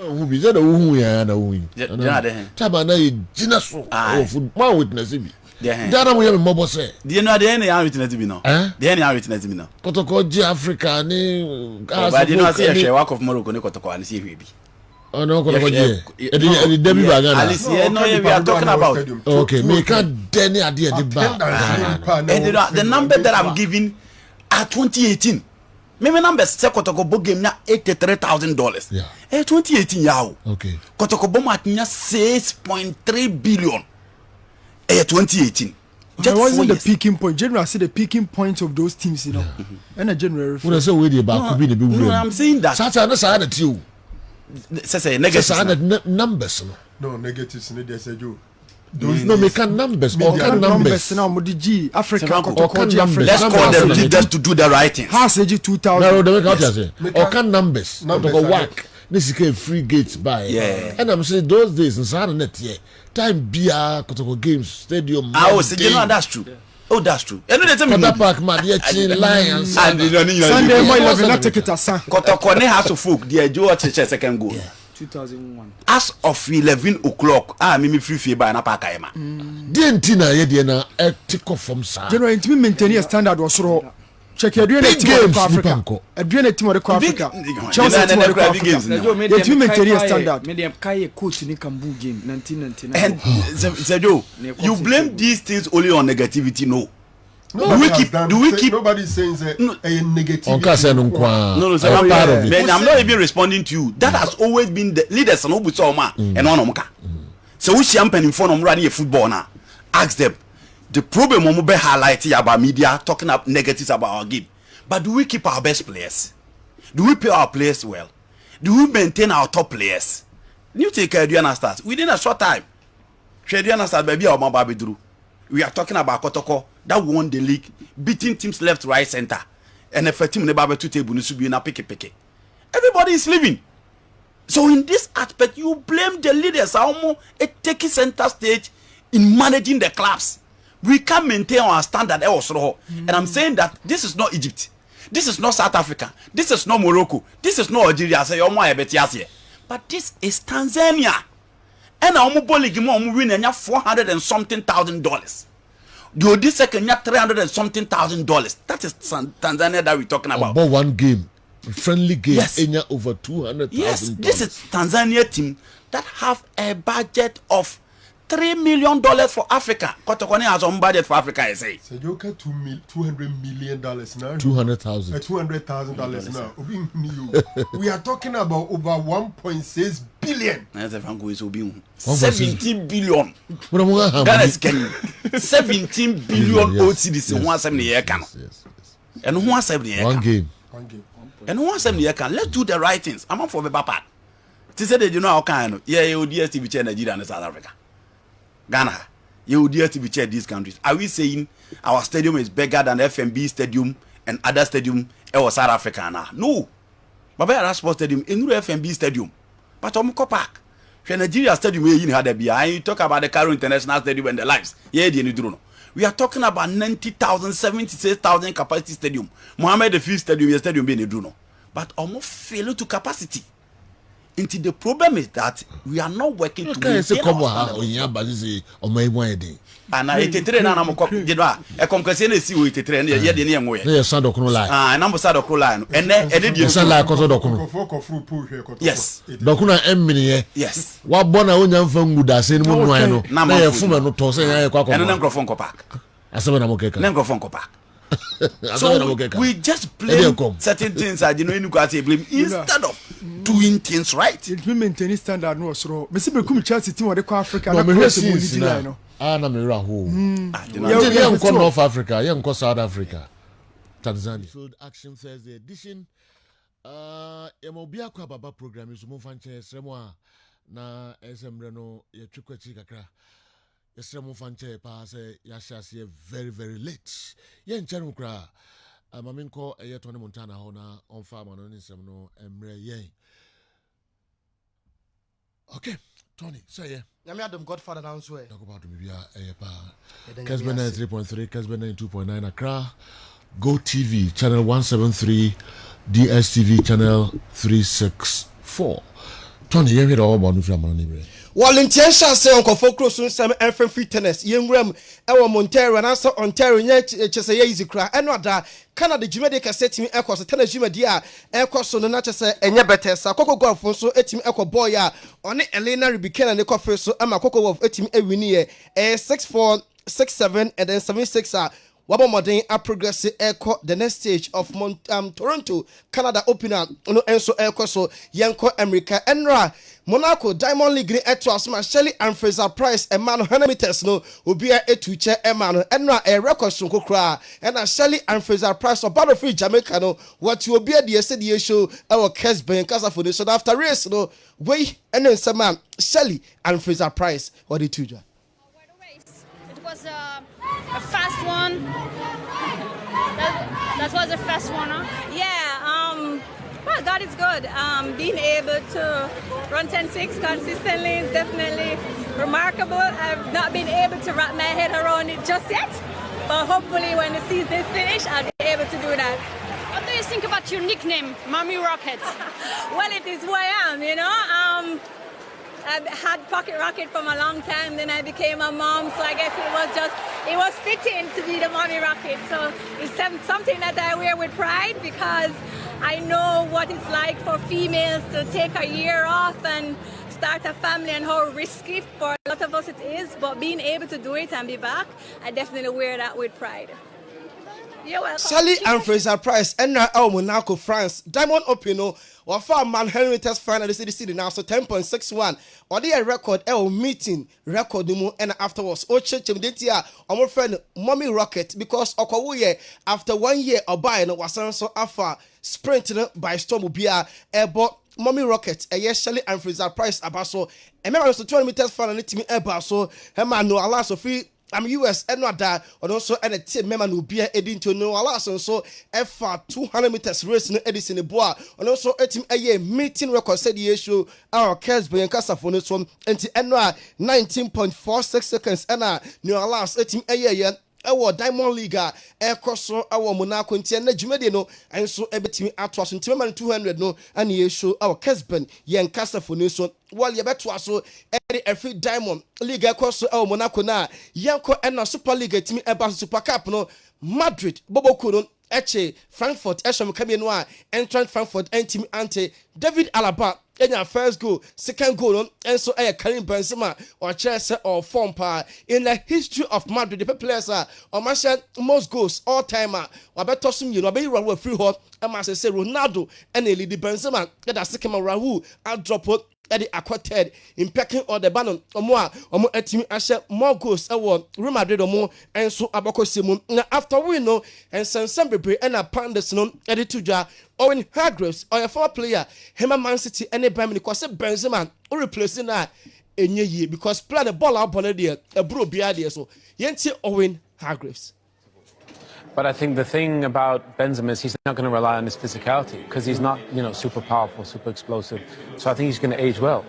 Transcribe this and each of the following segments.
Who be that? Who ya na who? Taba na jina so. Football witness bi. Dara mo ye mbo say. The no dey na witness bi no. The na witness bi no. Kotoko ji Africa ni. But you know say share work of Morocco ni kotoko ani see hwe bi. Oh no, kotoko ji. E Debbie Bagana. Alice, no we are talking about. Okay, me can't deny idea the bar. And the number that I'm giving at 2018. Me number say kotoko bo game na $83,000. Yeah. 2018 yawo. Okay. Kotoko bo mat nya 6.3 billion. 2018. Just wasn't the peaking point. General see the peaking point of those teams, you know. And a general. When I say we the back could be the big. No, I'm saying that. Such a side you. Say negative numbers. No negatives. They say you. No, make numbers. All numbers. Now, G Africa. Let's call them leaders to do the right thing. Has age 2000. No, they make out say. All numbers. Go work. This is free gates by. Yeah. And I'm saying those days in Saturday net here. Time beer, Kotoko Games Stadium. Oh, so you know that's true. Oh, that's true. You know they tell me. Kota Park, Madiachi, Lions. Sunday morning, 11 not take it as son. Kotoko ne has to folk. The Joe Church second goal. 2001. As of 11 o'clock, me free by na park ayema. Dientina ye na etiko from sa. General intimi maintain a standard was raw. Check your doing team for Africa. A doing team for Africa. Chelsea team for Africa. The team maintain a standard. Medium Kai coach in Kambu game 1999. And Sergio, you blame these things only on negativity, no. Do we keep nobody saying a negative? No, sir, I'm not even responding to you. That has always been the leaders and and on. So we champion in front of running a football now. Ask them. The problem we be highlighting about media talking up negatives about our game. But do we keep our best players? Do we pay our players well? Do we maintain our top players? You take Adriana start within a short time. Adriana start baby or Mababi Drew. We are talking about Kotoko that won the league, beating teams left, right, center, and if a team the Babe 2 table should be in a picky. Everybody is leaving. So in this aspect, you blame the leaders almost taking center stage in managing the clubs. We can't maintain our standard also. And I'm saying that this is not Egypt. This is not South Africa. This is not Morocco. This is not Algeria. But this is Tanzania. And our mobile league win $400 and something thousand. The second $300 and something $1,000. That is Tanzania that we're talking about. About one game. Friendly game. Yes. Over $200,000. Yes. This is Tanzania team that have a budget of $3 million for Africa. Kotokone has on budget for Africa, I say. So you get $200 million now. $200,000. $200,000 now. We are talking about over 1.6 billion. 17 billion. Ghana is Kenya. 17 billion OCDs in 170 year can. And 170 year. One game. And 170 year can. Let's do the right things. I'm on for the part. They said that you know how kind. Yeah, you DSTV chair Nigeria and South Africa. Ghana, you would dare to be checked these countries. Are we saying our stadium is bigger than FMB stadium and other stadium in South Africa now? No. But our sports stadium in FMB stadium. But Omko Park. Nigeria stadium you talk about the Cairo International Stadium and the lives. We are talking about 90,000, 76,000 capacity stadium. Mohammed V stadium, stadium being Druno. But almost fail to capacity. Until the problem is that we are not working to maintain and I tetre na mo jedwa e komkase na si wo tetre na ye de ne enwo ye na sado kono line na mo sado kono line ene de sado line koso dokono yes dokono emmini ye yes wa bona onya mfa nguda se ni mo nwan no na ye fuma no to se ya kwa kwa ene na microphone ko park asebe na mo keka na microphone ko park so we just blame certain things I you go at blame instead of doing things right. It will maintain standard no so me see be come Chelsea team we dey Africa na me see no na me ra ho yeah nko North Africa yeah nko South Africa Tanzania Midfield Action Thursday edition mo bia kwa baba program so mo fanche sremo a na esemre no ye twekwachi kakra yesremo fanche pa say ya shase very very late ye ncherem kra maminko eye Tony Montana ho na on farm no nsem no emre ye. Okay, Tony, say yeah. Yami Adam Godfather down swear. Talk about me Kessben 93.3, Kessben 92.9 Accra, Go TV channel 173, DSTV channel 364. Tony, you hear all about the family. Volunteer shall say Uncle Focus on some FM fitness. Young Ram, our Montero, and answer Ontario, yet easy cry. And not that Canada, Jamaica set me across the tennis Jumadia, across on the natural and your better. So Coco go for so etim echo boya on it. Elena Rubican and the coffee. So I'm a Coco of etim every near a 6'4", 6'7", and then 7'6". Wabo modern a progress echo the next stage of Toronto Canada opener no enso echo so yanko America enra Monaco Diamond League eto asoma Shelley and Fraser Price e man 100 meters no obi a etuche e man enra e record so kokra and Shelley and Fraser Price of Battlefield Jamaica no what you obi a de say the show our Kessben kasa for the so after race no we and then some man Shelley and Fraser Price what the two it was a fast one. That was a fast one, huh? Yeah, well, God is good. Being able to run 10.6 consistently is definitely remarkable. I've not been able to wrap my head around it just yet, but hopefully when the season is finished, I'll be able to do that. What do you think about your nickname, Mommy Rocket? Well, it is who I am, you know. I've had Pocket Rocket from a long time, then I became a mom, so I guess it was fitting to be the Mommy Rocket. So it's something that I wear with pride because I know what it's like for females to take a year off and start a family and how risky for a lot of us it is, but being able to do it and be back, I definitely wear that with pride. You're welcome. Sally and Fraser Price and Monaco France Diamond Opino or for man Henry test final the city now so 10.61 or the record meeting record and afterwards church detia our friend Mommy Rocket because Okawuye after 1 year or by no was so after sprinting by storm bia airport Mommy Rocket a yes Shelly and Fraser Price abaso and remember so 20 meters final team abaso hema no ala so free I'm US and not that, or also and a team member will be heading to no alas and so F 200 meters race in Edison the Bois, and also a team a year meeting record said the issue our Kessben and Casa for this one and 19.46 seconds and new alas a team a year. Our Diamond League, air cross our Monaco and Jumedino, and so everything at us in 200 no, and you show our Kessben, Yan Casa for this one. While you bet to us so every Diamond League across our Monaco na Yanko and a Super League team about Super Cup no Madrid, Bobo Kuron, Eche, Frankfurt, Esham Caminoa, entrant Frankfurt, and team ante David Alaba. In your first goal, second goal, and so a Karim Benzema or Chelsea or Fompa in the history of Madrid. The players are or most goals all timer. Or better some you know, be run with free hot. And must say Ronaldo and a lady Benzema that are second Rahu and drop out at the aquated in pecking or the banner or more a team more goals award Real Madrid or more and so Abako Simon. Now after we know and some baby and a pandus non editor jar. Owen Hargreaves or a former player, Hema Man City, any Bamini, because Benzema or replacing that in your year because plan a ball out on a dear, a bro beard, so Yenti Owen Hargreaves. But I think the thing about Benzema is he's not going to rely on his physicality because he's not, you know, super powerful, super explosive. So I think he's going to age well.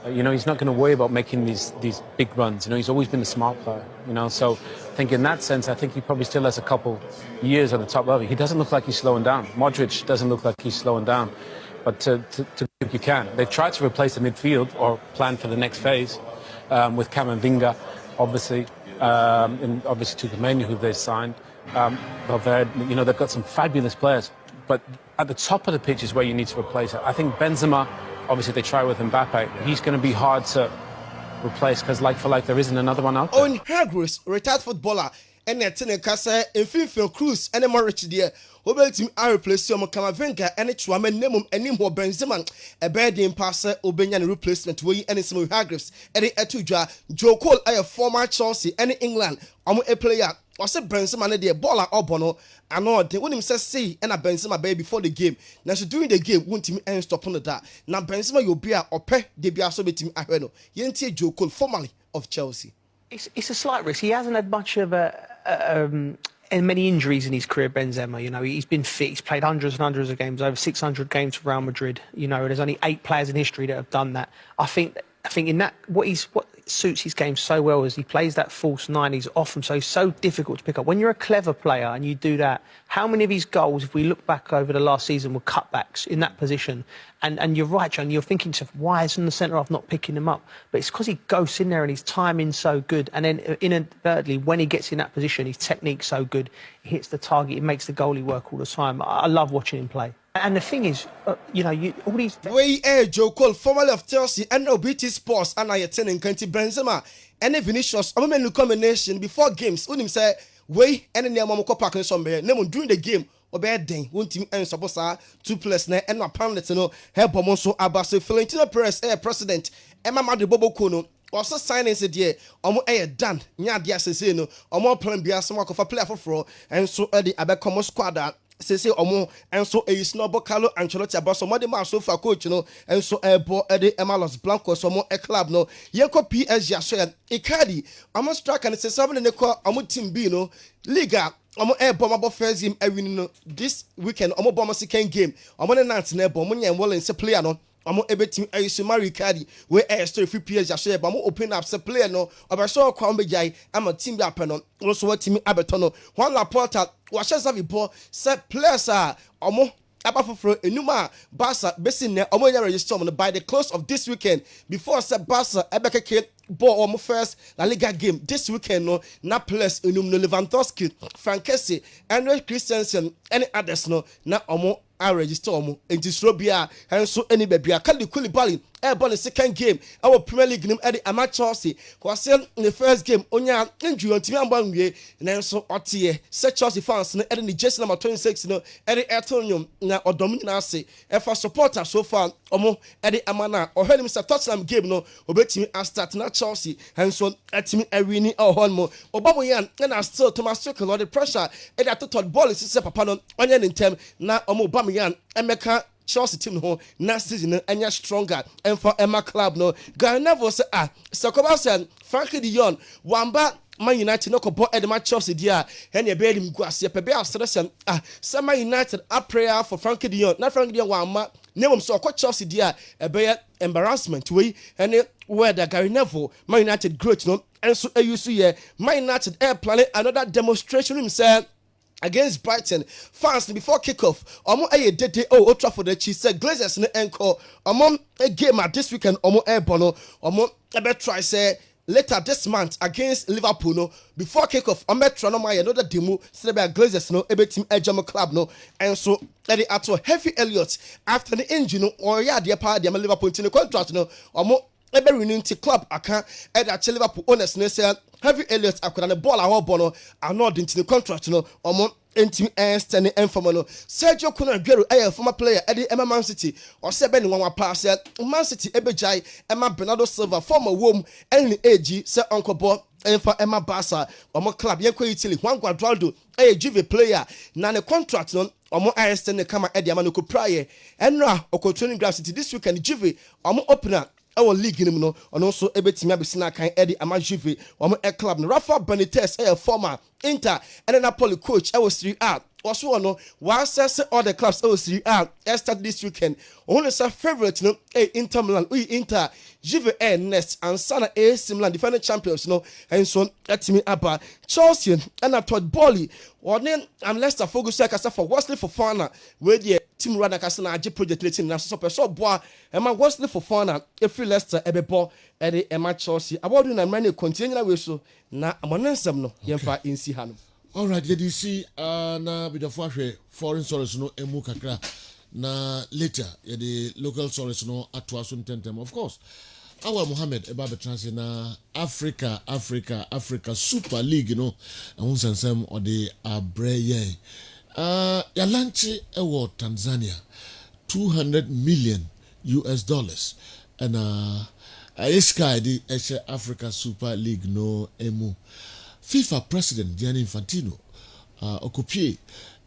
You know, he's not going to worry about making these big runs. You know, he's always been a smart player, you know. So I think in that sense, I think he probably still has a couple years at the top level. He doesn't look like he's slowing down. Modric doesn't look like he's slowing down. But to you can. They've tried to replace the midfield or plan for the next phase with Camavinga, obviously, and obviously Tukumeni, who they signed. Valverde, you know, they've got some fabulous players. But at the top of the pitch is where you need to replace it. I think Benzema, obviously they try with Mbappe. He's going to be hard to replace because like for like there isn't another one out there. Owen Hargreaves, retired footballer, and a tenant casa in Finfield Cruz and a more rich dear. Obey team I replace your Camavinga and it's Ramen Nemum and Nimo Benzema, a bad in passer, Obenyan replacement, way and some Hargreaves, and a Etuja, Joe Cole, a former Chelsea, and England, a player. I said Benzema the baller or bono. I know they wouldn't say and a Benzema baby before the game. Now so during the game, won't team end stop on that. Now Benzema you'll be a ope de be a so team aheno. Yenti Joe Cole formerly of Chelsea. It's a slight risk. He hasn't had much of and many injuries in his career, Benzema. You know, he's been fit. He's played hundreds and hundreds of games, over 600 games for Real Madrid. You know, there's only 8 players in history that have done that. I think in that what suits his game so well is he plays that false nine. He's often so difficult to pick up. When you're a clever player and you do that, how many of his goals, if we look back over the last season, were cutbacks in that position? And you're right, John, you're thinking to why isn't the centre-half not picking him up? But it's because he goes in there and his timing's so good. And then inadvertently, when he gets in that position, his technique's so good, he hits the target, it makes the goalie work all the time. I love watching him play. And the thing is, all these... Joe Cole, formerly of Chelsea, and BT Sports, and I attend in County Benzema, and Vinicius, I'm a combination before games. When him say, and then I'm park in somewhere, during the game, or bad day, one team and suppose 2 players, and my panel, help Amonso Abaso, Florentino Perez, president, Emma Madre Bobo Kono. Also signing said yeah, done. Nya dia sese no, plan bia some work of a player for and so the abekomo squad say and so a snowball Carlo Ancelotti about somebody so far coach and so airport Emalos Blanco some a club no Yeko PSG share Icardi strike and say something in the team B no Liga air bomb about first game this weekend bomb second game announced never well and say player no everything I used to marry Cardi where I story free PSG share but open up say player no so kwambejai am a team that pen on also what team Abetono one Laporta was just have ball set players are for enuma Barca basing ne register by the close of this weekend before set Barca Ebeke ball first La Liga game this weekend no na players enum no Lewandowski Frankesi Andre Christensen any others no na I register and distrobia and so any baby Kali Koulibaly born the second game our Premier League name at the amateur Chelsea was in the first game onya injury on team ambangwe and so otie set Chelsea fans no at the jersey number 26 no at the Etonium na odomina say for supporter so far at the amana or heard him say Tottenham game no obetimi and start na Chelsea and so at me Erini or Holmo Obamoyan and still Thomas Tuchel the pressure at the total ball is papa no onya in term na Obamoyan Emeka Chelsea team no next season and stronger and for Emma club no Gary Neville say Sakoba said Frankie de Jong Wamba Man United no ko ball Edema Chelsea dia and ye be him go as ye pebe stress some Man United a prayer for Frankie de Jong na Frankie de Jong Wamba name so ko Chelsea dia e be embarrassment we and where the Gary Neville Man United great no and so you see Man United air planning another demonstration himself against Brighton fans before kickoff a dede Old Trafford the Chiefs said Glazers no encore a game at this weekend air bono ebe try say later this month against Liverpool no before kickoff try no another demo say be Glazers no ebe team Ejamo club no and so at Heavy Elliott after the injury no or ya the power the Liverpool team contract no ebe renewing the club aka at Liverpool owners no say Heavy Elliott akora the ball a bono anod into the contract no team standing informal Sergio Kun Aguero former player at the Man City or 7 1 pass Man City ebejai Emma Bernardo Silva former womb and AG say Uncle Bob and for Emma Barca club yenko Italy Juan Guadrado Juve player na the contract no ISN the kama Eddie Amanuko prior and now training ground City this weekend Juve opener our league no and also ebetimi abisina kan Eddie Amajuve club no Rafa Benitez former Inter and Napoli coach I was 3 also no one says all the clubs I was 3 start this weekend only say favorite no Inter Milan Inter Juve next and Sana AC Milan defending champions no and so etimi aba Chelsea and Todd Bowley or then and Leicester focus for Wesley Fofana where the team run akasa na age project letting na so boa e ma Wesley Fofana every Leicester ebebo e de e ma Chelsea about na many continue na we so na amonensem no yemfa insi ha no. All right, did you see na bit of foreign source no emu kakra na later the local source no atwa so tentem of course. Our Mohammed Ebabe Transi na Africa Super League no and sensem or the abreye yalanchi ewo Tanzania $200 million and sky the Africa Super League no emu FIFA President Gianni Infantino occupy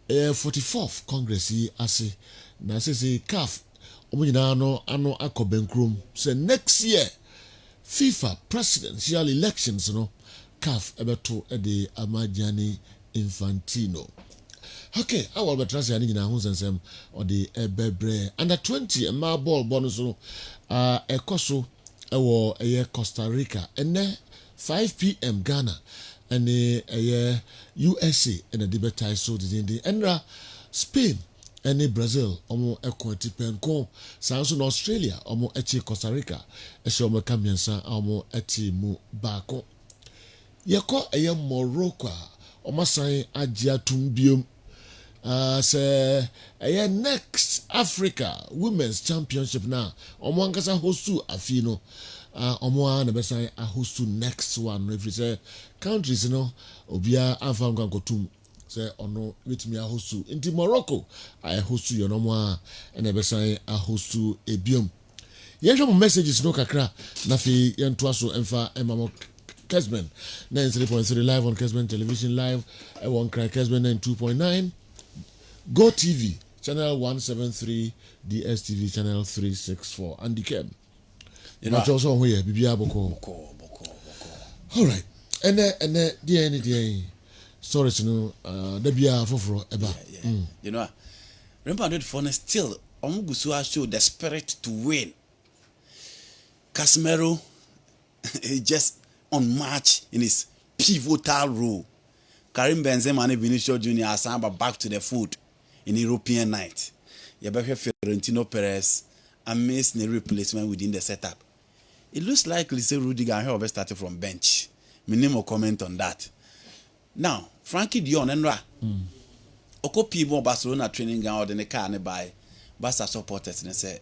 44th Congress yi ase na say CAF ano akobenkrum say next year FIFA presidential elections no CAF ebeto the Gianni Infantino. Okay, I will be transferring in our sensem or the ebebre under 20 and my ball bonus no ekoso ɛwɔ ɛyɛ Costa Rica ɛnɛ 5 p.m. Ghana ɛne ɛyɛ USA ɛna de bɛtae so dindindin ɛnra Spain ɛne Brazil ɔmo ɛkɔ ti penko saa nso na Australia ɔmo ɛkyi Costa Rica ɛhyɛ ɔmo ka mmiɛnsa ɔmo ɛti mu baako yɛkɔ ɛyɛ Morocco ɔmo san agye atum biom sɛ ɛyɛ next Africa Women's Championship na ɔmo ankasa hostu afi no ɔmo a na bɛsan ahostu next one no ɛfiri sɛ countries no obia amfa nkankotum sɛ ɔno betumi ahostu nti Morocco ahostu yɛ no mo a na bɛsan ahostu ebiom yɛhwɛ mo messages no kakra na fi yɛntoa so ɛmfa ɛma Kessben 93.3 live on Kessben television live on Kessben 92.9 Go TV channel 173 DSTV channel 364 and the Keb. You know also here bibia boko. All right. And the stories no da bia foforo eba. You know. Remember for still omugusu show the spirit to win. Casemiro is just on march in his pivotal role. Karim Benzema and Vinicius Junior are back to the foot in European night. Yabaka Fiorentino Perez amazed the replacement within the setup. It looks like Lise Rudiger and Herbe started from bench. Minimal comment on that. Now, Frankie Dion and Ra. Oko people Barcelona training ground in the car nearby. Barca supporters and say,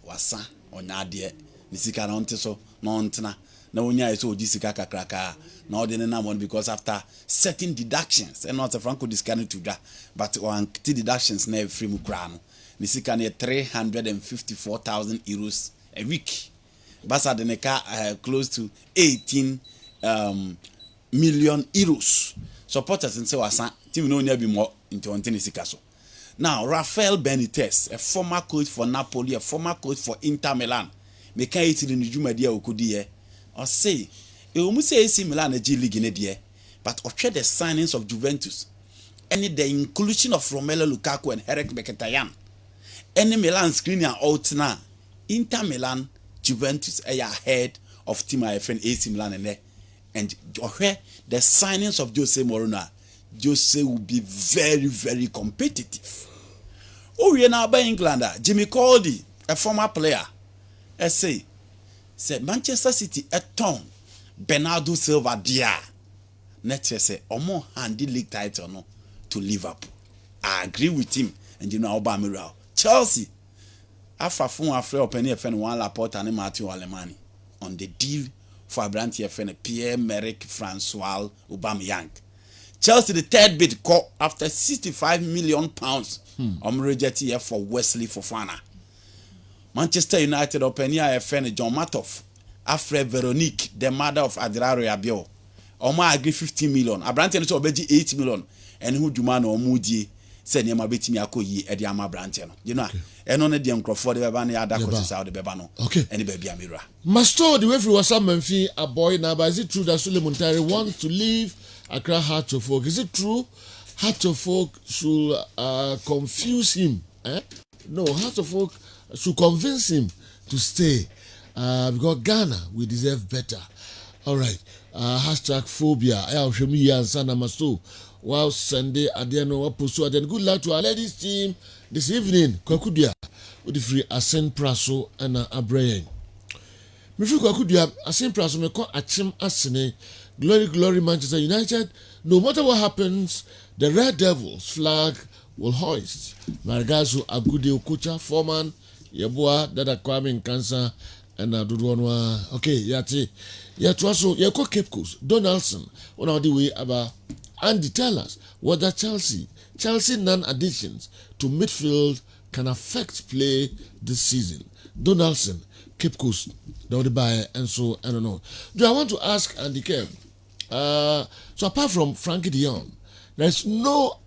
Wasa or Nadia, Nisika Nonteso, Nontana. No one is so Jessica Kraka, no the one because after certain deductions, and not a Franco discounted to that, but one deductions never free Mukrano. Nisika near 354,000 euros a week. Basa the Neka close to 18 million euros. Supporters and so was team no near be more into Nisikaso. Now, Rafael Benitez, a former coach for Napoli, a former coach for Inter Milan, make it in the Jumadia Okudie. Or say, you must say AC Milan a G League in a year, but or the signings of Juventus, any the inclusion of Romelu Lukaku and Eric Mkhitaryan, any Milan screening out now, Inter Milan, Juventus are ahead of Team IFN AC Milan and the signings of Jose Mourinho, Jose will be very, very competitive. Oh, we are now by Englander, Jimmy Caldy, a former player, say. Said Manchester City at Tom Bernardo Silva dia. Next say omo handy league title no to Liverpool. I agree with him and you know Aubameyang. Chelsea afa fun afre open FN one Laporte and Matthew Alemani on the deal for Abranti FN Pierre-Emerick Francois Aubameyang. Chelsea the third bid call after 65 million pounds reject here for Wesley Fofana. Manchester United open here FN John Matov, Afre Veronique, the mother of Adraro Rabiot. Oma agree 15 million. Abranti no so obeji 8 million. And who Juma no omudi said yema betimi akoyi e de ama Abranti no. You know, eno ne de nkrofo de beba na ada coaches out de beba no. Okay. Any baby amira. Master the way for was some Memphis a boy now, but is it true that Suleiman Tari wants to leave Accra Heart of Folk? Is it true Heart of Folk should confuse him? No, Heart of Folk should convince him to stay because Ghana we deserve better. All right. Hashtag phobia. I show me and Sana Masto. Wow, Sunday Adeno Wapusu. Then good luck to our ladies team this evening. Kwakudia with the free Asen Praso and Abrayan. Mifu Kwakudia Asen Praso me call Achim Asene. Glory Manchester United. No matter what happens, the Red Devils flag will hoist. Margazu Agudi Okucha, Foreman, Yabua, Dada Kwame Nkansa, and Dudwanwa. Okay, Yati. Yatwaso, Yako Cape Coast, Donaldson, on our way about Andy tell us whether Chelsea non-additions to midfield can affect play this season. Donaldson, Cape Coast, Dodibaye, and so I don't know. Do I want to ask Andy Kev? So apart from Frankie de Jong, there's no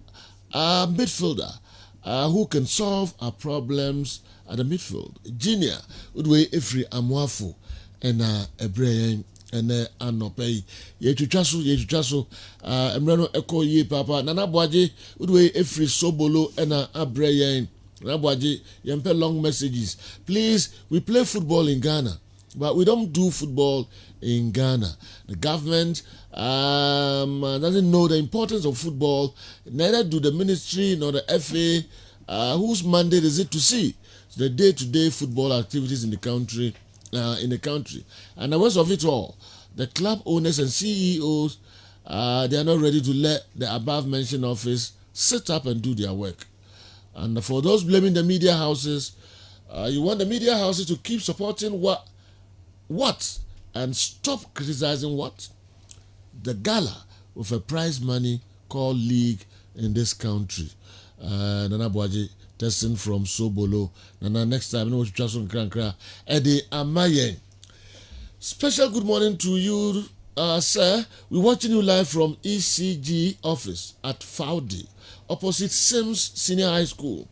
midfielder who can solve our problems at the midfield. Junior, Udwe Efri Amwafu, and Ebrahim and Anopei. Yetuchasu, Emrano Eko Ye Papa, Nana Boaje, Udwe Efri Sobolo, and Abraham. Nana Boaje, Yempe long messages. Please, we play football in Ghana. But we don't do football in Ghana. The government doesn't know the importance of football. Neither do the ministry nor the FA. Whose mandate is it to see the day-to-day football activities in the country? And the worst of it all, the club owners and CEOs, they are not ready to let the above-mentioned office sit up and do their work. And for those blaming the media houses, you want the media houses to keep supporting what and stop criticizing what? The gala with a prize money called league in this country. Nana Boaji testing from Sobolo. Nana next time, no Chasun Krankra. Eddie Amaye. Special good morning to you, sir. We're watching you live from ECG office at Faudi, opposite Sims Senior High School.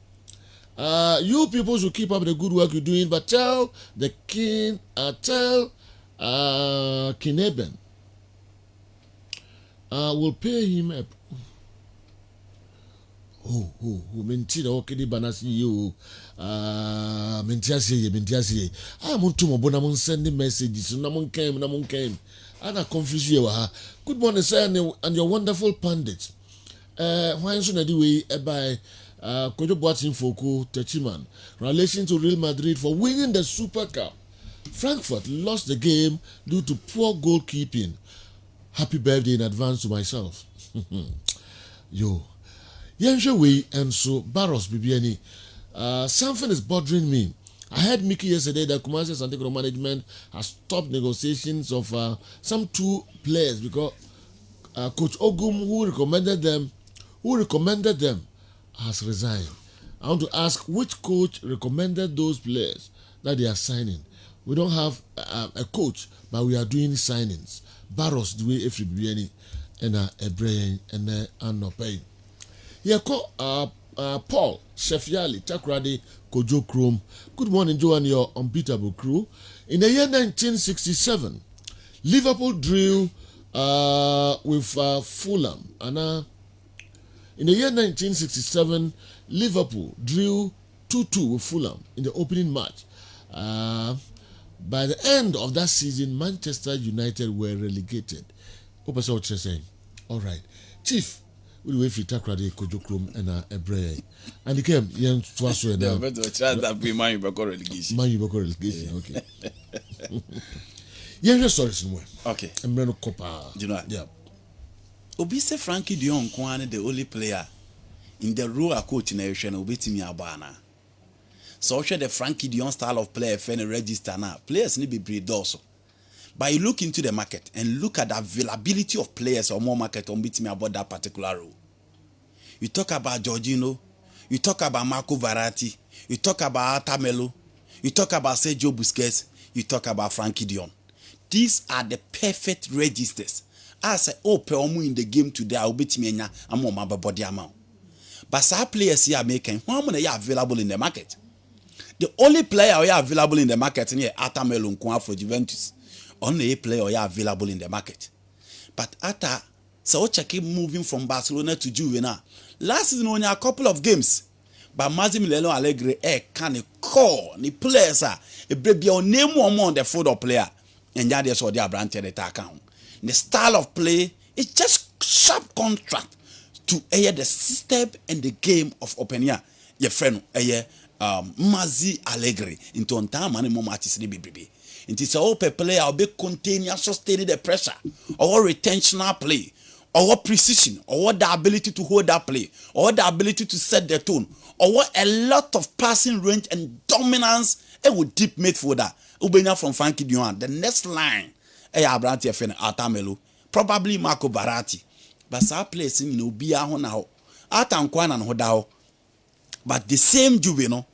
You people should keep up the good work you're doing, but tell the king, Kessben, we'll pay him a mentira okidi banasi you mentiasi I want to mo na send messages na mon came ana confuse you good morning sir and your wonderful pundit why so na the way by Kojo Boatin Foko Techiman relation to Real Madrid for winning the Super Cup. Frankfurt lost the game due to poor goalkeeping. Happy birthday in advance to myself. Yo. Yensha way and so Barros Bibiani. Something is bothering me. I heard Mickey yesterday that Kumasi Santikoro management has stopped negotiations of some 2 players because Coach Ogum, who recommended them, has resigned. I want to ask which coach recommended those players that they are signing. We don't have a coach, but we are doing signings. Barros, the way if you be any, and a brain and no pain. Here, Paul Shefiali Chakradi Kojo Krom. Good morning, Joe, and your unbeatable crew. In the year 1967, Liverpool drew with Fulham. And in the year 1967, Liverpool drew 2-2 with Fulham in the opening match. By the end of that season, Manchester United were relegated. All right. Chief, we wait for Takrade Kojo Krom and Ebre. And he came, young Twasso and Man United relegation. Okay. Yeah, sorry, somewhere. Okay. I'm going to Copa. You know, yeah. Obise Frankie Dion Kwane, the only player in the role of coach in Asia, Obitimi Abana. So the Frankie Dion style of player if any register now. Players need to be breed also. But you look into the market and look at the availability of players or more market on Bitimi about that particular role. You talk about Jorginho, you talk about Marco Verratti, you talk about Tamelo, you talk about Sergio Busquets, you talk about Frankie Dion. These are the perfect registers. I say, oh, in the game today, I'll be Timena, I'm on my body amount. But some players here are making, how many are available in the market? The only player we are available in the market is Atamelo Nkwa for Juventus. Only a player we are available in the market. But Ata, so check moving from Barcelona to Juve now. Last season, only a couple of games. But Massimiliano Allegri can call the players a baby or name one more on the football player. And that is what they are branded the account. The style of play is just sharp contract to the system and the game of Openia. Your friend, Mazi Allegri into on time and more matches in the BBB. It is a open player will be continuous sustaining the pressure, or retentional play, or precision, or the ability to hold that play, or the ability to set the tone, or a lot of passing range and dominance. With deep midfielder, Ubenya from Frankie Dion. The next line, Abranti FN Atamelo, probably Marco Verratti. But some place in Ubia Honao, Atankwan and Hodao. But the same Juvenile,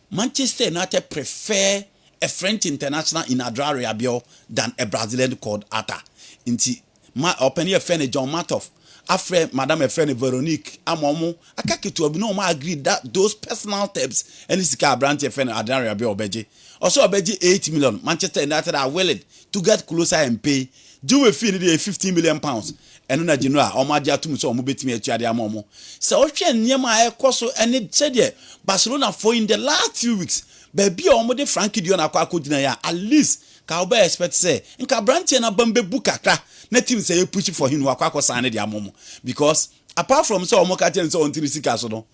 Manchester United prefer a French international in Adra Rabiot than a Brazilian called Ata. Inti ma open here friend John Matov, after Madame friend Veronique Amomo, akaki to no ma agree that those personal terms and this car branch friend Adra Rabiot Obeji. Also Obeji 8 million. Manchester United are willing to get closer and pay. Juve fee need 15 million pounds. And na general omaja tum so mo betimi atuade amomo. So ohwe niema ekoso ene said Barcelona for in the last 2 weeks. Baby omo de Frankie Dion akwa kodina ya at least ka oba expect say nka branch na bambe bukakra na team say push for him wakwa sign the amomo because apart from so omo ka chen so on sika so no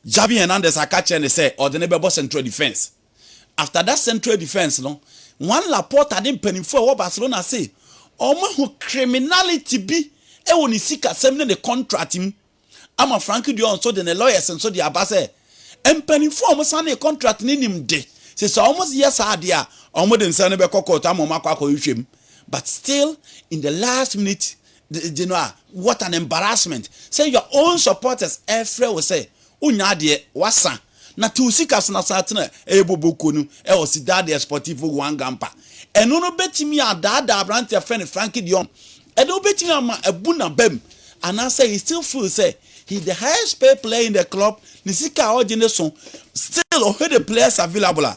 Javi Hernandez akache and say or the neighbor central defense after that central defense no one Laporte didn't penny for what Barcelona say omo who criminality be e woni sika sem ne contract him ama Frankie Dion so the lawyers and so the abase penny for omo sign a contract ni nim de say so almost yes idea omo den say ne be kokota omo makwa hwem but still in the last minute you know what an embarrassment say your own supporters every will say unya de wasa na tu sika so na satena ebobokonu e o Cidade Esportivo Wangampa eno no betimi adada brand your friend Frankie Dion e do betimi ama ebu na bam and I say he still feel say he the highest paid player in the club ni sika ogene so still o the players available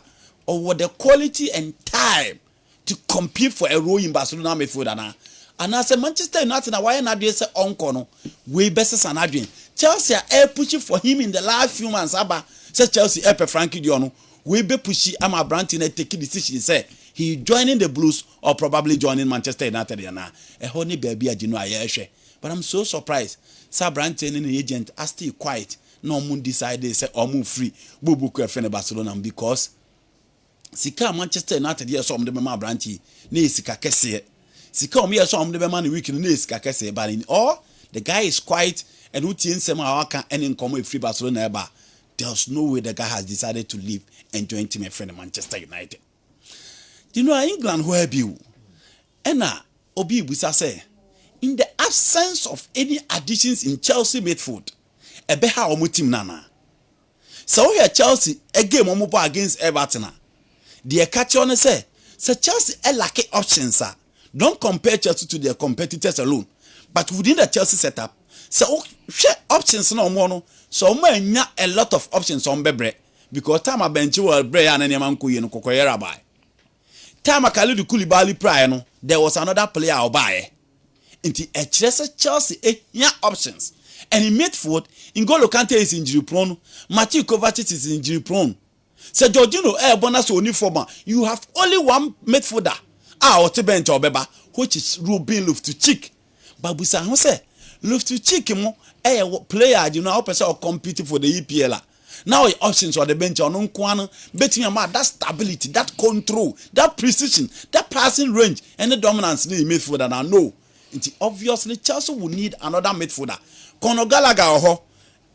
or the quality and time to compete for a role in Barcelona midfield and I say Manchester United na why na dey say onko no we best san adwen Chelsea are pushing for him in the last few months aba say Chelsea Frankie Dion we be pushing ama Brandt na take decision say he joining the Blues or probably joining Manchester United na e ho ni baby agino ayehwe but I'm so surprised say Brandt and the agent are still quiet no mun decide say omu free bubuku e Barcelona because sika Manchester United yes so the mema Brandt na sika kese sika om yes so the mema na week na sika kese but in all the guy is quiet and who tins him aka and come free Barcelona eba there's no way the guy has decided to leave and join team friend Manchester United. Do you know England where be you? Ena obi busa say in the absence of any additions in Chelsea midfield ebe ha omo team nana so here Chelsea a game omo ball against Everton the catch on say Chelsea lack options don't compare Chelsea to their competitors alone but within the Chelsea setup so share options no more no so nya a lot of options on bebre because time bench will bre and any man kuye no kokoyera buy time Kalidou Koulibaly prior no there was another player or buy into a Chelsea nya options and in midfield N'Golo Kante is injury prone Mathieu Kovacic is injury prone so Jorginho bonus only former you have only one midfielder or bench or beba which is Ruben Loftus-Cheek but busa ho say Loftus-Cheek mo player you know person or competing for the EPL now the options on the bench on nkwano betting about that stability that control that precision that passing range and the dominance in the midfielder now no obviously Chelsea will need another midfielder Conor Gallagher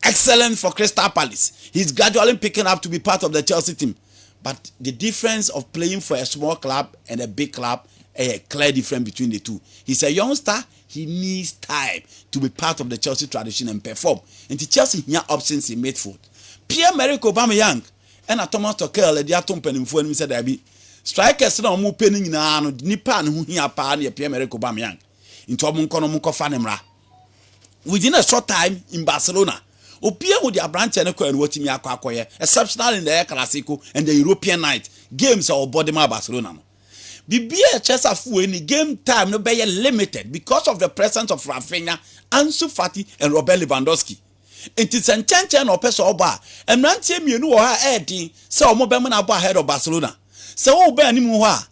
excellent for Crystal Palace he's gradually picking up to be part of the Chelsea team but the difference of playing for a small club and a big club a clear difference between the two he's a youngster he needs time to be part of the Chelsea tradition and perform. And the Chelsea here options in midfield. Pierre-Emerick Aubameyang and Thomas Tuchel the atom penning for him said there be strikers na omo penning na no nipa ne hu hia pa na Pierre-Emerick Aubameyang. Into omo nkono mo kofa nemra. Within a short time in Barcelona, Opia with their branch and wotimi akwakoye exceptional in the El Clasico and the European night games or Bodema Barcelona. Bibia Chelsea fu any game time no be limited because of the presence of Rafinha, Ansu Fati and Robert Lewandowski. It is a change or person oba and rantie mienu o ha edi say omo be mo na bo ahead of Barcelona. Say o be animu ha.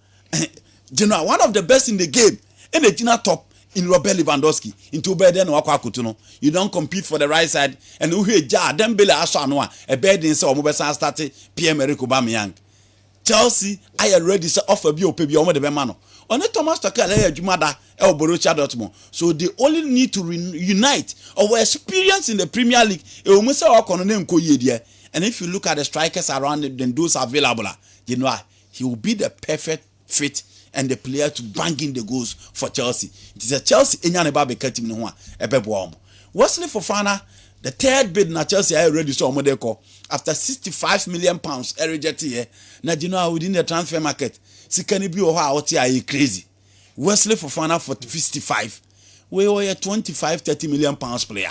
You know one of the best in the game and the Gina top in Robert Lewandowski into better than wakwakutu no. You don't compete for the right side and who he ja Dembele aso anwa e bed in say omo be san start Pierre-Emerick Aubameyang. Chelsea I already say offer bi ope bi omo de be ma no. Only Thomas Tuchel adwumada e Borussia Dortmund. So they only need to unite or experience in the Premier League. E o mo say okono na nko ye de. And if you look at the strikers around them those available, you know he will be the perfect fit and the player to bang in the goals for Chelsea. It is a Chelsea enyane ba be team no ho a ebebo. Wesley Fofana the third bid na Chelsea I already saw omo de ko after 65 million pounds rejected here. Na you know within the transfer market sikani bi o ho a wote aye crazy. Wesley Fofana for 55. We were a 25-30 million pounds player.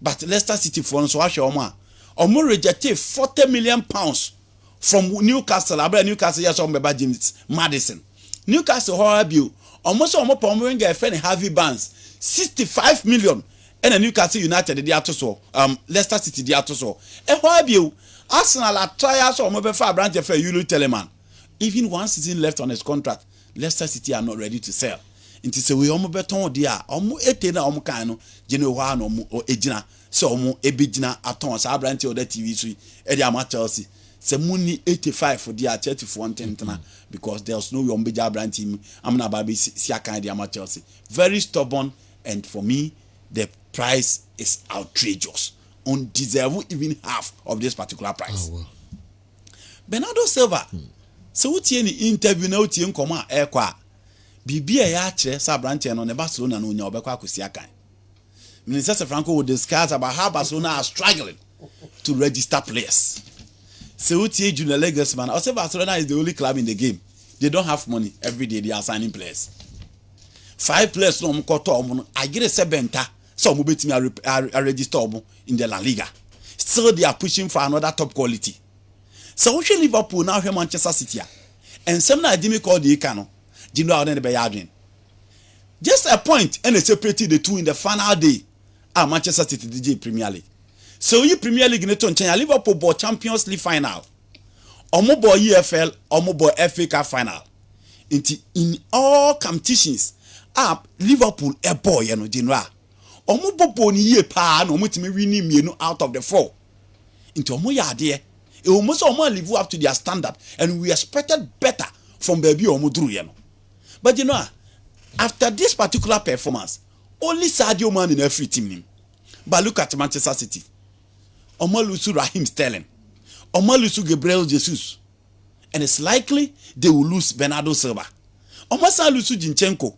But Leicester City for so ahwe omo rejected 40 million pounds from Newcastle. Abra Newcastle yes on Beba James Madison. Newcastle how bill almost omo pomoring get friend Harvey Barnes 65 million and a Newcastle United the atoso Leicester City the atoso e how bill Arsenal are try so omo be fa branch for Yulu Telemann even one season left on his contract Leicester City are not ready to sell. Nti se we omo beton de a omo ete na omo kan no gene ho a no omo ejina se omo ebegina aton sa abranti o da TV so e de ama Chelsea se muni 85 for the 34 ntentena because there's no way omo beja abranti am na ba be si akan de ama Chelsea. Very stubborn, and for me the price is outrageous. Undeserve even half of this particular price. Bernardo Silva so utie ni interview na utie nkoma ekwa bibia ya kire sa branch no ne Barcelona no nya obekwa akosi akan. Minister Franco will discuss about how Barcelona are struggling to register players. So utie Junior Legas man, I say Barcelona is the only club in the game. They don't have money. Every day they are signing players. 5 players no mkoto omo I get a 7ta so mo betimi a register omo in the La Liga. Still they are pushing for another top quality. So we should Liverpool now here Manchester City. And some na Jimmy called the Kano. You know how they be arguing. Just a point and they separated the two in the final day. Manchester City DJ Premier League. So you Premier League in the Liverpool bought Champions League final. Omo boy EFL, omo boy FA Cup final. In all competitions, Liverpool a boy you know general. Omo bobo ni ye pa no mo timi win mienu out of the 4. Into omo ya there. It almost live up to their standard, and we expected better from baby omo duru you know. But you know, after this particular performance, only Sadio Mane in every team. But look at Manchester City. Omo lusu Raheem Sterling. Omo lusu Gabriel Jesus. And it's likely they will lose Bernardo Silva. Omo san lusu Zinchenko.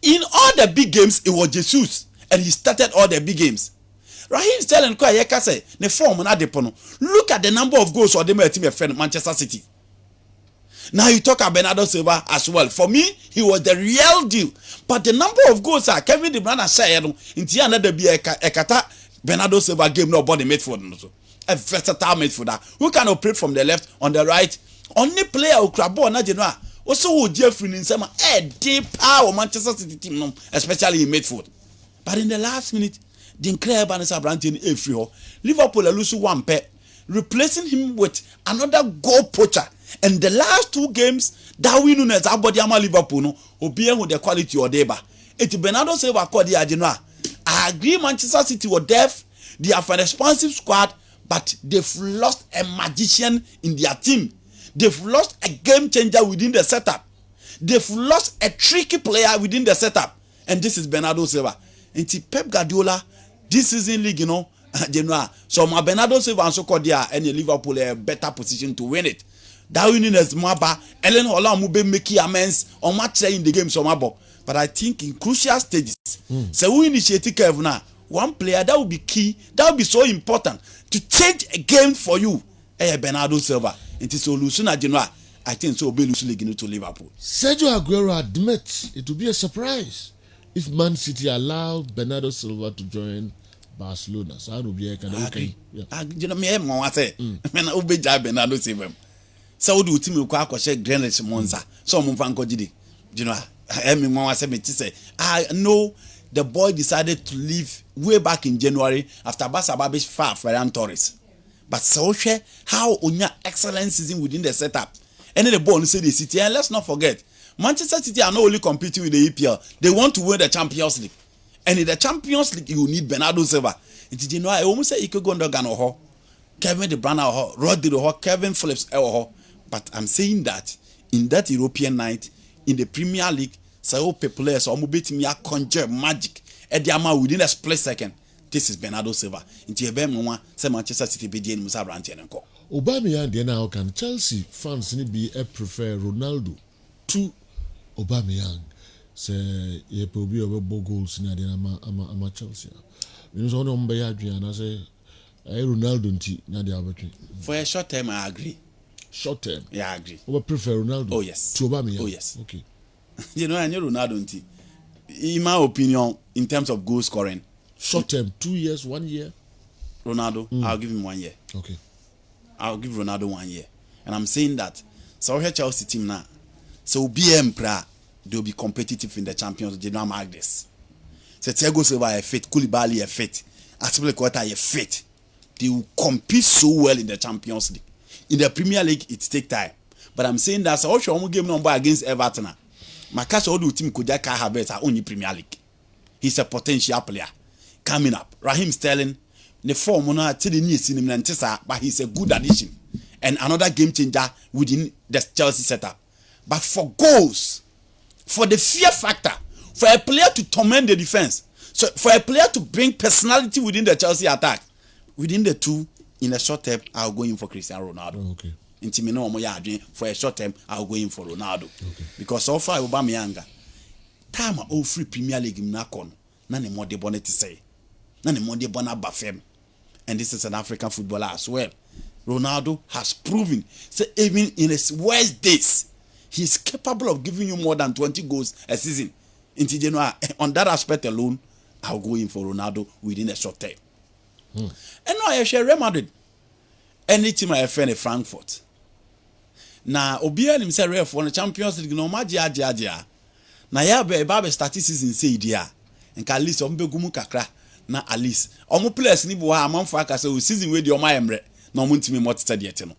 In all the big games, it was Jesus, and he started all the big games. Raheem Sterling kwa yeka say ne form na depono. Look at the number of goals or the team of Manchester City. Now you talk about Bernardo Silva as well. For me, he was the real deal. But the number of goals are Kevin De Bruyne said into another be a kata Bernardo Silva game no body midfield. A versatile midfielder who can operate from the left on the right. Only player who crab ball na general. Also who Jeffrey in some deep power Manchester City team, especially in midfield. But in the last minute, the Claire Bannister Brantin Efrio, Liverpool lose 1 pair, replacing him with another goal poacher. And the last 2 games, that we know as Abodiama Liverpool no, obeying with the quality or deba. It's Bernardo Silva called the Adina. I agree Manchester City were deaf, they have a responsive squad, but they've lost a magician in their team. They've lost a game changer within the setup. They've lost a tricky player within the setup. And this is Bernardo Silva. And Pep Guardiola, this season league, you know, so my Bernardo Silva and so called there and Liverpool a better position to win it. That winning is Maba, Ellen Hola Mube making amends on match in the game so Mabo. But I think in crucial stages, so we initiate now. One player that will be key, that will be so important to change a game for you. Bernardo Silva. It is so Lucina Genoa. I think so be Lucy League to Liverpool. Sergio Aguero admits it will be a surprise if Man City allow Bernardo Silva to join Barcelona. So I will be a kind of okay. You know me, I say, when I obey Bernardo Silva. So do team you call Greenwich Monza. So Mumfanko did it. You know, I say, I know the boy decided to leave way back in January after Barca Babish far Ferran Torres. But so how Onya excellent season within the setup. And then the ball say the City. And let's not forget, Manchester City are not only competing with the EPL, they want to win the Champions League. And in the Champions League, you need Bernardo Silva. You know, I almost say you could go under Gano, Kevin De Bruyne, Rodri, Kevin Phillips. But I'm saying that in that European night, in the Premier League, so players are moving me a conjure magic at the amount within a split second. This is Bernardo Silva. Into a Bema, say Manchester City be in Musa Branch and Co. Aubameyang then how can Chelsea fans be prefer Ronaldo to Aubameyang? Say ye probably over goals in the Chelsea. You know, no be Adrian. I say Ronaldo nti na the Albertine. For a short time, I agree. Short term, yeah, I agree. Over prefer Ronaldo. Oh yes. To Aubameyang. Oh yes. Okay. You know, I know Ronaldo nti. In my opinion, in terms of goal scoring, short term, 2 years, 1 year. Ronaldo, I'll give him 1 year. Okay. I'll give Ronaldo 1 year. And I'm saying that, so here Chelsea team now, so BM Pra, they'll be competitive in the Champions League. They don't mark this. So Thiago Silva a fit, Koulibaly a fit, Aspilicueta a fit. They will compete so well in the Champions League. In the Premier League, it takes time. But I'm saying that, so game number against Everton. Makasa all the team Koja Kai Havertz are only Premier League. He's a potential player coming up. Raheem Sterling, the form na till the new cinema but he's a good addition and another game changer within the Chelsea setup. But for goals, for the fear factor, for a player to torment the defense, so for a player to bring personality within the Chelsea attack, within the two, in the short term, I'll go in for Cristiano Ronaldo. Okay. For a short term, I'll go in for Ronaldo. Okay. Because so far, Aubameyang, time all free Premier League in Nakon, none more de bonnet to say, none more de bonnet bafem. And this is an African footballer as well. Ronaldo has proven, so even in his worst days, he's capable of giving you more than 20 goals a season. On that aspect alone, I'll go in for Ronaldo within a short term. And now I share Real Madrid. Any team I have in Frankfurt. Now, Obia himself Real for the Champions League no magia. Now ya be statistics in say dia. And can list on Begumu kakra. Na at least omo players ni bo ha amanfo aka say season we dey omo emre na omo ntimi mo tete de ete no,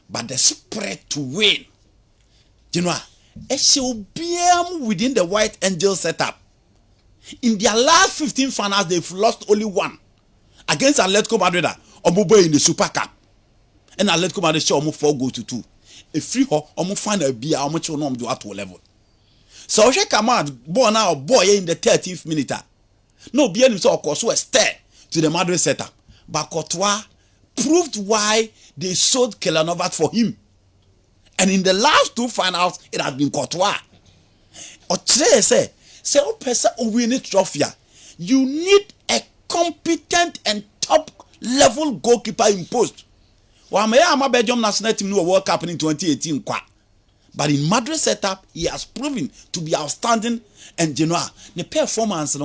but the spread to win, you know, it should be within the White Angel setup. In their last 15 finals they've lost only one against Atletico Madrid omo boy in the Super Cup, and Atletico Madrid show omo 4-2. A free ho omo final be omo cho no omo do at level. So she come out boy now boy in the 13th minute. No, be himself of course was stare to the Madrid setup. But Courtois proved why they sold Kelanovat for him. And in the last two finals, it has been Courtois. Or say person win it trophy. You need a competent and top level goalkeeper in post. Well, my Belgium national team no World Cup in 2018. But in Madrid setup, he has proven to be outstanding. And you know, the performance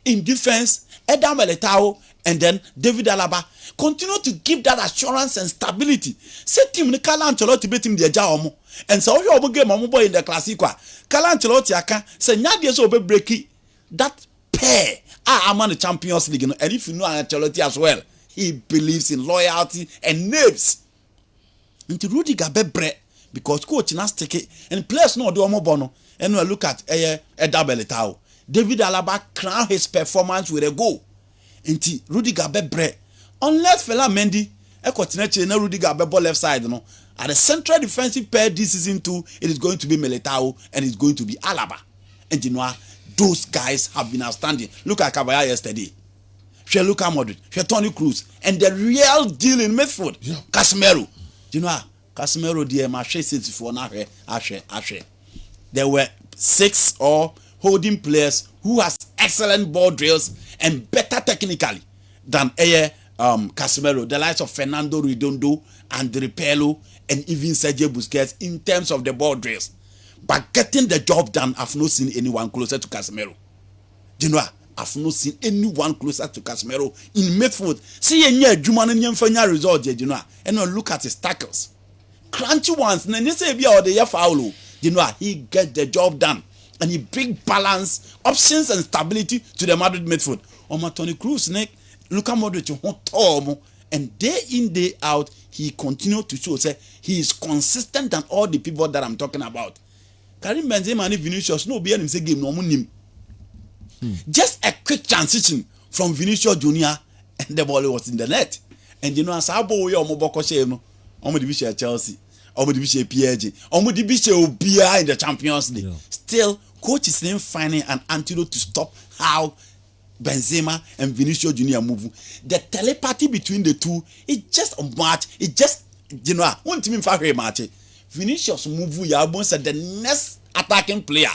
in defense, Eder Militao and then David Alaba continue to give that assurance and stability. Say team ni Carlo Ancelotti beat him the omo, and so you omo game omo boy in the Classico. Carlo Ancelotti aka say nyade so be break that pair. I'm on the Champions League, and if you know Ancelotti as well, he believes in loyalty and nerves. Into Rudiger be break because coach na stick it and players no do omo bono. And we look at Eder Militao. David Alaba crown his performance with a goal. Inti Rudiger bebre. Unless Fela Mendy, na Rudiger ball left side, no. At the central defensive pair this season too, it is going to be Militao and it's going to be Alaba. And you know, those guys have been outstanding. Look at Caballero yesterday. Luka Modric, Toni Kroos, and the real deal in midfield, Casemiro. You know, Casemiro dear Marche City for now. Ashe. There were 6 or holding players who has excellent ball drills and better technically than Casemiro, the likes of Fernando Redondo, André Pirlo, and even Sergio Busquets in terms of the ball drills. But getting the job done, I've not seen anyone closer to Casemiro. You know, I've not seen anyone closer to Casemiro in midfield. See any Juman and result, you know, and look at his tackles. Crunchy ones, and then say be all the foul. You know, he gets the job done. And he bring balance, options, and stability to the Madrid midfield. Toni Kroos, Luka Modric, and day in, day out, he continued to show say he is consistent than all the people that I'm talking about. Karim Benzema and Vinicius, no be him say game no money. Just a quick transition from Vinicius Junior, and the ball was in the net. And you know, as I boy Omoboko say no, Omodibi Chelsea. Omodibi PSG, Omodibi Obia in the Champions League. Yeah. Still, coach is then finding an antidote to stop how Benzema and Vinicius Junior move. The telepathy between the two, it just a match. It just, you know, one team in fact match. Vinicius move, ya said the next attacking player,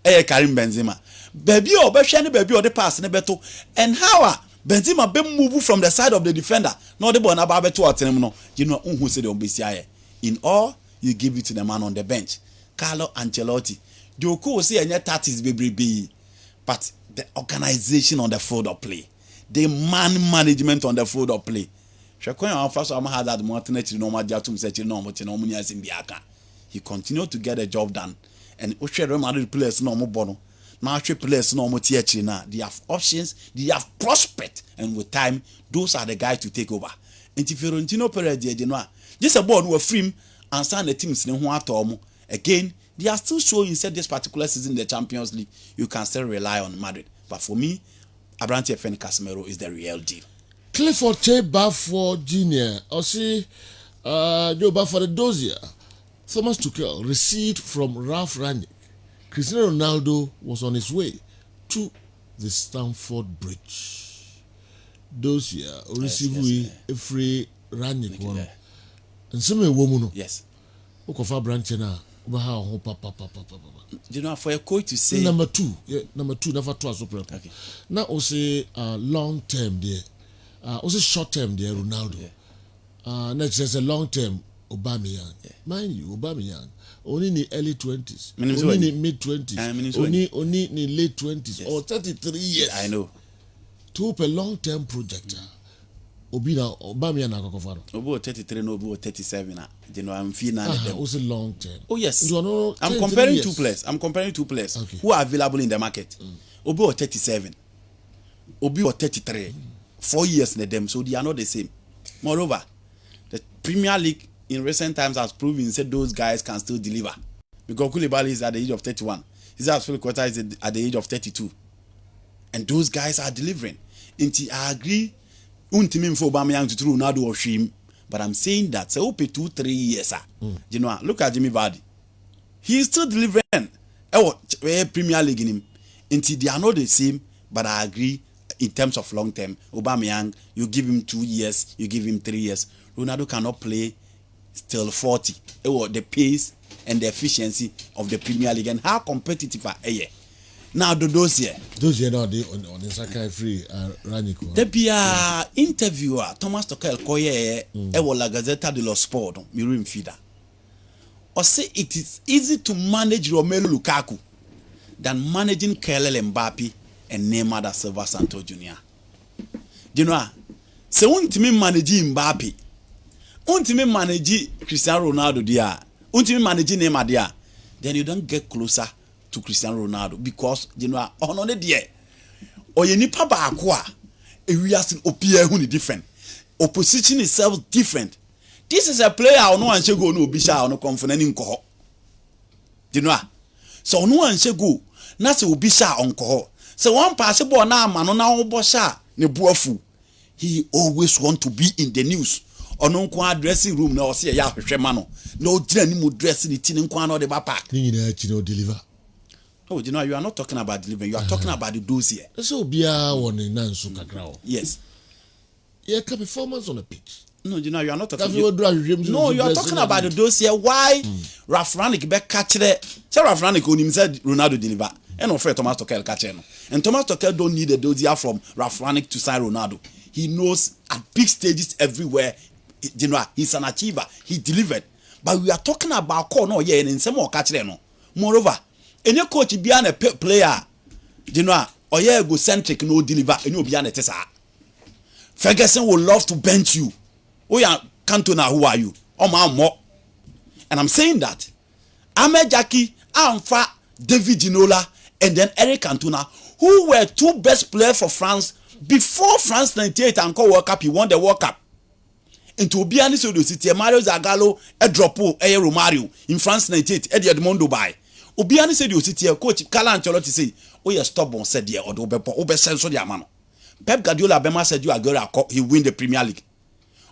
Karim Benzema. Baby or baby or the pass beto. And how Benzema be move from the side of the defender. No the ball na ba beto atenemo. You know who said on BCI. In all, you give it to the man on the bench, Carlo Ancelotti. The coach say any 30s baby, but the organization on the field of play, the man management on the field of play. He continued to get the job done, and Real Madrid players no more bono. Now players no more now. They have options, they have prospect, and with time, those are the guys to take over. And if Florentino Perez, you know. Just a board who free and sign the teams in who at Again, they are still showing, said this particular season in the Champions League, you can still rely on Madrid. But for me, Abrante FN Casemiro is the real deal. Clifford Che Bafford Jr. or see Joe Bafford the Dozier. Thomas Tuchel received from Ralph Rangnick. Cristiano Ronaldo was on his way to the Stamford Bridge. Dozier received a free Rangnick one. And some woman. Yes. Okofa branch na. You know, for a coach to say number two, never twice. Okay. Now also long term there. Also short term there, Ronaldo. Next there's a long term Aubameyang. Yeah. Mind you, Aubameyang only in the early 20s, only in the mid 20s, only in the late 20s, or 33 years. Yeah, I know. To a long term project. Aubameyang na kokofaro. Obo 33 no obo 37 na. You know, I'm feeling also long term. Oh yes. I'm comparing two players. Okay. Who are available in the market. Obo 37. Obi 33. 4 years in them, so they are not the same. Moreover, the Premier League in recent times has proven that those guys can still deliver. Because Koulibaly is at the age of 31. Isaac Quetta is at the age of 32. And those guys are delivering. And I agree, Untimim for Aubameyang to Ronaldo or Shim, but I'm saying that so 2-3 years. You know, look at Jimmy Vardy. He is still delivering. Premier League in him. And they are not the same, but I agree. In terms of long term, Aubameyang, you give him 2 years, you give him 3 years. Ronaldo cannot play till 40. The pace and the efficiency of the Premier League and how competitive are they? Now those here now they on the Sakai free Ranico. The Bia interviewer Thomas Tuchel koye La Gazzetta dello Sport Mirim Fida. Or say it is easy to manage Romelu Lukaku than managing Kylian Mbappe and Neymar da Silva Santos Jr. You know, se untimi manage Mbappe, untimi manage Cristiano Ronaldo dia, untimi manage Neymar dia, then you don't get closer to Cristiano Ronaldo because you know on the there. Or you need papa aqua, we are still opia different. Opposition itself different. This is a player no one should go no bisha no confident in coho. You know, so no one should go. Na se obisha on coho. So one possible now man na obosha ne buafu. He always want to be in the news. Ono kwa dressing room na o se ya hwehwe ma no. Na o dira ni mu dress ni ti ne kwa na o de ba park. Ni nyina chi no deliver. Oh, you know, you are not talking about delivering. You are talking about the dossier. So bia won na nsu kakra o. Yes. Yeah, performance on the pitch. No, you know, you are not talking. No, you are talking about the dossier. Why Ralph Rangnick be catch the? Say Ralph Rangnick on him said Ronaldo deliver. And offer Thomas Tuchel catch him. And Thomas Tuchel don't need a dossier from Ralph Rangnick to sign Ronaldo. He knows at big stages everywhere. You know, he's an achiever. He delivered. But we are talking about call no yeah and some more catch them no. Moreover, any coach be a player. You know, or yeah egocentric no deliver. And you be an tesa. Ferguson will love to bench you. Oh yeah, Cantona, who are you? Oh my more. And I'm saying that Ahmed Jackie, Amfa, David Ginola, and then Eric Cantona, who were two best players for France before France 98 and World Cup, he won the World Cup. Into Obiani Sodo City, Mario Zagallo, a dropo, a Romario in France 98, Eddie Edmondo by. Obiani Sodo City, coach Carlo Ancelotti say, oh yeah, stubborn said yeah, or Obe Senso Diamano. Pep Guardiola Bema said you are going to he win the Premier League.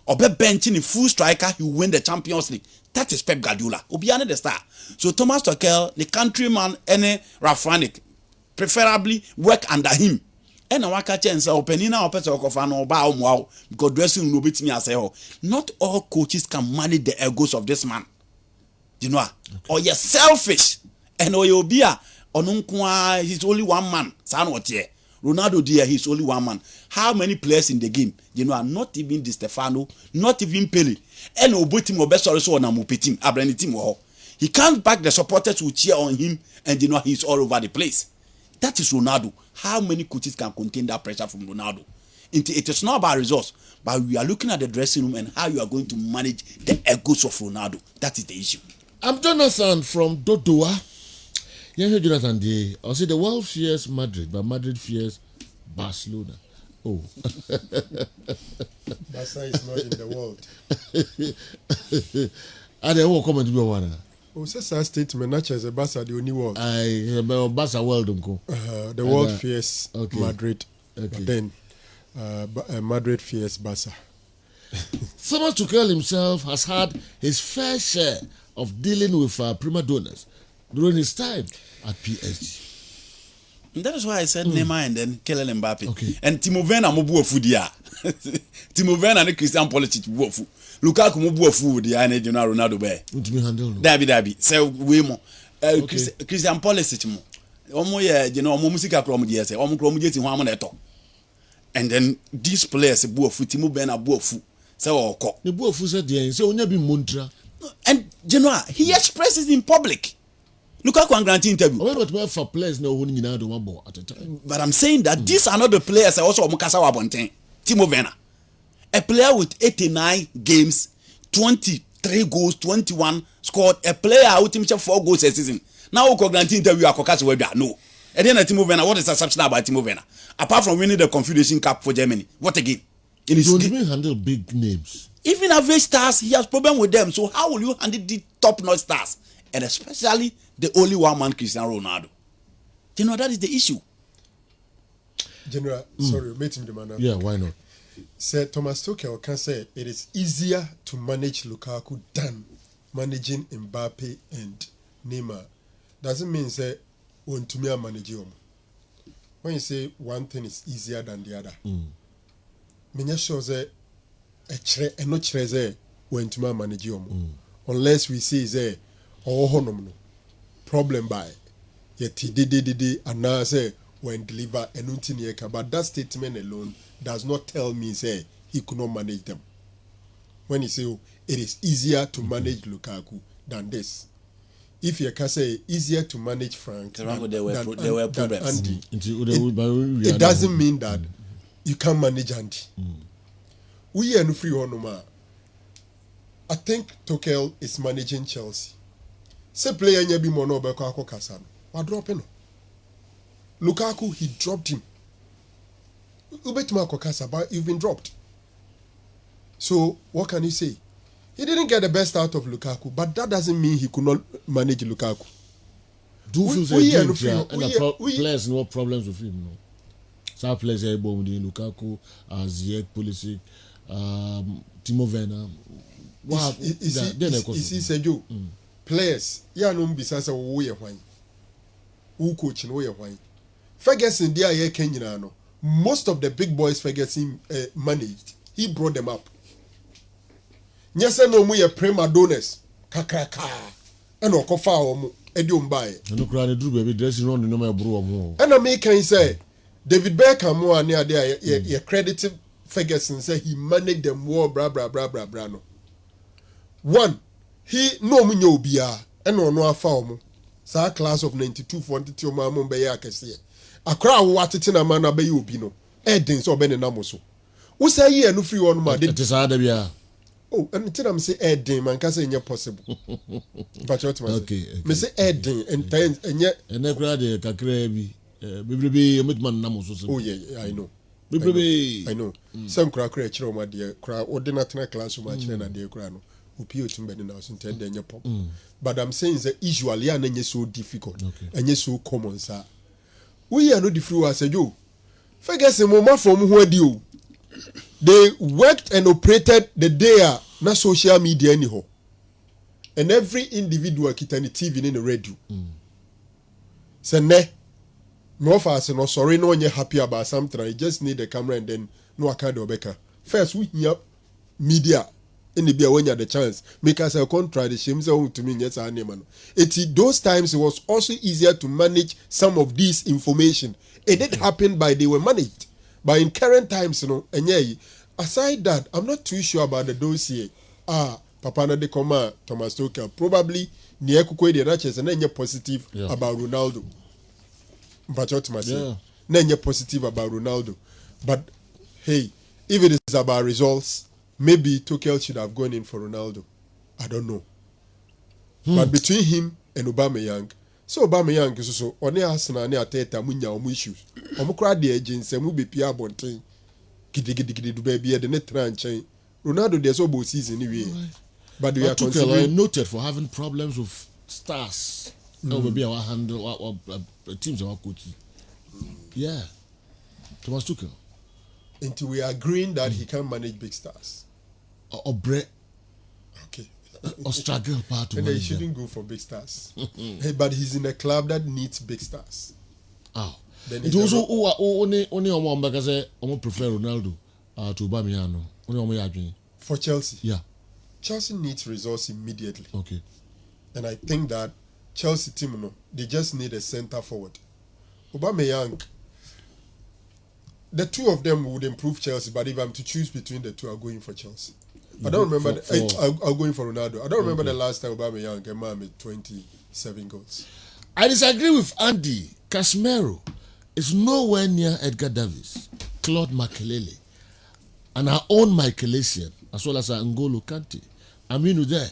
Obe benching in full striker, he win the Champions League. That is Pep Guardiola. Obiani the star. So Thomas Tuchel, the countryman, any Ralph Rangnick, preferably work under him. And I want chance opening now because dressing no bit me as not all coaches can manage the egos of this man. You know, okay. Or you're selfish and or you'll be he's only one man. Ronaldo dear, he's only one man. How many players in the game? You know, not even Di Stefano, not even Pele. And Obotim or best so on Amupetim, Abranitim. He can't back the supporters who cheer on him, and you know he's all over the place. That is Ronaldo. How many coaches can contain that pressure from Ronaldo? It is not about results, but we are looking at the dressing room and how you are going to manage the egos of Ronaldo. That is the issue. I'm Jonathan from Dodoa. Yeah, Jonathan, I'll say the world fears Madrid, but Madrid fears Barcelona. Oh. Barca is not in the world. And they won't come and do one. Oh, says a statement, not as a Barca, the only world. Barca world, uncle. The world fears Madrid. Okay. But then Madrid fears Barca. Thomas Tuchel himself has had his fair share of dealing with prima donnas during his time at PSG. That is why I said Neymar and then Kylian Mbappe. Okay. And Timo Werner mo bu afu dia. Timo Werner and Christian Pulisic bu afu. Lukaku mo bu afu dia and Ronaldo be. Ntumi handle no. Dabi. Say we mo. Christian Pulisic mo. Omo ye omo musika kro mo die say. Omo kro mo je ti ho am na eto. And then these players bu afu Timo Werner bu afu. Say okọ. The bu afu say dey say onya bi montra. And he expresses in public. Lukaku and Grant interview. For players no at a time. But I'm saying that these are not the players also Mukasa Wabonten. Timo Werner. A player with 89 games, 23 goals, 21 scored. A player who team 4 goals a season. Now Grant interview Akokasi Webia. No. And then Timo Werner, what is exceptional about Timo Werner? Apart from winning the Confederation Cup for Germany. What again? Don't even handle big names. Even average stars, he has problem with them. So how will you handle the top-notch stars? And especially the only one-man Cristiano Ronaldo. That is the issue. General, sorry, meeting the man. Yeah, why not? Sir Thomas Tuchel can say it is easier to manage Lukaku than managing Mbappe and Neymar. Doesn't mean say want to manage him. When you say one thing is easier than the other, me sure say a no chere want to manage him unless we see say problem by yet did and now say when deliver and but that statement alone does not tell me say he could not manage them. When he say it is easier to manage Lukaku than this, if you can say easier to manage Frank than Andy, it doesn't mean that you can't manage Andy. We are no free on. I think Tuchel is managing Chelsea. Say player nyebi mono beko ako kasano. Wa drop no. Lukaku, he dropped him. Ubetima ako kasa, but you've been dropped. So what can you say? He didn't get the best out of Lukaku, but that doesn't mean he could not manage Lukaku. Players no problems with him. No. Some players are able with Lukaku, Ziyech, Pulisic, Timo Werner. Wow, you see, Sergio. Players, yeah, no business of who coaching who Ferguson, they are Kenya. Most of the big boys Ferguson managed. He brought them up. Yes, no more prima donnas. Kakaka. And Okofa or Ediumbai. And no do baby dressing on the number bro. And I make can say David Beckham more near there. You credited Ferguson say he managed them war bra. No. One, he no munyo bia eno no afa omo sa class of 92 42 ma mo be ya kese akra wo atete na ma na be obi no edin so be ne namoso wo say ye no free one ma de it is hard bia oh and tell am say edin man ka say nye possible but what okay me say edin and enye ene kra de kakra bi bebrebe ometman namoso so oh yeah I know bebrebe I know some kra kira ma de kra ordinary class ma kira na de kra no but I'm saying that usually and so difficult and so common sir. We are not the free as you. Ferguson mama from where you they worked and operated the day na social media anyhow. And every individual kitani TV in the radio. Say ne no fast no sorry no one happy about something. You just need the camera and then no akado beka. First we hear media. In the beer when you had the chance, make us a contract, the shame to me, yes, I name. Those times it was also easier to manage some of this information. It did happen by they were managed. But in current times, and yeah, aside that, I'm not too sure about the dossier. Papa na de Coma, Thomas Tuchel, probably near Kukwe the Ratchets and then you're positive about Ronaldo. But what must say? Then you're positive about Ronaldo. But hey, if it is about results, maybe Tuchel should have gone in for Ronaldo. I don't know. But between him and Aubameyang, so Aubameyang is so on the Arsenal near Teta Munya issues. Omukra the agents and be Pia Bontin. Giddy do baby at the net Ronaldo there's no season anyway. But we are Tuchel noted for having problems with stars. Maybe our handle teams our coach. Yeah. Thomas Tuchel. Until we are agreeing that he can manage big stars. Or Brett. Okay. Or struggle part to and manage he shouldn't go for big stars. Hey, but he's in a club that needs big stars. Oh. Then it also only because I prefer Ronaldo to Aubameyang. Only for Chelsea. Yeah. Chelsea needs resource immediately. Okay. And I think that Chelsea team, they just need a centre forward. Aubameyang, the two of them would improve Chelsea, but if I'm to choose between the two, I'm going for Chelsea. I don't remember. I'm going for Ronaldo. I don't remember the last time Aubameyang came out with 27 goals. I disagree with Andy. Casemiro is nowhere near Edgar Davies, Claude Makelele, and our own Michaelesian, as well as our N'Golo Kante. Aminu there.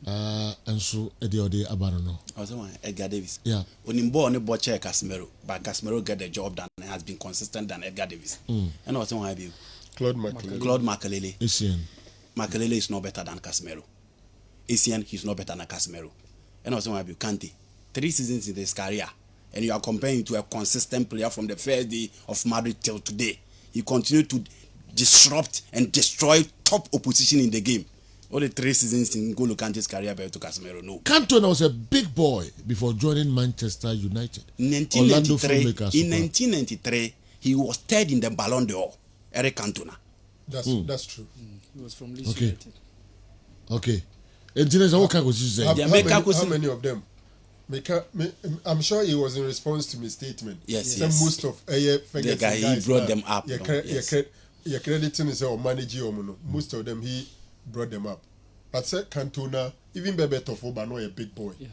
And so Ode Abarono. I was saying Edgar Davis. Yeah. Onimbo on the butcher Casemiro, but Casemiro get the job done and has been consistent than Edgar Davis. And I was saying why Claude Makelele. Claude Makelele. Essien. Makelele is no better than Casemiro. Essien, he's no better than Casemiro. And I was saying why Kante. 3 seasons in his career, and you are comparing to a consistent player from the first day of Madrid till today. He continued to disrupt and destroy top opposition in the game. All the 3 seasons in N'Golo Kante's career to Casemiro, no. Cantona was a big boy before joining Manchester United. In 1993, he was third in the Ballon d'Or. Eric Cantona. That's true. He was from Leeds United. Okay. How many of them? I'm sure it was in response to his statement. Yes. Most of the guy, he brought them up. You're crediting his or managing most of them he brought them up. But said Cantona, even Bebeto but not a big boy. Yeah.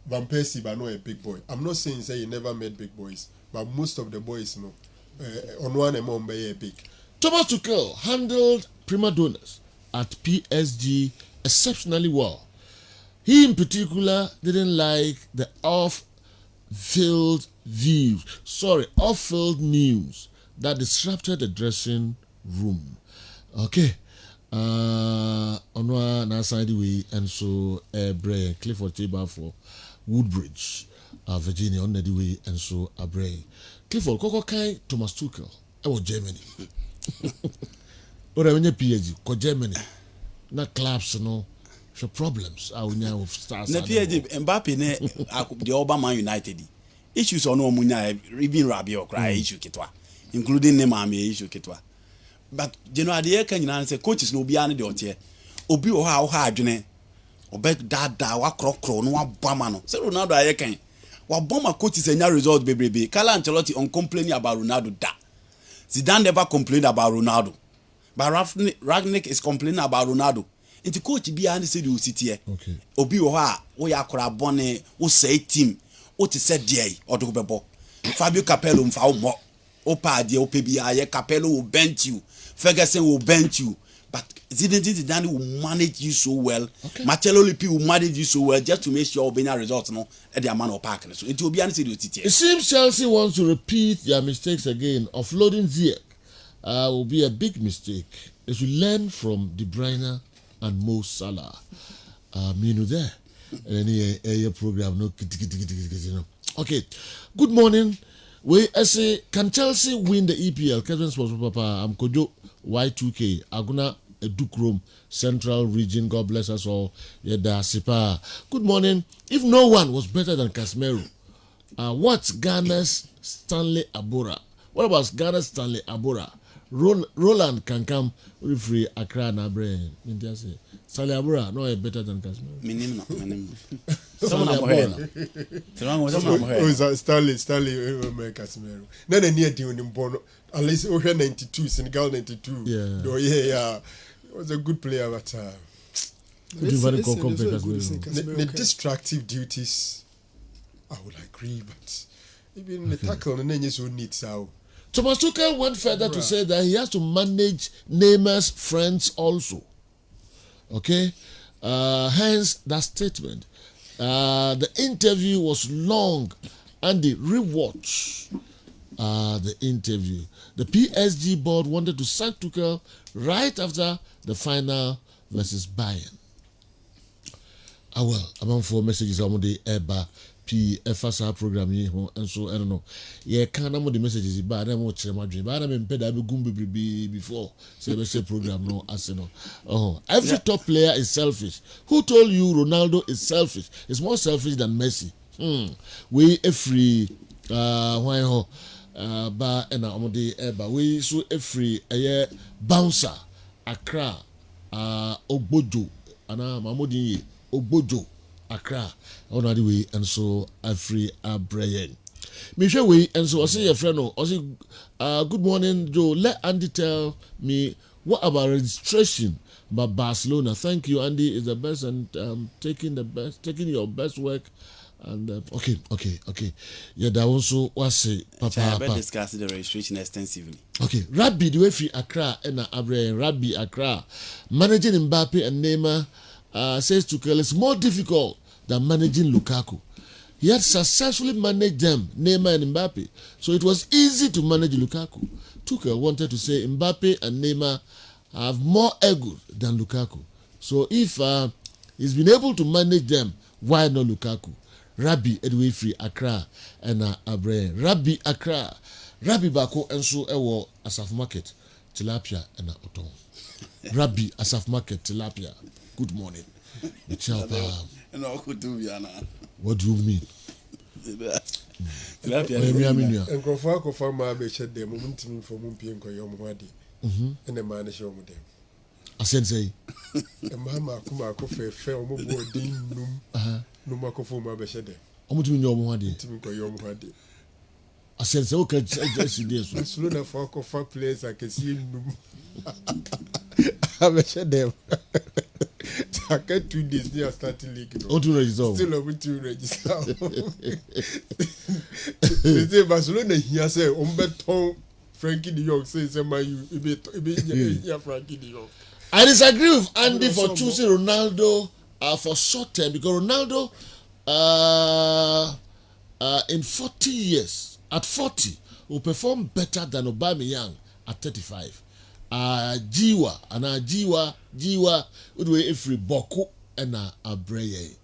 Van Persie but not a big boy. I'm not saying he never met big boys, but most of the boys, on one among be big. Thomas Tuchel handled prima donnas at PSG exceptionally well. He in particular didn't like the off-field news that disrupted the dressing room. Okay. On one side way, and so Clifford Table for Woodbridge, Virginia on the way, and so Bray. Clifford Coco Kai Thomas Tuchel. I was Germany. Or I mean PSG, ko Germany. Not clubs, no. So problems are with stars. Na PSG Mbappe ne the Obama United. Issues on no munya even Rabiot cry issue kitwa, including Neymar issue kitwa. But you know the can you say coaches no be an the otie. Obi o ha adwene. Obek dada wa krokro no wa bama no. Say Ronaldo aye kan. Wa bomber coaches enya result bebrebe. Carlo Ancelotti on complaining about Ronaldo da. Zidane never complained about Ronaldo. But Ragnick is complaining about Ronaldo. Into coach be and say you sit here. Okay. Obi o ha wo ya kora bone wo say team. O ti said dey odo bebo. Fabio Capello mfa wo mo. O pa de o pe bi aye Capello will bench you. Ferguson will bench you. But Zidane will manage you so well. Okay. Marcelo Lippi will manage you so well just to make sure Obina results no at the amount of park. So it will be an it seems Chelsea wants to repeat their mistakes again. Offloading Ziyech will be a big mistake. They should learn from De Bruyne and Mo Salah. There. Any program no. Okay. Good morning. I say, can Chelsea win the EPL? Kessben Sports Papa. I'm Kojo Y2K. Aguna Edukrom Central Region. God bless us all. Yeda Sipa. Good morning. If no one was better than Casemiro, what's Ghana's Stanley Abura? What about Ghana's Stanley Abura? Roland can come free Accra na brain. India say Stanley Abura no better than Casemiro. Minim. Stanley Abura. Stanley Casemiro. None near doing him born unless over 92 Senegal 92. Yeah. He was a good player but the destructive duties I would agree, but even the tackle and then you so needs out. Thomas Tuchel went further to say that he has to manage Neymar's friends also. Okay? Hence that statement. The interview was long, and they rewatch the interview. The PSG board wanted to sack Tuchel right after the final versus Bayern. well, among 4 messages on the eba p FSR program yi ho enso eno no ye kan na mo the messages ba na mo kire madwen ba na me mpeda be gum before say be say program no ase no every top player is selfish. Who told you Ronaldo is selfish? It's more selfish than Messi. We every why ho ba na omo de eba we so every bouncer Accra Ogbojo ana mamodin ye Ogbojo Accra on the way and so Afri Abrayan. Michelle way and so I say your friend no I say good morning Joe, let Andy tell me what about registration by Barcelona. Thank you Andy, is the best and taking your best work and okay. Yeah, that also was say papa. I discuss the registration extensively. Okay, Rabbi the way free Accra and Abrayan Rabbi Accra managing Mbappe and Neymar says Tuchel it's more difficult than managing Lukaku. He had successfully managed them, Neymar and Mbappe, so it was easy to manage Lukaku. Tuchel wanted to say Mbappe and Neymar have more ego than Lukaku. So if he's been able to manage them, why not Lukaku? Rabbi Edway Free Accra and Abraham. Rabbi Accra. Rabbi Bako and so ewo Asaf Market, Tilapia and Oton. Rabbi Asaf Market, Tilapia. Good morning. What do you mean? Nkofako farma be chede mo ntimi fo mo mpie nkoyo mo hade ene ma ne show mo dem Asensei e ma kuma ko fe o mo bo din num no ma ko fo ma be chede o mo timi nyo mo hade ntimi nkoyo mo hade Asensei o ka just dey so slow na for ko fa place akesi num be chede I can't 2 days near starting league. Oh, to register. Still over to register. They say Barcelona here say Umberto Frankie de Jong says you Frankie de Jong. I disagree with Andy for choosing Ronaldo for short term because Ronaldo in 40 years at 40 will perform better than Aubameyang at 35. Jiwa udwe every boko na abreye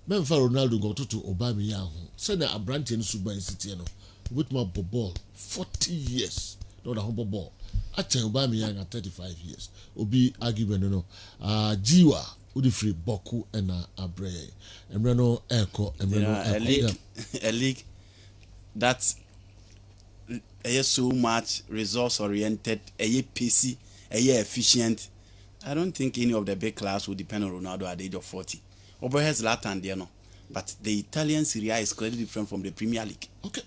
memfa Ronaldo go to Aubameyang ho say na abrante no suban city no with my ball 40 years no da humble ball acha Aubameyang at 35 years obi argument no Jiwa udwe free boko na abreye emre no eko a league that's so much resource oriented, PC, efficient. I don't think any of the big class will depend on Ronaldo at the age of 40. Ober has Zlatan there, no. But the Italian Serie A is clearly different from the Premier League. Okay.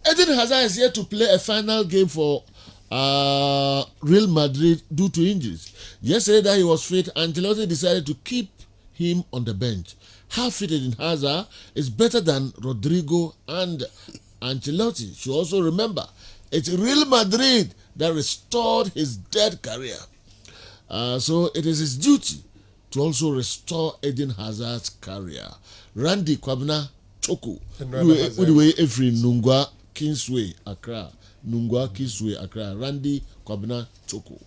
Eden Hazard is here to play a final game for Real Madrid due to injuries. Yesterday that he was fit, Ancelotti decided to keep him on the bench. How fit Eden Hazard is better than Rodrigo and Ancelotti should also remember it's Real Madrid that restored his dead career. So it is his duty to also restore Eden Hazard's career. Randy Kwabena Choku, with the way every Nungwa Kingsway Accra, Randy Kwabena Choku.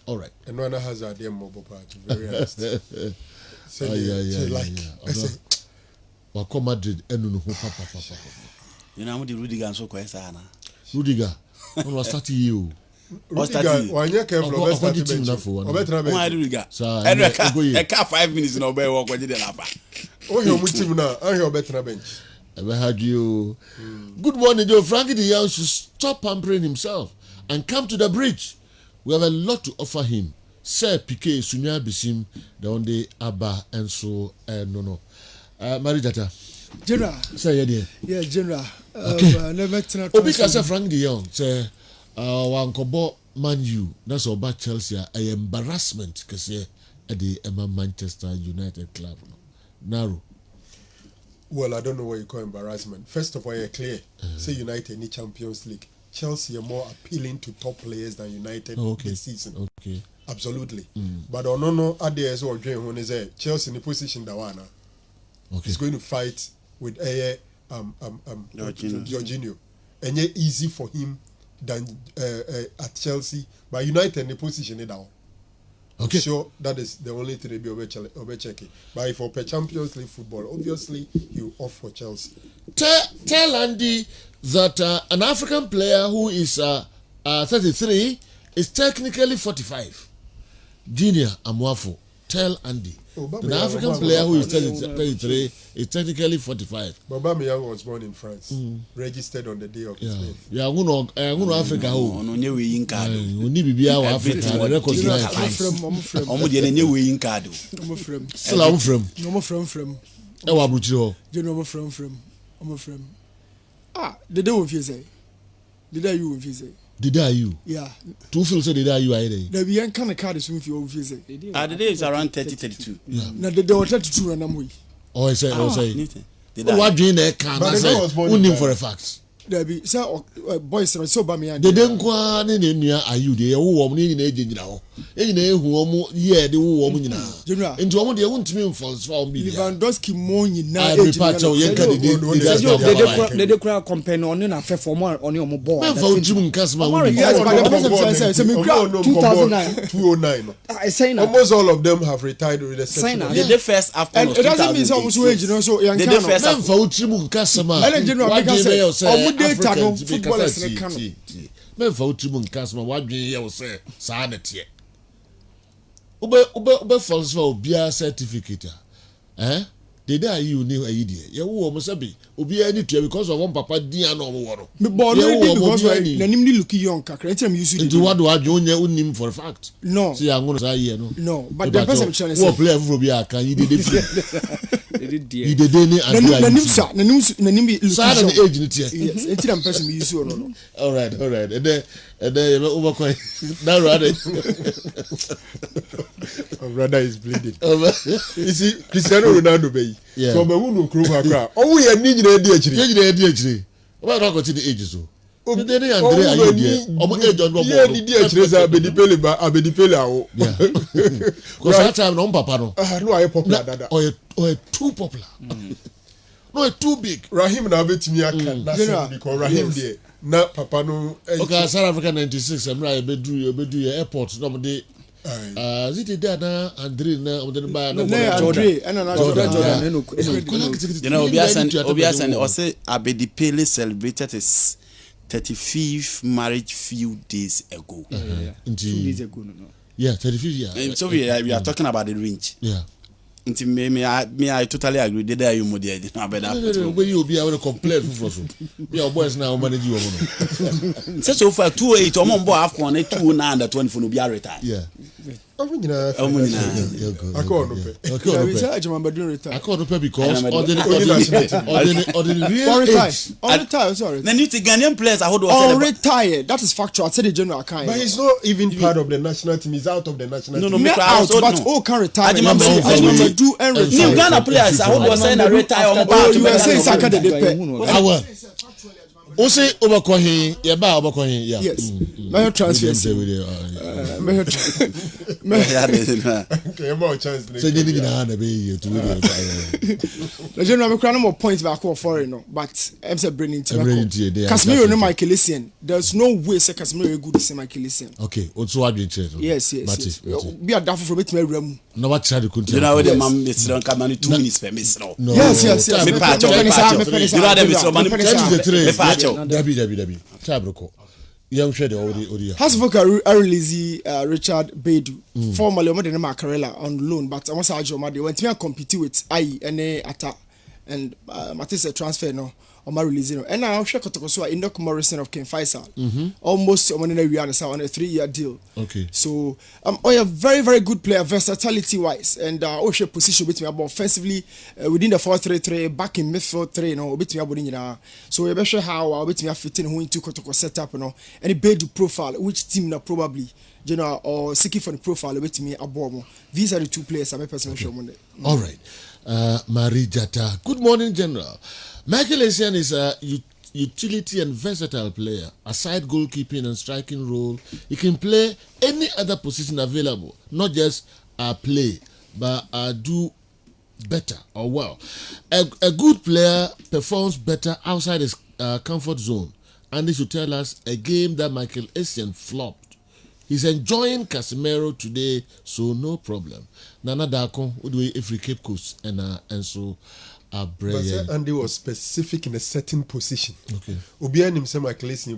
All right. And one Hazard, dear mobile party, very honest. Wako Madrid, enu papa. You know the Rudiger so quite sana. Rudiger, on was 30 you. Rudiger, one year came from Rudiger. So I can't 5 minutes in obey walk with the lapa. Oh, you're mutim now. I hear better bench. Ever had you. Good morning, Joe. Frankie de Jong should stop pampering himself and come to the bridge. We have a lot to offer him. Sir Piqué, Sunya Bisim, the one day Abba, and so no. Marijata. General. Say yeah, General. Never Obi Kasa Frank de Jong say wankobo Man U that's about Chelsea a embarrassment kase at the Manchester United club. Naro. Well, I don't know what you call embarrassment. First of all, you're clear. Say United need Champions League. Chelsea are more appealing to top players than United this season. Okay. Absolutely. But no idea as well when is Chelsea in the position that one. Okay. Is going to fight with Jorginho. And yet easy for him than at Chelsea. But United in the position it down. Okay. Sure, that is the only thing they be checking. But if for Champions League football, obviously you off for Chelsea. Tell Andy that an African player who is 33 is technically 45. Junior Amwafo. Tell Andy. An African player who is 33 is technically 45. Aubameyang was born in France, registered on the day of his birth. Yeah, I'm going to Africa. Onye weighing card. Only Bibia Africa. The record is weighing card. Still, I'm from. No from. Ewa Buchiro. You know from. I'm from. The day of say. The day you say. Did I you? Yeah. Two fields say did I you are there? The young kind of card is with you. The day is around 30-32. Yeah. Now the day was 32 and I'm we. Oh, I say. What do you know? Can I say? Only for a fact. There be so boys are so bad me. They don't go on in India. Are you there? Who are in agent now? Who yeah, the woman now. Into one they won't mean false for me. Lewandowski money now. I repart your young candidate. They cry company on an affair for more on your board. Man for Jim Casma. 2009. I say almost all of them have retired with the exception. The first after. And it doesn't mean so much wage, you know. So young the first man for Jim Casma. African footballers in the country. Men for Timon Casma, what do you say? Sanity. Ube falls for Bia certificate. Eh? Did I you knew a idiot? You almost be Ubi any because of one papa dear no more. Me born because Nanimni look young, Kakretum used to what do I join your name for a fact? No, see, I'm going to say, no, but the person challenge what player for Biaka, you did it. He did any and Nanimbi Sad agent here. Yes, it's a person use or no. All right, and then over now rather. Brother is bleeding. You see, Cristiano Ronaldo bay. So me wunu kro kakra. Oh we ani nyina di akiri. Nyina di akiri. Oba na go to the age so. The dey Andre ayi dey. Omo age on bobo. Yeah, di akiri say abedipele awo. Cuz that time no papa no. No I popular dada. Or too popular. No, too big. Rahim na betimi aka na say because Rahim dey na papa no. Okay, South Africa 96 emra ebedu airport no dey ziti there na Andre na odin ba na Jordan you know Obiasen or say Abedipele celebrated his 35th marriage few days ago. 2 days ago no. Yeah, 35 years. So we are talking about the range. Yeah. I totally agree. Did I you more there? When you be able to complain for so. Your boys now manage you. So far 28 on board half one 2 under 20 for no be retired. Yeah. I call because Ghanaian players retired. That is factual. I said the general kind. But he's not even part of the national team. He's out of the national team. No, out, but all can retire. Do and retire. Ghana players, I would say retire on back. You were saying Saka the Ose Obakohin, Yaba Obakohin, yeah. Yes. My transfer. Okay, more chance. So you need to be to the general crown more points back or foreign, but I'm saying bringing to Casemiro no Michael Essien. There's no way say Casemiro good to say Michael Essien. Okay, also what you say. Yes. Be a daft from it my room. No what try to continue. You know the man is don't come 2 minutes per miss now. Yes. Me patch. You know them so man. Debbie. Tabroko. Young Shady already. Hasvoka release Richard Bedu, formerly Omade Macarella on loan, but I was Ajomade went to compete with I and Ata and Matisse transfer no. Oma releasing and now share Kotokoso Enoch Morrison of Ken Faisal. Almost on a 3-year deal. Okay. So a very, very good player, versatility wise, and Osha position with me about offensively within the 4-3-3, back in midfield 3, no, bit me about so we better how I'll bet me fitting who into Kotoko setup, no, any bed profile, which team now probably or seeking for the profile with me about. These are the 2 players I'm personally sure Monday. All right. Marie Jata. Good morning, General. Michael Essien is a utility and versatile player. Aside goalkeeping and striking role, he can play any other position available, not just play, but do better or well. A good player performs better outside his comfort zone, and this should tell us a game that Michael Essien flopped He's enjoying Casemiro today, so no problem. Nana Dako, what do we if we Cape Coast and so but Andy was specific in a certain position. Okay. Obian himself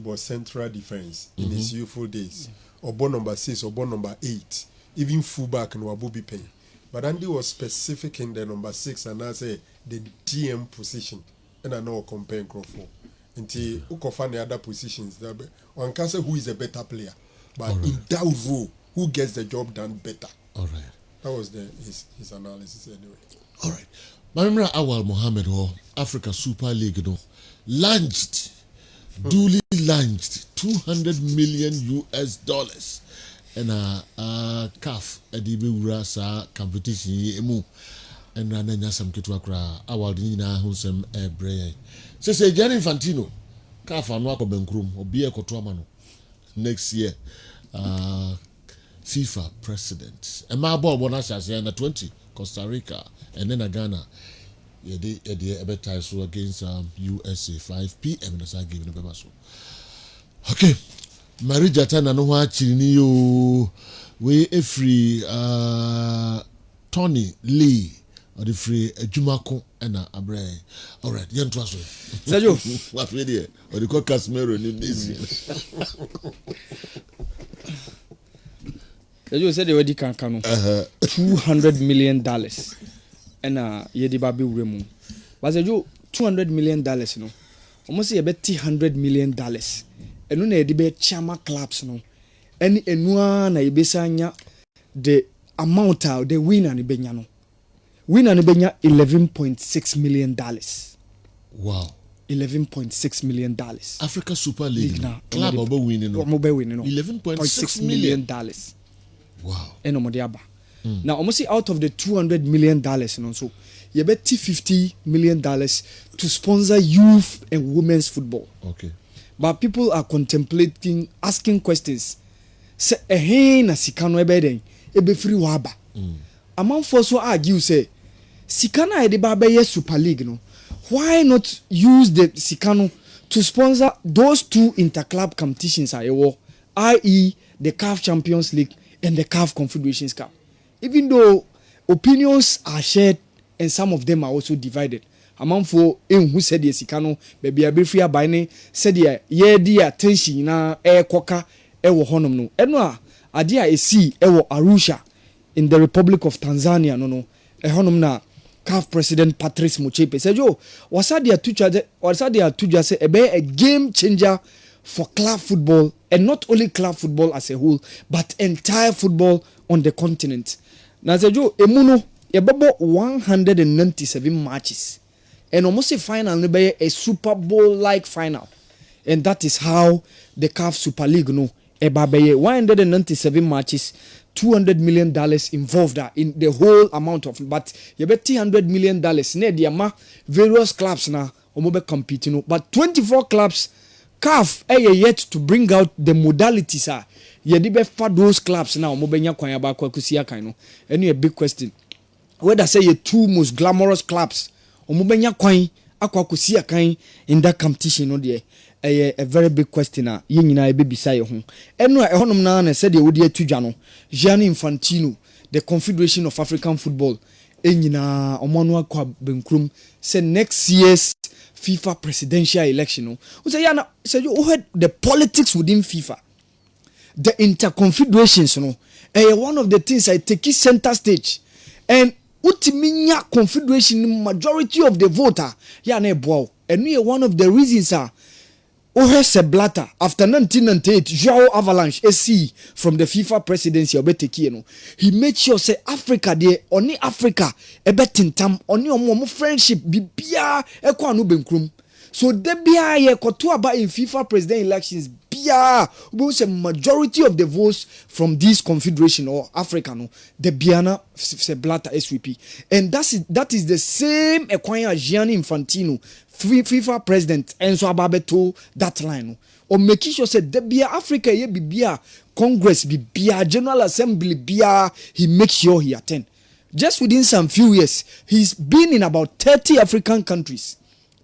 was central defense in his youthful days. Or born number 6 or born number 8. Even fullback and Wabubi Pay. But Andy was specific in the number 6 and I say the DM position. And I know compare Crawford. Until Ukofan the other positions. One can say who is a better player. But in that role, who gets the job done better? All right. That was his analysis anyway. All right. Mamimra Awal Mohammed or Africa Super League no launched, duly launched $200 million and CAF Edibe sa competition emu and nanya some kitwa kra Awal dinina hu sem ebre. Say Gianni Infantino CAF anu akobenkrum obi ekotoma no next year FIFA president. And my ball bonus as under 20 Costa Rica and then Ghana. They advertise so against USA 5 p.m. That's I give the so. Okay, Marija Tana no chini yo we a free Tony Lee or the free Jumako and Abre. All right, young trust. Sergio, what video or the call Casemiro in this. Sergio said they already can $200 million. And yedi babi uremu. But Sergio, $200 million no. Almost about $100 million. And no na yedi be chama clubs no. Any enua na ibesanya the amount of the winner ni benya no. Winner ni benya $11.6 million. Wow. $11.6 million. Africa Super League no. Club obo winning no. $11.6 million. Wow. Eno modiaba. Now almost out of the $200 million so you bet $50 million to sponsor youth and women's football. Okay. But people are contemplating asking questions. Say eh na sikano ebeden ebe free waba. Among for so argue say sikana e de ba be Super League no. Why not use the sikano to sponsor those two interclub competitions i.e. the CAF Champions League and the CAF Confederations Cup? Even though opinions are shared and some of them are also divided. Among for who said yes, Sikano, baby, a brief by name, said ye dear attention na koka ewo honum no. Enwa, adia e see ewo Arusha in the Republic of Tanzania no honum na CAF President Patrice Motsepe said yo was that to say a game changer for club football, and not only club football as a whole, but entire football on the continent. Now, Sergio, emuno yebabo 197 matches, and almost a final a Super Bowl like final, and that is how the CAF Super League no ebabe 197 matches, $200 million involved in the whole amount of, but you bet $100 million ne diama various clubs na omobe competing, but 24 clubs. CAF yet to bring out the modalities yedi be for those clubs now mobenya kwan aba kwakusia kan no any a big question whether say you two most glamorous clubs mobenya kwan akwakusia kan in that competition no there a very big question ye nyina e bebisa ye ho eno e honom na said ye wodi atudwa no Gianni Infantino the Confederation of African Football enyina omono akwa benkrum say next year's FIFA presidential election. No, we say yeah. So you heard the politics within FIFA, the interconfederations. No, one of the things I take is center stage, and ultimately confederation majority of the voter. Yeah, ne bow, and we one of the reasons are. Ohese Blatter after 1998, Joao Avalanche SC from the FIFA presidency obeteki no. He made sure say Africa there only Africa ebetintam only omo friendship bibia ekwa no benkrum. So de bia ye koto aba in FIFA president elections bia we say majority of the votes from this confederation or Africa no the biana se Blatter SVP, and that is the same ekwan Gianni Infantino FIFA president Enzo Ababeto that line or making sure said the bia Africa ye bibia Congress bibia General Assembly bia he makes sure he attend. Just within some few years he's been in about 30 African countries,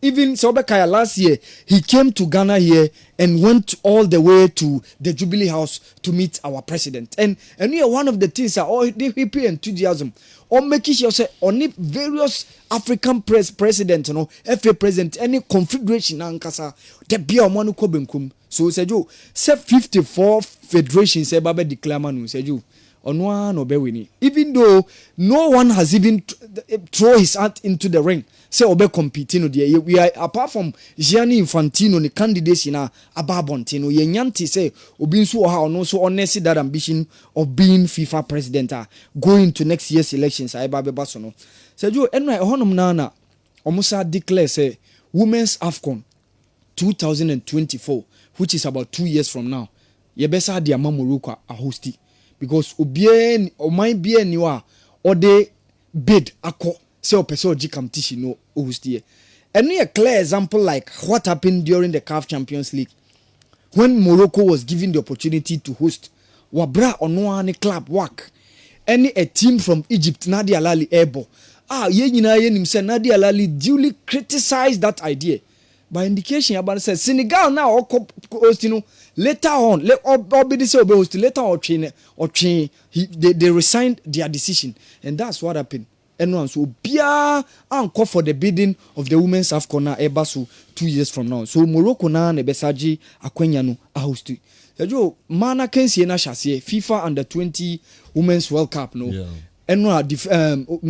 even Sobekaya last year, he came to Ghana here and went all the way to the Jubilee House to meet our president. And we are one of the things that all the hippie enthusiasm or making sure say on various African president, you know, FA president, any confederation ankasa the be amanu kobenkum. So said you say 54 federations say babe declare manu said you. Even though no one has even throw his hat into the ring, say obe competing. We are apart from Gianni Infantino, the candidates in Ababontino. Ye nyanti say obinsu oha ono so honestly that ambition of being FIFA president going to next year's elections. I babe basono. Say you enra honum nana omusa declare say Women's AFCON 2024, which is about 2 years from now. Ye besa di Morocco a hosti. Because obien or might be anywhere or they bid ako say person G competition no host here. And a clear example like what happened during the CAF Champions League when Morocco was given the opportunity to host wabra ono any club work any a team from Egypt Nadia Lali Ebo ye nyina ye nim say Nadia Lali duly criticized that idea by indication about say Senegal now host you know. Later on, they resigned their decision, and that's what happened. And so, Bia call for the bidding of the Women's AFCON Ebasu 2 years from now. So, Morocco na nebesaji akwenyanu ahostu. Sejo mana kensi na shasiye FIFA under 20 Women's World Cup no. Yeah. And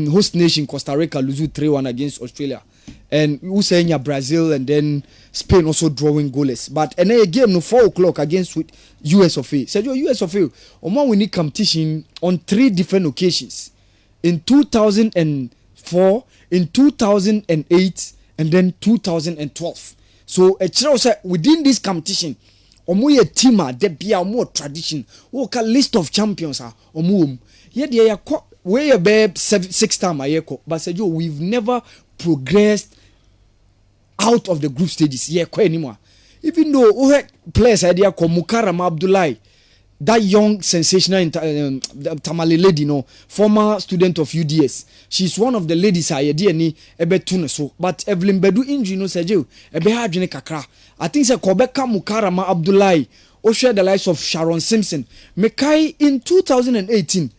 host nation Costa Rica lose 3-1 against Australia. And we say Brazil and then Spain also drawing goalless. But and a game no 4 o'clock against US of A. Said US of A. Oman we need competition on 3 different occasions. In 2004, in 2008, and then 2012. So a said within this competition, omo a team there be a more tradition. Woka list of champions are omo. Yeah, they are way above 6 times a year. But said we've never progressed out of the group stages anymore. Even though players idea called Mukarama Abdullahi, that young sensational Tamale lady, former student of UDS, she's one of the ladies I DNA ebe so. But Evelyn Bedu injury no Sergio ebe hajene kakra. I think say Kobeka Mukarama Abdullahi or share the lives of Sharon Simpson. Mekai in 2018.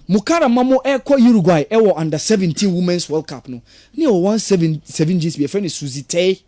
Mukara Mamo Eko Uruguay Ewo under 17 Women's World Cup no. Ni o 177 GSB friend is Suzite.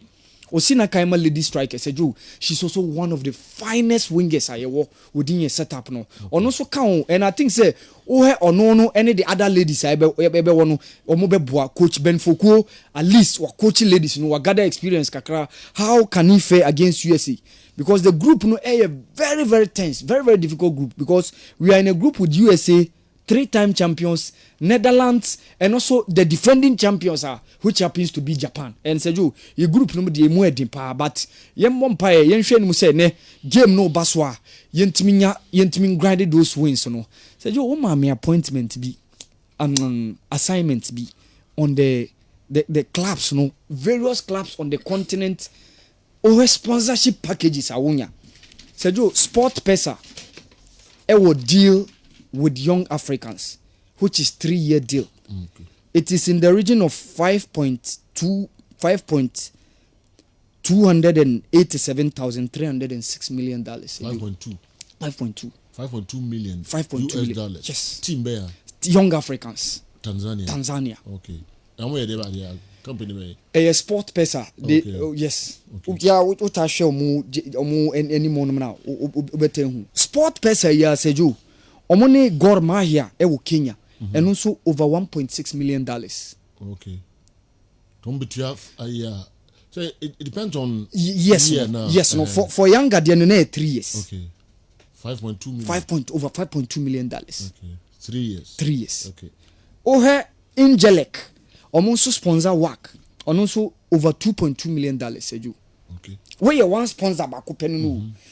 Osina Kaima lady striker Seju. She's also one of the finest wingers I ever within your setup no. Ono so count and I think say no any the other ladies I be wono omobe boa coach Ben Foucault at least wa coaching ladies no gather experience kakra. How can he fare against USA? Because the group no a very very tense, very very difficult group because we are in a group with USA 3-time champions, Netherlands, and also the defending champions which happens to be Japan. And Seju, your group number the more dimpa, but yen wampire, yen shen mu say ne game no baswa, yentmin grinded those wins no. Seju, what my appointment be, assignment be on the clubs no, various clubs on the continent, or sponsorship packages awunya. Seju, Sport Pesa, will deal with young Africans, which is 3-year deal. Okay. It is in the region of 5.287,306 $million. 5.2 million. $5.2 million. Yes. Team Bear. Young Africans. Tanzania. Okay. And where they are company a Sport Pesa. They yes. Yeah, what I show mu any more now. Sport Pesa ya Seju. Omone Gor Mahia ewo Kenya and also over $1.6 million. Okay. Don't be too so it depends on yes now. Yes no for younger than 3 years. Okay. 5.2 million. Over $5.2 million. Okay. 3 years. 3 years. Okay. Ohe Ingelec also sponsor work on also over $2.2 million. Seju. Okay. Where you one sponsor back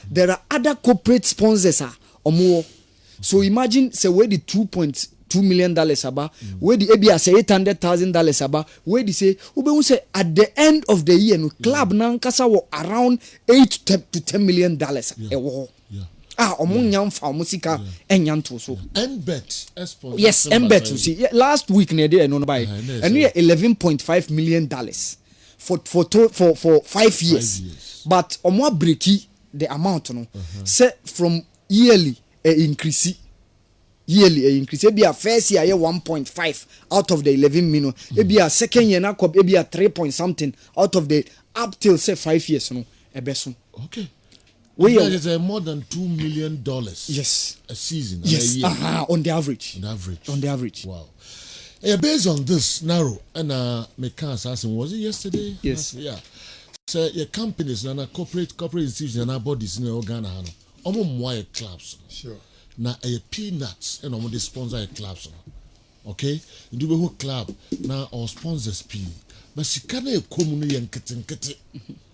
there are other corporate sponsors or more. So imagine say where the $2.2 million about, where the ABA say $800,000 about, where they say ube say at the end of the year no club na nkasa wo around $8 to $10 million ewo. Omunyam fa musika enyanto so. Nbet yes, Nbet you see last week na dey no buy. And we $11.5 million for 5 years. But omo breaki the amount no. Say from yearly increase. Ebi a first year 1.5 out of the 11 million. Ebi a second year na kob ebi a 3 point something out of the up till say 5 years no ebeso. Okay. We are more than $2 million. Yes. A season. Yes. A year. On the average. On the average. Wow. Based on this narrow and my car assassin was it yesterday? Yes. Yeah. So your companies and corporate institutions and bodies in Ghana. More clubs. Sure. Now a peanuts and they sponsor a clubs. Okay? You do a whole club now or sponsors P. But she can't community and kitten.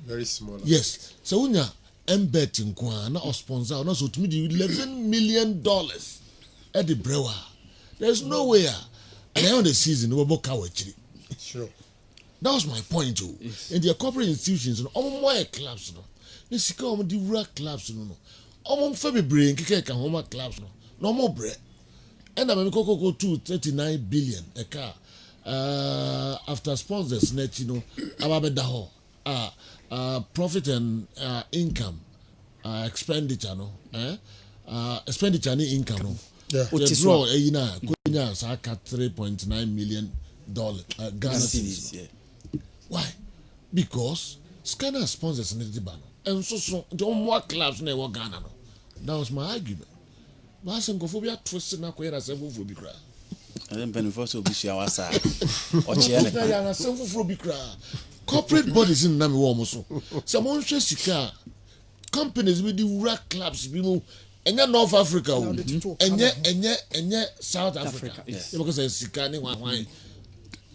Very small. Yes. So when you're embedding Kwana or sponsor, not so to me $11 million at the brewer. There's no way. At the end of the season, we will actually. Sure. That was my point too. Yes. In the corporate institutions, more clubs, they see come the rural clubs, Fabi brain, Kika Homa clubs, no more bread. And I'm going to go to 39 billion a car. After sponsors, Ababedaho, profit and income, expenditure, expenditure and income, yeah. Draw $3.9 million Ghana cedis. Yeah. Why? Because Scanner sponsors in the banner, and so don't more clubs never Ghana. That was my argument. Masangophobia twisted na kwera several cry. And then benefits will be our side. Corporate bodies in Nami Womoso. Someone says companies with the rural clubs, and North Africa, and South Africa. Yes. Because there's Sikani,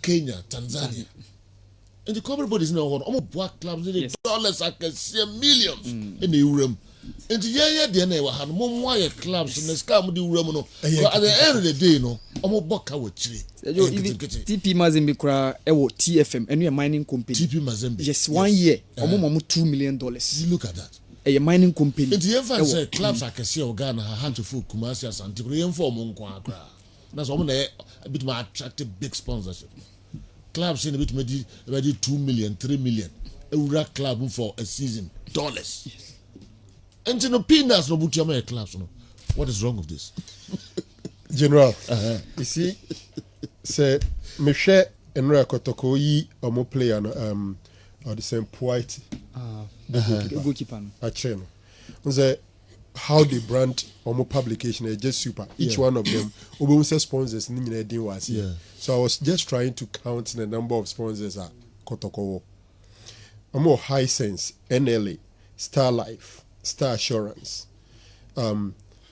Kenya, Tanzania. And the corporate bodies in almost black clubs, dollars I can see millions in the room. And the they had more wire clubs and the scam do Romono. At the end of the day, almost Boka with TP Mazembe Kra TFM and we are mining company. TP Mazembe. Yes, 1 year, almost $2 million. You look at that. A mining company. And the emphasis clubs I can see Ghana had to full Kumasi as Antiquarian for Monkwa. That's one a bit more attractive big sponsorship. Clubs in a bit maybe 2 million, 3 million. A rural club for a season. Dollars. Yes. And you know, peanuts no Butchama clubs. No. What is wrong with this? General, you see, say, Michelle and Rakotoko yi omo player or the same Poite. The goalkeeper. Acheno. Say how they brand omo publication is just super. Each one of them, obo sponsors ni nyina din was. So I was just trying to count the number of sponsors at Kotoko. Omo High Sense, NLA, Star Life, Star Assurance,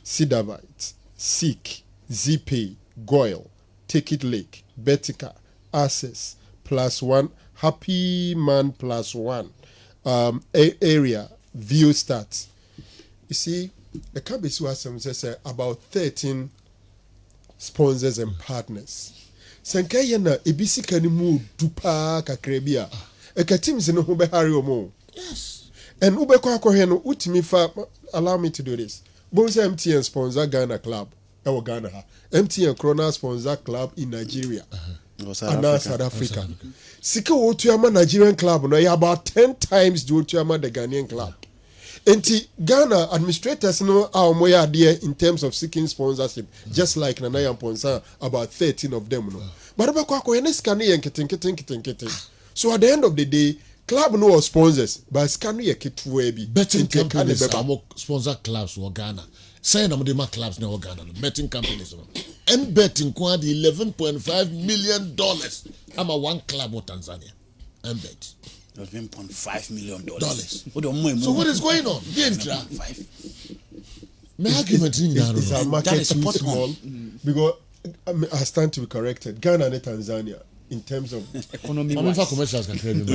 Sidavite, Seek, ZPay, Goyle, Take It Lake, Betica, Access, Plus One, Happy Man Plus One, Area, View Stats. You see, the Kabisu says about 13 sponsors and partners. Sankayana, Ebisi Kanimu, Dupa, Kakrebia, a Katim Zeno Hubehari Omo. Yes. And Ubeko Heno, Utimi fa, allow me to do this. Both MTN sponsor Ghana Club, our Ghana. MTN Corona sponsor club in Nigeria. South Africa. Sika Otuyama Nigerian club, no, about 10 times the Otuyama the Ghanaian club. And Ghana administrators know our moya there in terms of seeking sponsorship, just like Nanaya Ponsa, about 13 of them. No. But so at the end of the day, club no sponsors, but scan ye kit webi. Betting companies sponsor clubs for Ghana. Say na mo clubs na Ghana. Betting companies. And betting quad $11.5 million. I'm a one club in Tanzania. And bet. $11.5 million. So what is going on? My argument is our market too small because I stand to be corrected. Ghana and Tanzania in terms of economy. Commercials can trade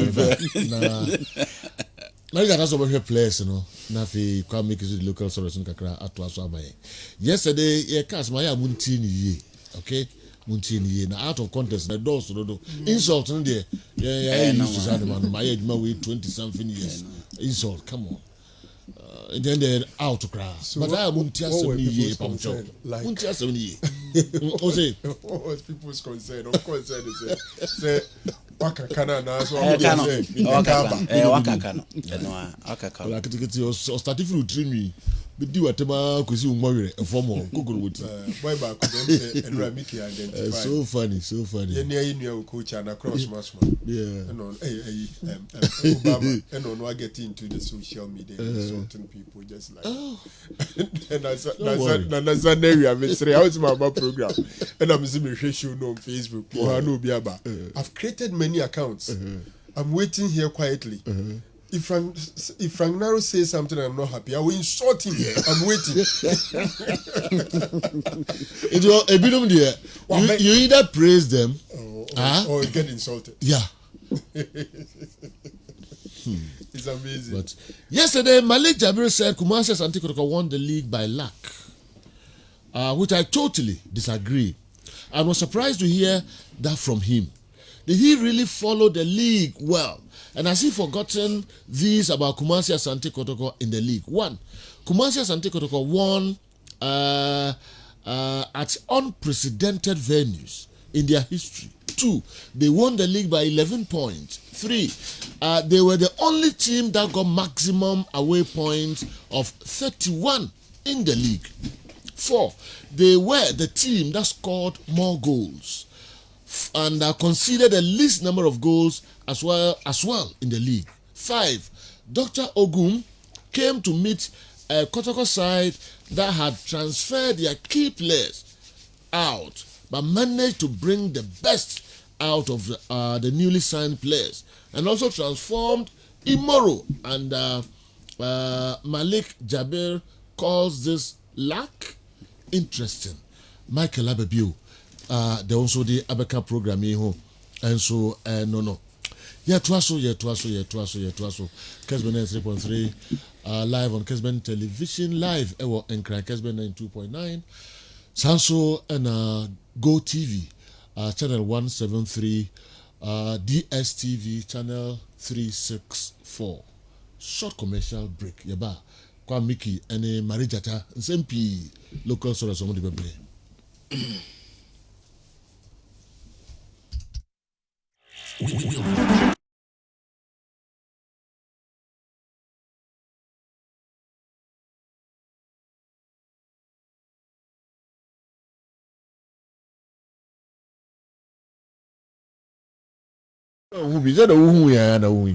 that's over here place, Nafi can make the local solution kakra atwaso amaye. Yesterday, cast my muntini ye. Okay? Muntini ye. Now out of context, the doors do insult in there. Yeah, used to say my age, my way 20 something years. Insult, come on. And then they're out to cry. So but I won't tell so many years. Won't tell so many years. What was people's concern? Of course, say Wakakana na so wakakano la kitikiti o start if you train me be di watema kwesi umwere inform kokoro woti boy ba ko dem say enra miki identify so funny ye ne ayi nua coach and cross masma yeah no Obama and no get into the social media insulting people just like and I said we are mystery how's my program and I'm see me show on Facebook I've created many accounts I'm waiting here quietly if Frank Naro says something I'm not happy, I will insult him. I'm waiting. You either praise them or get insulted. Yeah. It's amazing. But yesterday, Malik Jabir said Kumasi Asante Kotoko won the league by luck, which I totally disagree. I was surprised to hear that from him. Did he really follow the league well? And has he forgotten these about Kumasi Asante Kotoko in the league? One, Kumasi Asante Kotoko won at unprecedented venues in their history. Two, they won the league by 11 points. Three, they were the only team that got maximum away points of 31 in the league. Four, they were the team that scored more goals and conceded the least number of goals as well in the league. Five, Dr. Ogum came to meet a Kotoko side that had transferred their key players out, but managed to bring the best out of the newly signed players, and also transformed Imoro. And Malik Jabir calls this luck. Interesting. Michael Abebiu, they also the Abeka program here, and so no. Kessben 3.3 live on Kessben television, live and Kessben 92.9. Sanso and Go TV, channel 173, DSTV channel 364. Short commercial break. Yaba, kwa Mickey and Marijata, SMP local source of the baby. Who be that? Who ya na who?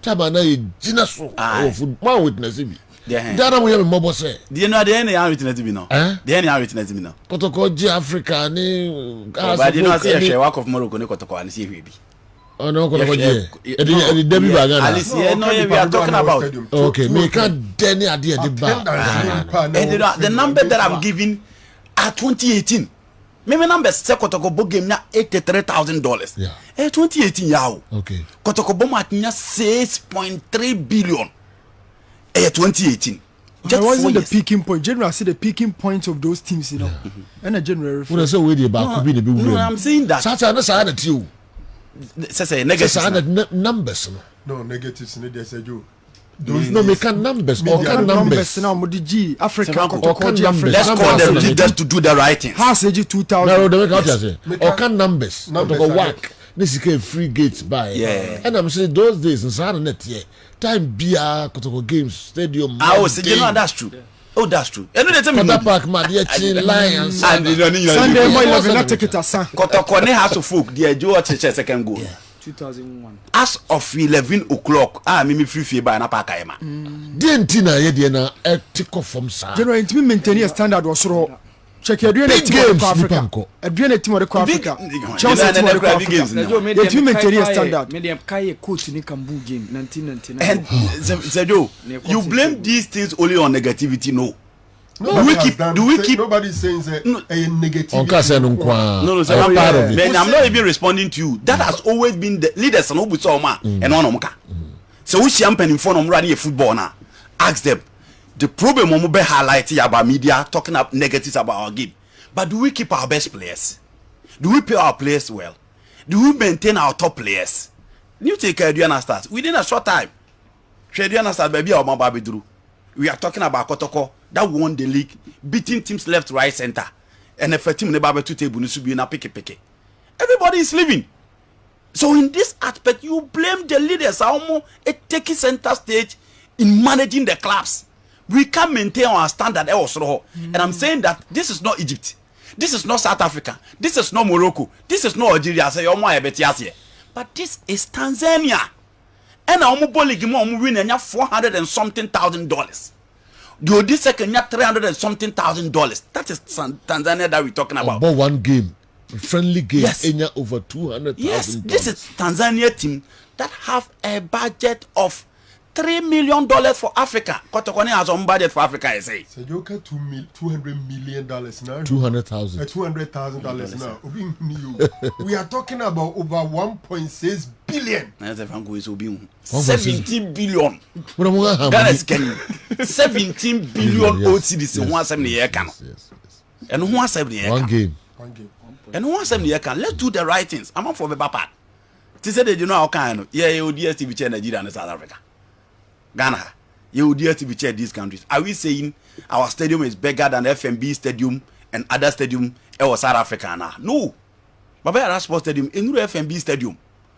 Chaba na jina so. Football witness bi. Dara mo ya me mobo say. The no dey na witness bi no. The na witness bi no. Kotoko G Africa ni. But you know say share work of Morocco ni kotoko ani see hwe bi. Oh no, Kotoko G. E Debbie Bagana. Alice, no we are talking about. Okay, me can't deny idea the bar. And the number that I'm giving at 2018. Maybe numbers say Kotoko bo game na $83,000. Yeah. 2018 yawo. Okay. Kotoko bo mat nya 6.3 billion. 2018. Just wasn't the peaking point. Generally, I see the peaking point of those teams, you know. And a general. When I say we the back, be the big. No, I'm saying that. Such a side you. Say negative numbers. No negatives. They say you. No, make numbers. Or can numbers. Now, G Africa. Let's call them leaders to do the right thing. Has AG 2000. No, they make out say. Or can numbers. Numbers go work. This is free gates by. Yeah. And I'm saying those days in Saturday yeah. Time beer Kotoko games stadium. Oh, so you know that's true. Oh, that's true. And they tell me that park man, yeah, Lions. Sunday morning, not take it as Kotoko ne has to folk. The Joe Church second goal. 2001. As of 11 o'clock, me free by na park ayema. Dientina ye na etiko from sa. General intimi maintain a standard was raw. Check your doing team for Africa. A doing team for Africa. Chelsea team for Africa. The team maintain a standard. Medium Kai coach in Kambu game 1999. And Zejo, you blame these things only on negativity, no. Do we keep nobody saying a negative? No, I'm not even responding to you. That has always been the leaders and and on so we champagne for them football now. Ask them. The problem we be highlighting about media talking up negatives about our game. But do we keep our best players? Do we pay our players well? Do we maintain our top players? You take Adriana start within a short time. Adriana start baby or Baby Drew. We are talking about Kotoko that won the league, beating teams left, right, center. And if a team in the Baby 2 table needs to be in a picky. Everybody is leaving. So in this aspect, you blame the leaders almost taking center stage in managing the clubs. We can't maintain our standard also. And I'm saying that this is not Egypt. This is not South Africa. This is not Morocco. This is not Algeria. But this is Tanzania. And our league win and $400 and something thousand. The Odisha get $300 and something thousand. That is Tanzania that we're talking about. About one game. Friendly game. Yes. Over $200,000. Yes, this is Tanzania team that have a budget of $3 million for Africa. Kotokone has on budget for Africa, I say. So you get $200 million now. $200,000. $200,000 now. We are talking about over 1.6 billion. 17 billion. Ghana is Kenya. 17 billion OCDs in 170 year can. And 170 year. One game. And 170 year can. Let's do the right things. I'm on for the part. They said that you know how kind. Yeah, you DSTV chair Nigeria and South Africa. Ghana, you would to be chair these countries. Are we saying our stadium is bigger than FMB stadium and other stadium in South Africa now? No. Baba Sports Stadium in FMB stadium.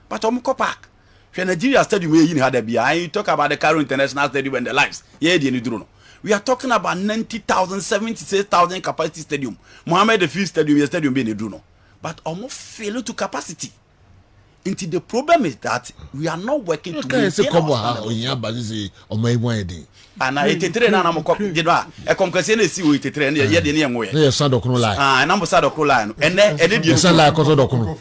But Omko Park. Nigeria stadium you had you talk about the Cairo International Stadium and the lives. Yeah, we are talking about 90,000, 76,000 capacity stadium. Mohammed the stadium, stadium being Druno. But almost fail to capacity. Until the problem is that we are not working to maintain and I tetre na mo copy de a conquest na si o tetre na ye de ne enwo ye na sand okunu line na mo sand okunu line and de sand line koso dokunu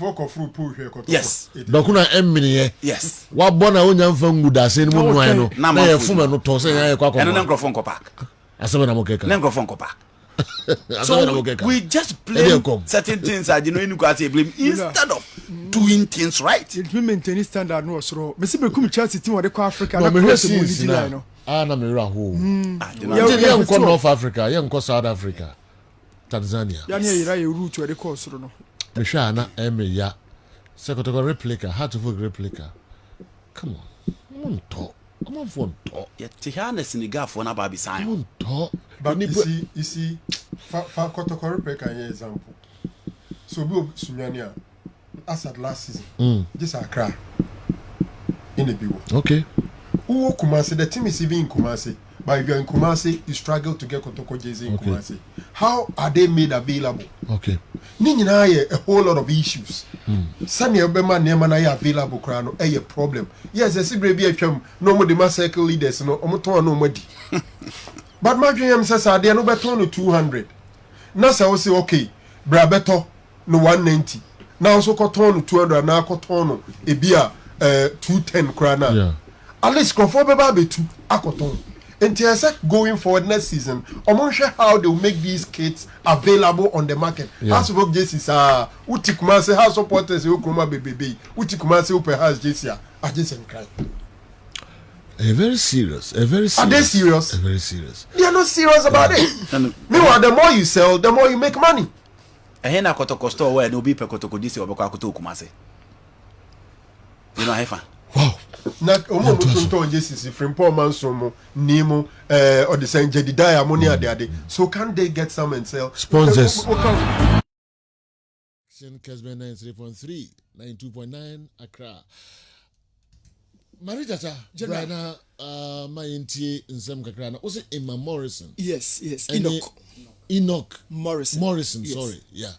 yes dokunu emini ye yes wa bona onya mfa nguda se ni mo nwan no na ye fuma no to se ya kwa kwa and na microphone ko park asebe na mo keka na microphone ko park. So we just blame certain things that you know blame instead of doing things right. It will maintain standard no so. Me see be come Chelsea team we dey Africa na cross mo di line no. Na me ra ho. Yeah, nko North Africa, yeah nko South Africa. Tanzania. Ya ne yira ye route we dey call so no. Me hwa na ya. Secretary replica, how to work replica. Come on. Monto. Come on phone to. Yeah, Tihana Senegal for na ba bi sign. Monto. But you see, for Kotoko replica example. So we Sunyania as at last season. This Accra in the Biwo. Okay. Who Kumasi? The team is even in Kumasi. But if you're in Kumasi, you struggle to get Kotoko jersey in Kumasi. How are they made available? Okay. Nina a whole lot of issues. Sani Obama Nemana available crano a problem. Yes, I see baby no more the circle leaders no omoto no modi. But my dream says I no better no 200. Now say we say okay, brabeto no 190. Now so koton 200 now koton e bia 210 krana. Yeah. At least conform be 2 akoton. Until I said going forward next season, I'm not sure how they will make these kits available on the market. As work JC Utikumase house supporters Ukuma baby, Utikumase perhaps JC are just crying. Very serious. Are they serious? Very serious. They are not serious about it. Meanwhile, the more you sell, the more you make money. Ehena kotoko store where no be pe kotoko disi obeko akoto Kumase. You know Hefa. Wow. Na omo mutunto Jesus from Paul Mansomo Nemo or the Saint Jedidiah money ade. So can they get some and sell sponsors? Kessben 93.3 92.9 Accra. Marita Jana my intie nsem kakra na was it Emma Morrison? Yes. Enoch Morrison, yes. Sorry. Yeah.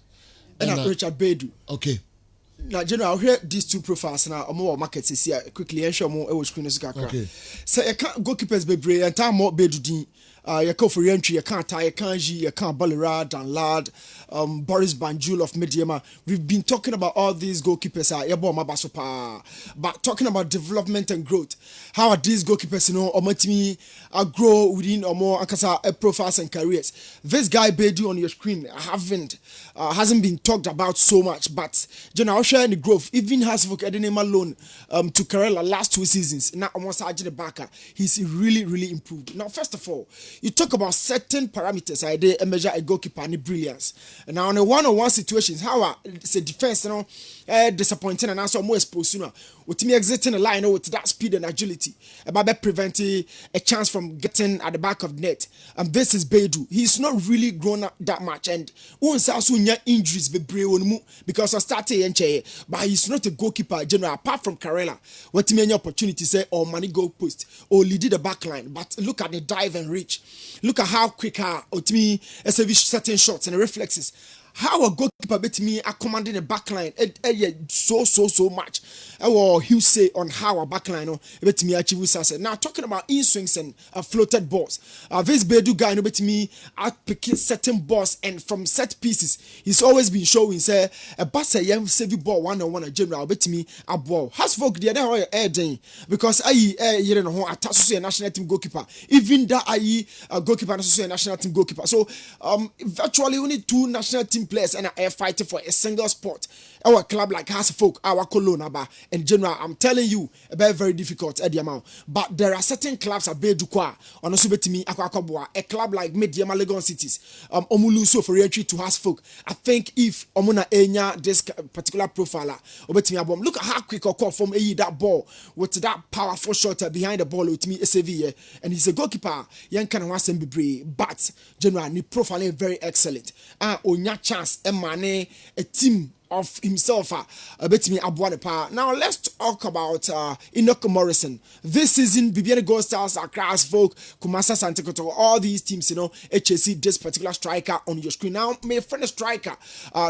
And Richard Bedu. Okay. Now, General, I'll hear these two profiles now. I'm more markets is here quickly and show more screen. Okay. So I can't goalkeepers be brave and time more bedudin. You call for entry, you can't tie, you can't G, you can't Ballerad and Lad, Boris Banjul of Mediama. We've been talking about all these goalkeepers, but talking about development and growth. How are these goalkeepers, grow within or more profiles and careers? This guy Bedu on your screen hasn't been talked about so much, but I'll share the growth. Even has for Edenema loan to Kerala last 2 seasons. Now almost the backer. He's really improved. Now, first of all, you talk about certain parameters. I did measure a goalkeeper and brilliance. And now on a one-on-one situations, how it's a defense, disappointing and also more exposed sooner. With me exiting the line with that speed and agility, about preventing a chance from getting at the back of the net. And this is Beidou. He's not really grown up that much, and once also injuries because I started but he's not a goalkeeper general apart from Karela. What me any opportunity say or money goal post or lead the back line. But look at the dive and reach. Look at how quick to me certain shots and reflexes. How a goalkeeper bet me are commanding a backline so much. Our Hugh say on how a backline bet me achieve success. Now talking about in swings and floated balls. This Bedu guy no bet me out picking certain balls and from set pieces. He's always been showing say a bass a young save ball 1-on-1 a general bet me a ball. Has folk the other air day because you don't know attached to national team goalkeeper. Even that a goalkeeper associate national team goalkeeper. So virtually only 2 national team players and are fighting for a single spot. Our club like Hasfolk, our Cologne, in general, I'm telling you, very very difficult at the amount. But there are certain clubs at Bedukwa, on Osubetimi, Aquacoboa, a club like Mediama Legon Cities, Omuluso for retreat to Hasfolk. I think if Omuna Enya, this particular profiler, Obetimi Abom, look at how quick or call from that ball with that powerful shot behind the ball with me, SAV, and he's a goalkeeper, young can was but general, ni profiling very excellent. Onya chance, a team of himself bet me Abuanepa. Now let's talk about Enoch Morrison. This season Bibiani Gold Stars, Accra Folk, Kumasa Santekoto, all these teams, HSC this particular striker on your screen. Now my friend a striker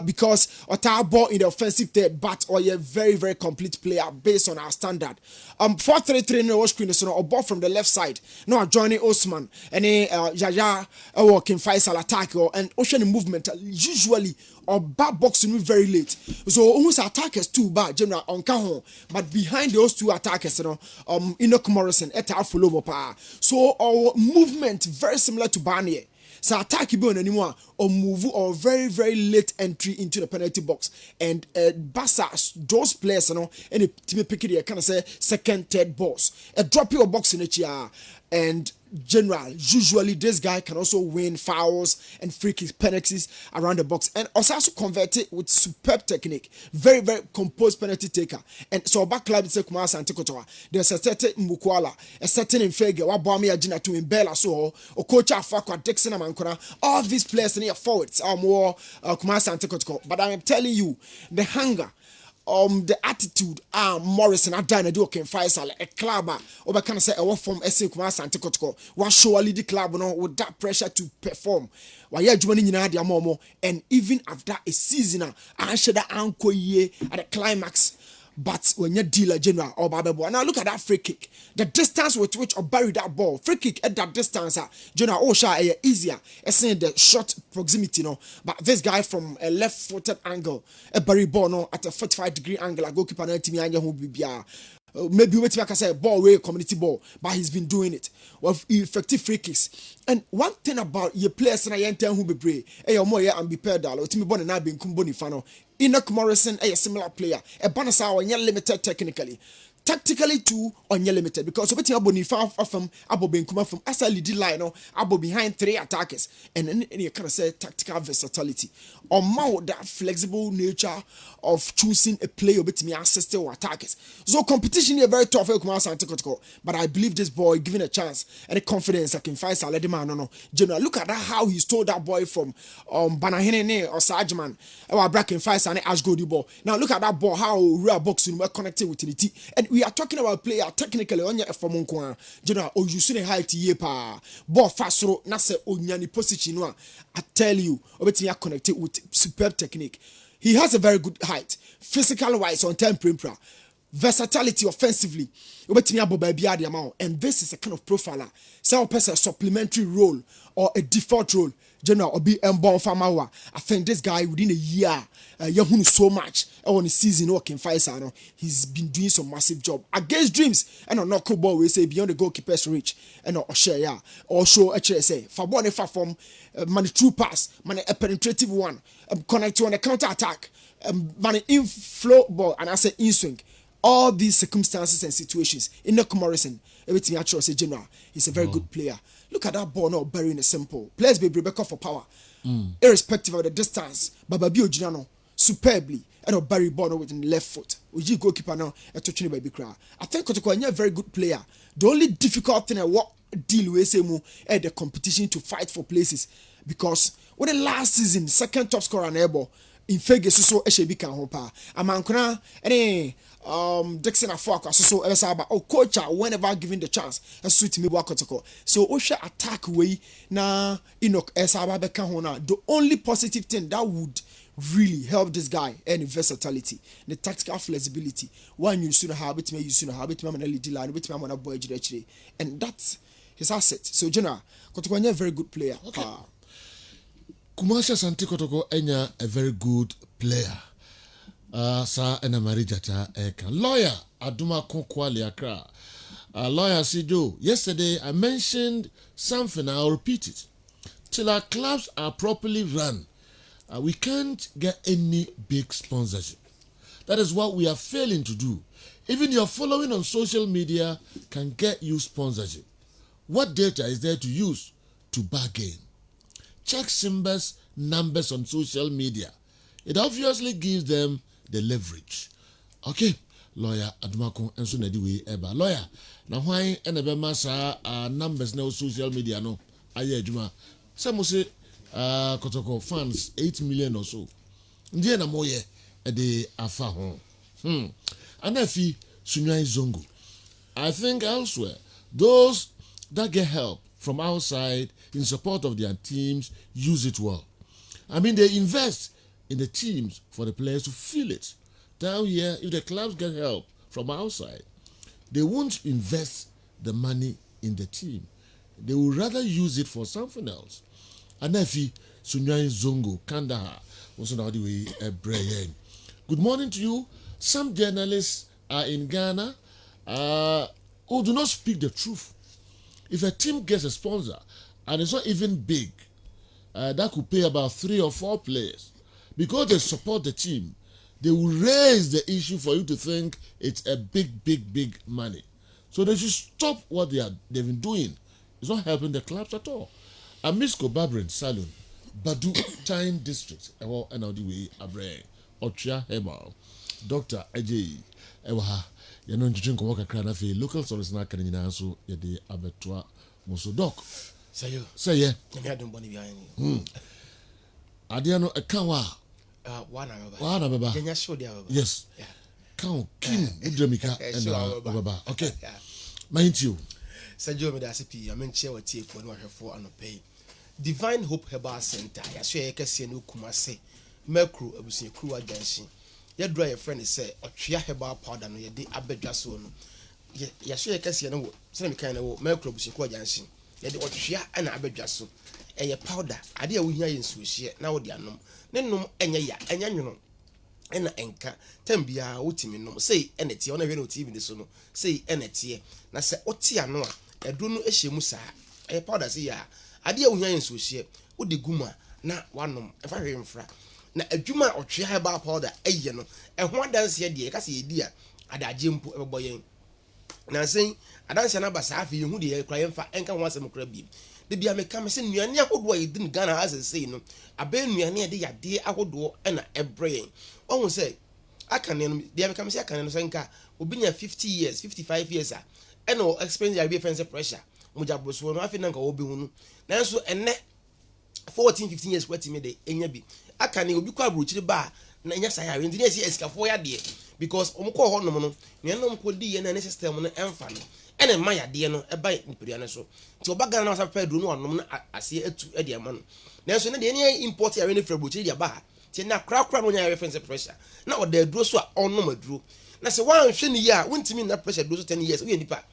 because Ota ball in the offensive third, but or a very very complete player based on our standard. 4-3-3 in the screen so a ball from the left side. Now joining Osman and Yaya working Faisal attack and ocean movement usually or back boxing very late. So almost attackers too bad general on Kahon, but behind those 2 attackers, Enoch Morrison eta follow pa. So our movement very similar to Barnier. So attack you anymore or move or very very late entry into the penalty box and Bassa those players and a team pick it kind of say second third balls a drop your box in the and general usually this guy can also win fouls and free kicks penalties around the box and also convert it with superb technique, very very composed penalty taker. And so back club is Kumasa Antikotoa. There's a certain Mukwala, a certain Infege, Wabami Ajina to Imbela so or coach Afakwa Dixon Amankona. All these players in your forwards are more Kumasa Antikotoa. But I am telling you, the hunger, the attitude Morrison I done do can Faisal a club or can say a form SA Kumasa Antikotoa was surely the club with that pressure to perform. Why you joining in the momo and even after a season I should anko ye at the climax. But when you deal a general or Bababo, now look at that free kick. The distance with which or bury that ball, free kick at that distance, general Osha easier. It's saying the short proximity, But this guy from a left-footed angle, a bury ball at a 45-degree angle, a goalkeeper and who be maybe wait back I say ball way community ball, but he's been doing it with effective free kicks. And one thing about your players and I ain't who be brave, and be pedal, or Timmy Bonnie and I being Kumboni Fano. Enoch Morrison, a similar player, a bonus hour, and you're limited technically. Tactically too on your limited because obeti aboni far from abo ben kuma from asa lead line abo behind 3 attackers and then you kind of say tactical versatility or more that flexible nature of choosing a player obeti me assist or attackers. So competition is very tough but I believe this boy given a chance and the confidence I can fight Saladima no general look at that how he stole that boy from Banahene or Sajman or Bracken Fight and Ashgodi ball. Now look at that ball how real boxing were connected with it and we are talking about player technically on your form general or you see height ye pa ball fast throw na se onyani position one. I tell you obeti are connected with superb technique. He has a very good height physical wise on time perimeter versatility offensively obeti abo baby adi amount and this is a kind of profiler so person supplementary role or a default role general or be born farmer. I think this guy within a year Yahoo so much on the season working Faisal. He's been doing some massive job against dreams and on not ball we say beyond the goalkeeper's reach and or share or show say for one if from man true pass man a penetrative one connect to on a counter attack man in flow ball and I say in swing all these circumstances and situations. Enoch Morrison, everything I say general, he's a very good player. Look at that ball now burying a simple. Players be Rebecca for power. Irrespective of the distance. Bababio Ginano, superbly, and Barry Bono with the left foot. Uji goalkeeper now, a touching baby cry. I think Kotoko a very good player. The only difficult thing I what deal with Semu at the competition to fight for places. Because when the last season, second top scorer on Ebo, in Vegas so Eshebi can hopa. Amankuna any Dixon Afaka so Esaba or coach whenever given the chance as suit me Wakotoko. So Osha attack way na Enoch Esaba Bekahona. The only positive thing that would really help this guy and versatility, the tactical flexibility. One you soon have it, you soon have it, man LED line, bit man boy actually, and that's his asset. So Jenna Kotoko a very good player. Okay. Kumasha Santi Kotoko enya a very good player. Sa ena marijata eka. Lawyer Aduma Konkwali Accra. Lawyer Sido, yesterday I mentioned something, I'll repeat it. Till our clubs are properly run, we can't get any big sponsorship. That is what we are failing to do. Even your following on social media can get you sponsorship. What data is there to use to bargain? Check Simba's numbers on social media. It obviously gives them the leverage. Okay, lawyer Adumako and soon anyway eba lawyer. Now why enebe masa numbers na social media no aye aduma. Some say Kotoko fans 8 million or so. Ndiye na moye de afa ho. Anafi Sunyai Zongo. I think elsewhere those that get help from outside in support of their teams use it well. I mean, they invest in the teams for the players to feel it. Down here, if the clubs get help from outside, they won't invest the money in the team. They will rather use it for something else. Anafi Sunyai Zongo Kandahar was another way a brain. Good morning to you. Some journalists are in Ghana who do not speak the truth. If a team gets a sponsor and it's not even big, that could pay about 3 or 4 players. Because they support the team, they will raise the issue for you to think it's a big money. So they should stop what they've been doing. It's not helping the clubs at all. Amisco Babrin Saloon, Badu Time District, NLDW Abre, Ocha Hemal, Dr. Ajay, Ewaha, Yanon Jinko Waka Kranafi, local service na Kaninaso, Yade Abetua Mosodoc. Say yeah. Adiano Akawa. Wana baba. Yes. Count Kim Udremika and Baba. Okay. Mind you. Sajo me da CP, I mean chair what tea for no for and pay. Divine Hope Herbal Center. Ya share ye kese no Kumase. Mercru abusi crew agency. Ya draw your friend say Otria Herbal powder no ye de abedwa so no. Ya share ye kese no say me kan no Mercru abusi crew agency. Ye de Otria na abedwa so. Eye powder. Ade a wo hia ye nsuo hie na wo de anom. Ne nom enye ya, enya nwono. Ena enka tambia wotimi nom sei enete ona hwe no TV de so no sei enete na se otia no a edu no ehyemu saa e powder sei ya ade a wo hia nso hye wo de guma na wanom e fa hwe mfra na adwuma otwe herbal powder eye no e ho adanse de e ka se yedi a adaje mpo e bebo yen na sei adanse na ba saa afi yehu de e kra yemfa enka ho asem kra bi de bia me ka me se nuane ahodo a yedi Ghana as sei no abe nuane de yade ahodo na ebre oh say I can they become say can senka obinya 50 years 55 years and no experience ya be fence pressure muja boso no afi nanka obi hunu nanso enne 14-15 years kwati me de enya bi aka ne obi kwa abrochiri ba na enya sa ya we ndine esi esikafo ya de because omko ho nom no ne nom ko di ye na ne system no emfa no ene ma ya de no e ba niperia ne so ti obaga na sa pedro no onom na ase atu e de ma no nanso ne de ne import ya we ne frabrochiri ya ba ti na krakra no nya reference pressure na o da duro so a onno maduro na se wan hwe ni ya wontimi na pressure duro so 10 years we nipa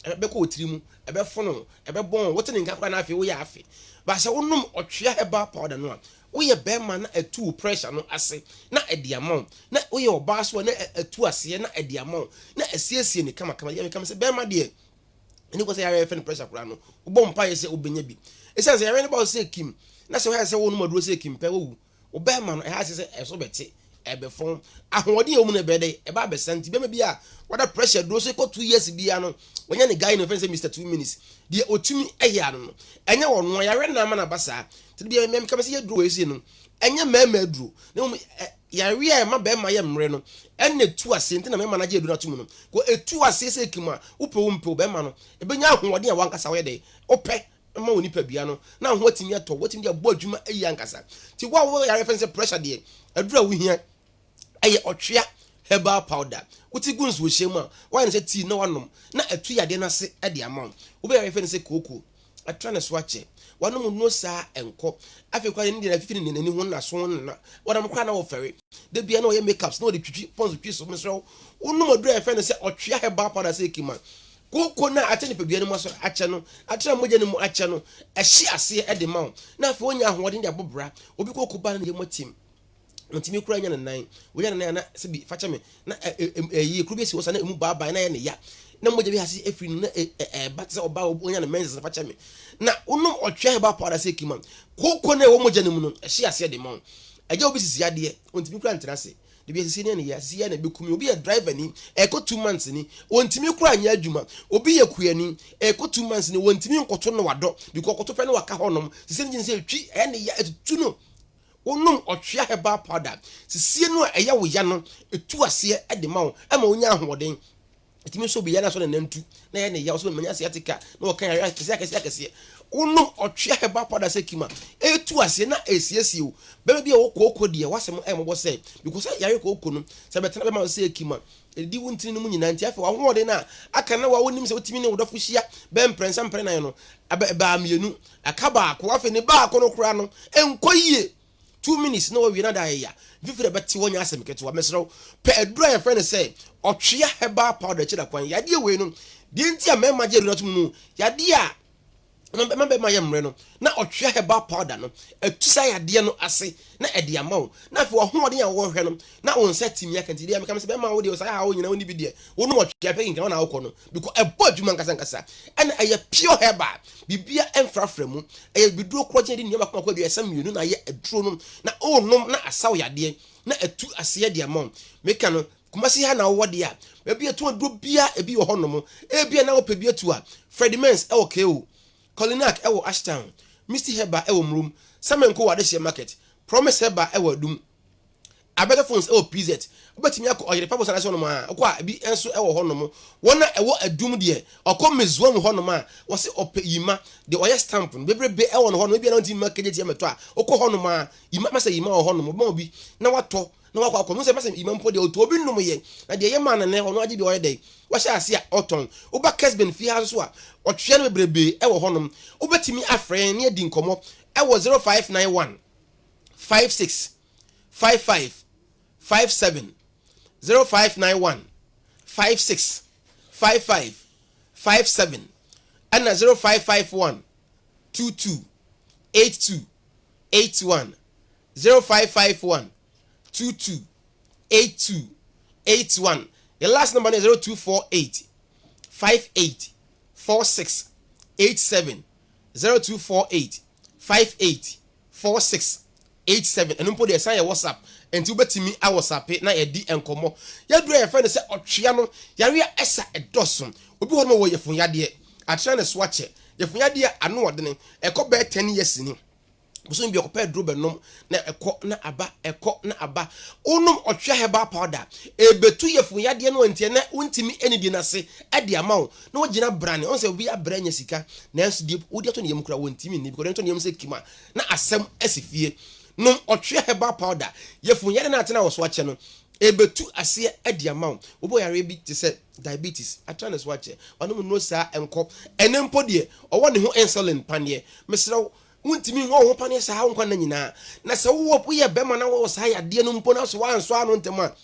ebe ko otiri mu ebe fono ebe bon wote ni nkakra na afi wo ya afi ba se wonnom otwea heba powder no a wo ye be ma na atu pressure no ase na ediamon na wo ye oba so na atu ase na ediamon na asiesie ni kama ye kama se be ma de ni ko se ya reference pressure kura no wo bom pa ye se obenya bi ese se ya re ni ba se kim na se wo ya se wo no maduro se kim pe wo obema no e ha se eso beti ebefon ahoɔden omu na bɛde eba besanti bɛma bi a wada pressure do so ko 2 years bia no wonya ne guy no fɛn sɛ Mr 2 minutes de otumi ɛyɛ ano no ɛnya wɔ no yare na ama na basa te bia mem ka sɛ yɛ duro esi no ɛnya mɛma duro na yare a ma bɛma yɛ mre no ɛna tu ase nti na mɛma na gye duro atum no ko etu ase sɛ kima wopɛ bɛma no ebenya ahoɔden a wankasa wɔyɛ de opɛ ma woni pa bia no na ho atimi atɔ watimi de abɔ adwuma ayi ankasa ti wo yare fɛn sɛ pressure de adura wo hia ɛyɛ ɔtwea herbal powder wuti guns wo hyem a why say tea na wanom na atu yade na se e de amount wo be yare fɛn sɛ koko atra na so akyɛ wanom no saa enko afi kwa ne de fifi ne nani ho na so na wadam kwa na wo fɛre de bia na wo yɛ makeups na wo de twitwi pons twi so mesrɛ wonom adura fɛn sɛ ɔtwea herbal powder sɛ kima koko na atene pe bia no so akyɛ no atra mogya ne mu akyɛ no ɛhye ase e de ma na afi wonya ahoɔden de abobra obi koko ba na yɛ motim ntimi kura nya nan wonya nan na se bi facha me na yi kuru bi si wosa na emu baba na ye ne ya na mogya bi hase efiri no na bat se oba wonya na menses facha me na onum otwe ba powder se kima koko na wo mogya ne mu no ehye ase de ma agya obi sisi ade ntimi kura ntena se de bi sisi ne ya sisi ya na bekumi obi ye driver ni eko 2 months ni wontimi kura nya adwuma obi ye kuyani eko 2 months ni wontimi nkoto no wado because koto pe no waka honom sisi ne se twi ne ya etutu no onum otwea herbal powder sisie no eya wo ya no etu ase e de ma wo ama onya ahoɔden etimi so bi ya na so na nantu na ya ne ya so manya ase atika na wo kan ya kese onum otwea herbal powder se kima etu ase na esiesie wo be bi wo kokoko de wasem mo say because ya re kokoko no se betena be ma se kima edi wuntini no mu nyina nti afa ahoɔden na aka na wa wonim se otimi ne wodafo hia be mprensa mpre na no ba mienu aka ba ko afa ne ba ko no kura no enkoyie 2 minutes no we na da ya vifre beti wonya asem keto wa mesro pe adura ya friend say otwea herbal powder chira kwan ya de we no de nti a mema je runatum no ya de a membe ma yemre no na otwea herbal powder no etusa ya de no ase na ede amawo na fe wo hoɔden ya wo hwɛ no na won setimi ya kanti de am kam se be ma wo de so ya ha wo nyina woni bi de wo no otwea pe nkan na wo kɔ no because ebo adwuma nkasa ɛna ɛyɛ pure herbal bibia emfrafra mu ɛyɛ biduro kroje de nyama kwa bi ɛsam mienu na yɛ aduro no na onom na asaw yade na atu ase de amawo meka no kumasi ha na wo de a bia tu aduro bia ebi wo honom ebia na wo pe bia tu a Fredimens ɛwɔ KO Kolinak ɛwɔ Ashtown Misty Herbal ɛwɔ Mrum Samenko wade share market Promise Herbal ɛwɔ Dum Abeta Phones ɛwɔ PZ obetimi akɔ oyere pabo sana so no ma akɔ a bi enso ɛwɔ honom wona ɛwɔ Adum de ɔkɔ mezuam honom a wɔse ɔpɛ yima de ɔyɛ stamp no bebrebe ɛwɔ no honom bi na ntimi makage tie meto a ɔkɔ honom a yima masa yima wɔ honom ba obi na watɔ na wakɔ akɔ no se masa yima mpo de oto obi num ye na de yema na ne ɔno agye bi ɔyɛ dɛ wahyɛ ase a ɔtɔn oba Kessben fi ha so a ɔtwe no bebrebe ɛwɔ honom obetimi afrɛ ne adi nkɔmɔ ɛwɔ 0591 56 55 57 0591 56 55 57 and 0551 22 82 81 0551 22 82 81. The last number is 0248 58 46 87 0248 58 46 87 and umpo de sign your WhatsApp and to betimi a WhatsApp na e di enkomo ya dura ya friend say otwea no yare esa edosom obi ho no wo yefun yade atra na swache yefun yade ano odene ekọ be 10 years ni buso bi okọ pedro benom na ekọ na aba onum otwea herbal powder ebetu yefun yade no ntie na untimi enidi na se ade amawo na ogina brane on se obi abranya sika na enso die odi ato ne yem kura wontimi ni because ento ne yem se kima na asem asifie no otwea herbal powder yefun yade na atena wo so ache no ebetu ase ade amawo obo yare bi te se diabetes atana so ache onum no sa enko enempo de owo ne ho insulin panie mesrew untimi ho ho pane sa ha nkwa na nyina na se wo ye bema na wo sa ya de no mpo na so wanso ano ntema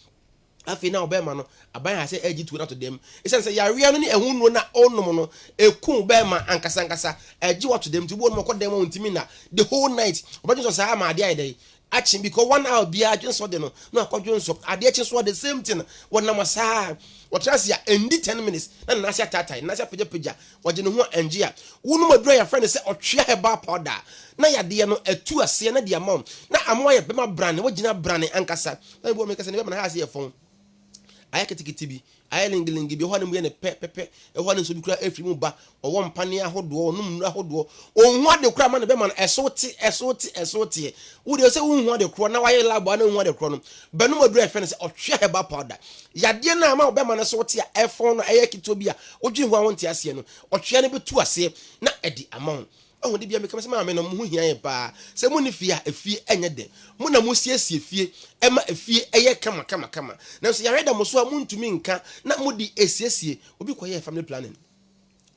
afi na obema no aban ha se agi tu na to dem isen se yare no ne ehun no na onum no ekun bema ankasa agi wato dem ti bo no ko dem untimi na the whole night obajo so sa ma de ai dai action because 1 hour be agent so de no akwadwo so ade action so the same thing won na masa what trust ya endi 10 minutes na na sia tata na sia peja waje ne ho angie a wonu madura ya friend say otwe heba powder na yade no atu ase na de amom na amo ya bema brand wagina brand ankasa na bo me kasa ne bema na ha ase yefon ayaketikiti bi ayalingilingi bi ho na mu ye ne pepe ho na so bi kura afri mu ba owo mpane ahodo onum nu ahodo onhu ade kura ma ne be ma esote wo de se wo hu ade kura na waye labo na hu ade kura no banu madura efe ne se otwe heba powder yade na ma be ma ne so te a efon no ayekito bi a odwi hu awon te ase no otwe ne betu ase na edi amount oh de bia me kama se ma me no mu hia ye pa se mu ni fie afie enye de mu na mu siesie fie ema afie eye kama na so ya reda mo so mu ntumi nka na mu di esiesie obi koye family planning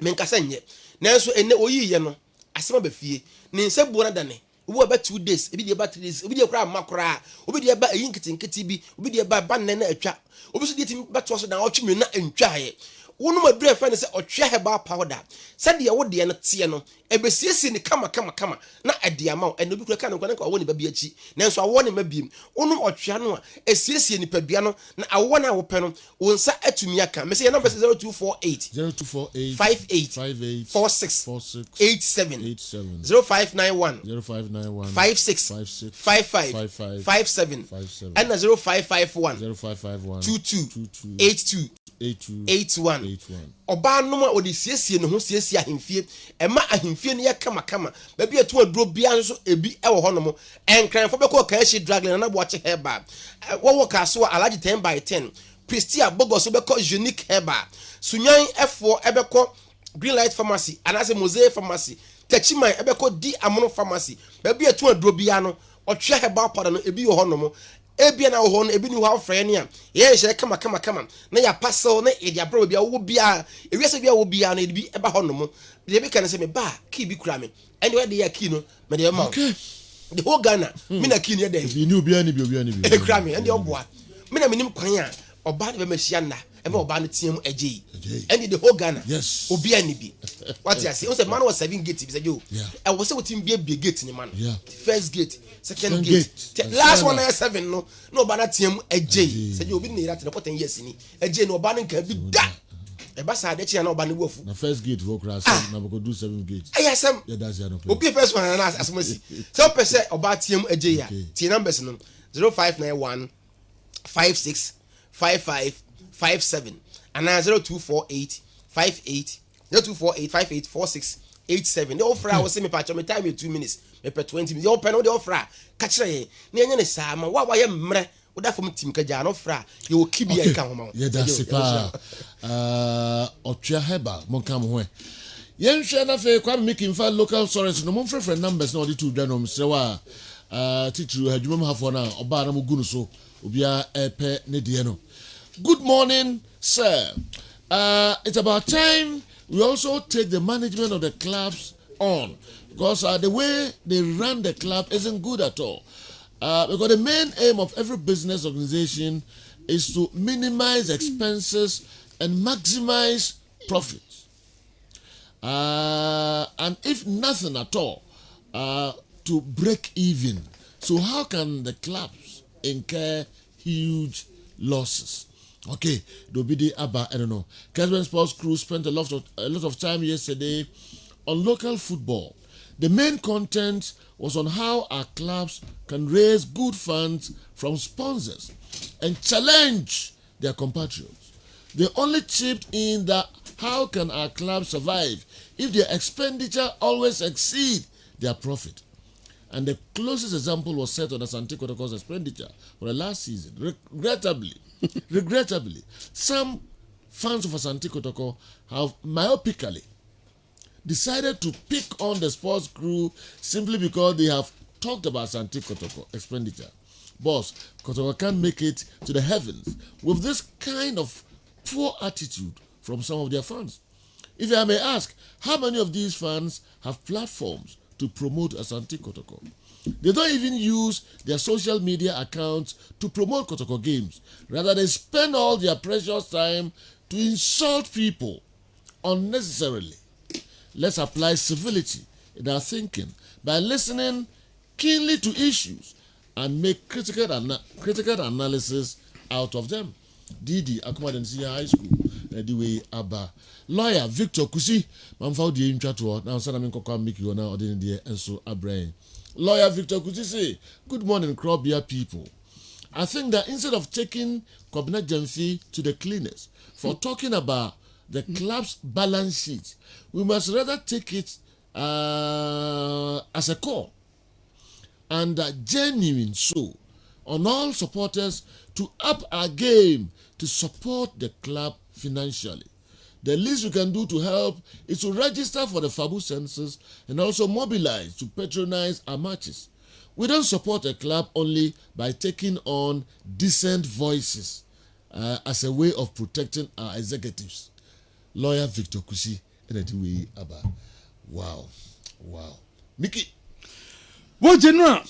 me nka se nye na so ene oyi ye no asema ba fie ni nse buo na dane obi ba 2 days obi de ba 3 days obi de kura makura obi de ba eyi nkiti bi obi de ba banne na atwa obi so de tim ba to so na otwe na antwa ye wonu madura fa ne se otwe heba powder se de wo de no tie no ebesiesi ni kama na adiama eno bi kura ka no kwa wo ne ba bi achi nanso awo ne mabiem wonu otwe no a esiesi ni padua no na awo na wo pe no wo nsa atumi aka me se number 0248 58 46 87 0591 56 55 57 and 0551 22 82 81 oba no ma odi siesie no ho siesie ahemfie ema ahemfie ne ye kama ba bi etu aduro bia nso ebi ewo ho no mo enkranfo be ko ka shi dragline na bo che heba wo kaso alaji 10x10 Pristia Bogos be ko unique heba sunyan efo ebe ko Green Light Pharmacy anase Mosaic Pharmacy Techiman ebe ko di amono pharmacy ba bi etu aduro bia no otwe heba pada no ebi wo ho no mo ebia na wo no ebi ni wo afre ne a ye hye kama na ya pasel na e dia bro bia wo bia ewiase bia wo bia na ebi eba ho no mo de bi kan se me ba ki bi kura me ene we de ya ki no me de ma the whole Ghana me na ki ne de bi ni obi ani bi e kura me ene oboa me na minim kwan a oba de be machia na e be oba no tiam agei ene the whole Ghana yes obi ani bi what you say o say man was 7 gate bi say yo e wo say wetin bi gate ni man first gate second gate last one is 7 no oba na tiam agei say yo obi ni rat na 10 years ni agei no oba no nka bi da e ba sa de chia na oba no wofu na first gate wo kra na go do 7 gate ayasam that's ya no obi first one na asomasi so pese oba tiam agei ya ti numbers no 0591 56 55 57 and 0248 58 0248 58 46 87 the offer I was say me patch me time you 2 minutes me per 20 minutes the open the offer ka kire ye na enye ne saa ma wa ye mre oda fom tim ka ja no offer you will keep your account ma yeah that's pa otwa heba mon kam ho yen hwe na fe kwa making fa local stories no mon frefre numbers na odi to dwa no msre wa titru hadwuma hafo na oba na mugunu so obia epe ne de no. Good morning, sir. It's about time we also take the management of the clubs on, because the way they run the club isn't good at all. Because the main aim of every business organization is to minimize expenses and maximize profits. And if nothing at all, to break even. So how can the clubs incur huge losses? Okay, Dobidi Abba, I don't know. Kessben Sports Crew spent a lot of time yesterday on local football. The main content was on how our clubs can raise good funds from sponsors and challenge their compatriots. They only chipped in that how can our clubs survive if their expenditure always exceed their profit. And the closest example was set on Asante Kotoko's expenditure for the last season. Regrettably, some fans of Asante Kotoko have myopically decided to pick on the sports crew simply because they have talked about Asante Kotoko expenditure. Boss, Kotoko can't make it to the heavens with this kind of poor attitude from some of their fans. If I may ask, how many of these fans have platforms to promote Asante Kotoko? They don't even use their social media accounts to promote Kotoko games. Rather, they spend all their precious time to insult people unnecessarily. Let's apply civility in our thinking by listening keenly to issues and make critical analysis out of them. Didi Akumadensia High School, the way Abba. Lawyer Victor Kusi, Mamfau the Intrator, now Sana Minko make you now, or and so a brain. Lawyer Victor Kusi say, good morning, Krobia people. I think that instead of taking Cabinet Jamfi to the cleaners for talking about the club's balance sheet, we must rather take it as a call and a genuine show on all supporters to up our game to support the club financially. The least we can do to help is to register for the FABU census and also mobilize to patronize our matches. We don't support a club only by taking on decent voices as a way of protecting our executives. Lawyer Victor Kusi, anyway, about wow. Mickey. Well, General,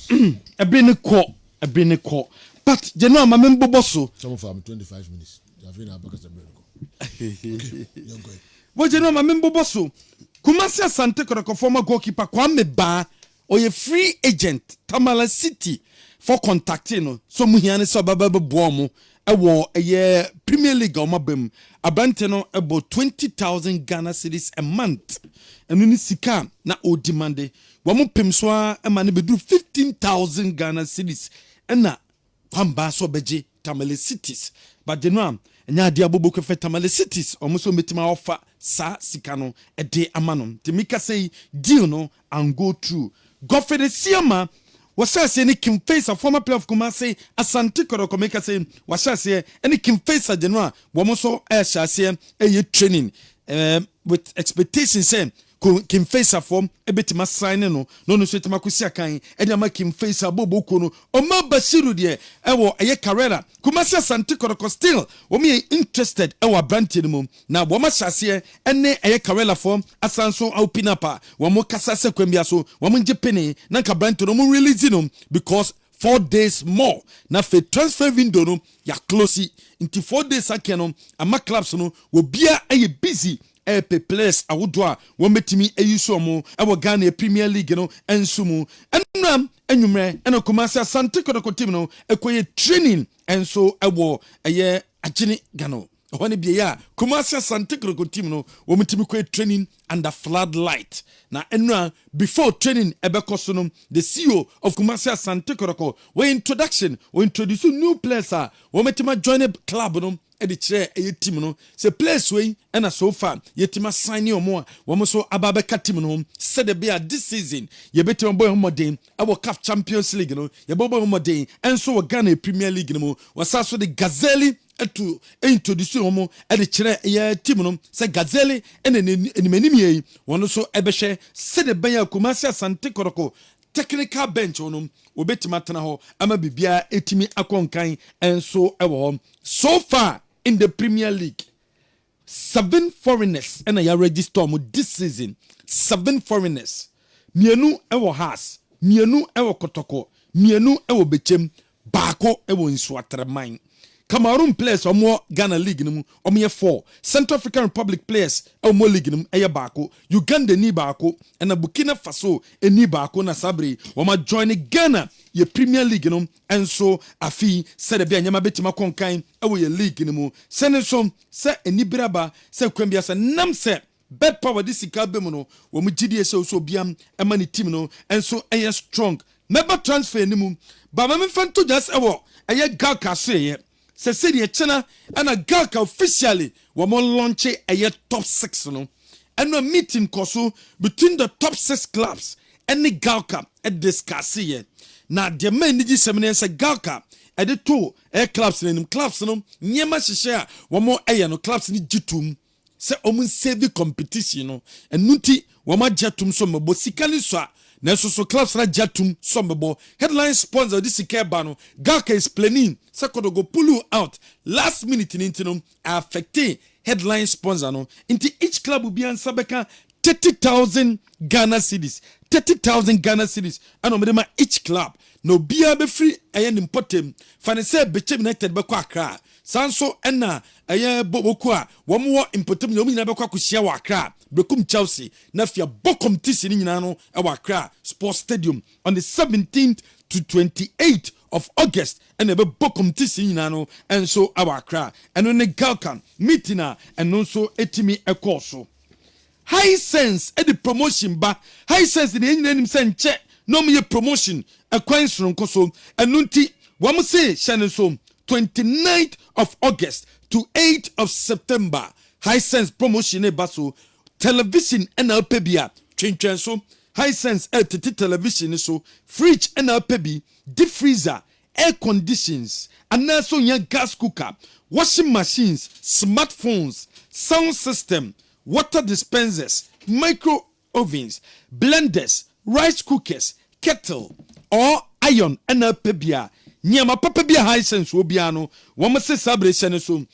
a been a call. But General, my member bosso. Some of them 25 minutes. Well, General, my member bosso. Kumasi Asante Kotoko former goalkeeper Kwame Ba or a free agent Tamale City for contacting so muhiane so baba bomo a year Premier League or mabem abanteno about 20,000 Ghana cedis a month and when sika na o demande wamu pemswa a man be do 15,000 Ghana cedis and na kwamba so beje Tamale cities but the no nya dia bobo ko fe Tamale cities almost metima offer sa sika no e de amanom te mika say deal no and go through Godfrey Siama was say any Kim Face a former player of Kumasi Asante Kotoko make say was say any Kim Face a general womoso shall say a training with expectations say Kim Face a form a bit ma sign no sweetma kusia kan e ma Kim Face a bobo kono o ma Bashiru de ewo eye Carrera Kumasi Asante Kotoko still o me interested ewa branch no na wo ma hyase ene eye Carrera form asanso open up wo mo kasa se kwambia so wo mo jepene na ka branch no mo release no because 4 days more na fe transfer window no ya close into 4 days akeno ama clubs no wo bia eye busy pe players awodwa wo metimi eyuso mo e Ghana Premier League no ensumu enam enwumre ena Kumasi Asante Kotoko team no ekoye training enso ewo eye agini Ghana ohone bia ya Kumasi Asante Kotoko team no wo metimi koye training under floodlight na enra before training ebekoso no the CEO of Kumasi Asante Kotoko we introduce new players wo metima join the club no the chair a team no say place way and so far yetima sign your more woman so ababeka team no said the beer this season ye better boy modern our CAF Champions League no ye boy modern and so Ghana Premier League no was also the Gazelle to introduce homo at the chair a team no say Gazelle and enemy one so ebeshe said the beer Kumasi Asante Kotoko technical bench on obetima tana ho ama bibia etimi akonkan enso ewo so far in the Premier League 7 foreigners and I register mo this season 7 foreigners mienu ewo Haas mienu ewo Kotoko mienu ewo Bechem baako ewo Nsuatreman Cameroon players omo Ghana League nimu omo ye 4 Central African Republic players omo league nimu eye baako Uganda ni baako na Burkina Faso eni baako na Sabri woma join Ghana ye Premier League no enso afi se de bia nyama betima konkan ewo ye league nimu seneso se eni braba se kwambia se nam se bed power this ikabe mu no wo mu gidie se so biam ema ni team no enso eye strong member transfer nimu ba ma mfanto just ewo eye Galka so ye se se die chena ana Galka officially wo mo launch eye top 6 no and a meeting koso between the top 6 clubs and the Galka at discuss here na the men niji semene se Galka e de to clubs nenim clubs no nyema hihye a wo mo no clubs ni gitum se omun save competition no enuti wo ma jatum so mebo sikali so a na so clubs na jatum so mebo headline sponsor this Kessben no Galka is planning se go pull out last minute no affecting headline sponsor no into each club will be answer beka 30,000 Ghana cedis 30,000 Ghana cedis and omedema each club no bia be free ayen importem fane say Bechem United be kwa Accra sanso ɛna ɛyɛ boku a wɔn wɔ impotem na wɔn nyinaa bɛkɔ akɔhyia wɔ Accra Brekum Chelsea na fia bɔ competition nyinaa no ɛwɔ Accra Sports Stadium on the 17th to 28th of August and ebe bokom tisi nyina no enso awa Accra eno ne Galcan meeting a eno so etimi ekoso high sense e the promotion ba high sense ne nyina nim se nche no me promotion ekwan soronko so eno nti wam se hyene so 29th of August to 8th of September high sense promotion e ba so television ena opebia twentwen so high sense LTT television so fridge and pebi deep freezer air conditions and also your gas cooker washing machines smartphones sound system water dispensers micro ovens blenders rice cookers kettle or iron and pebia nyama papa bia high sense obia no wo se celebration so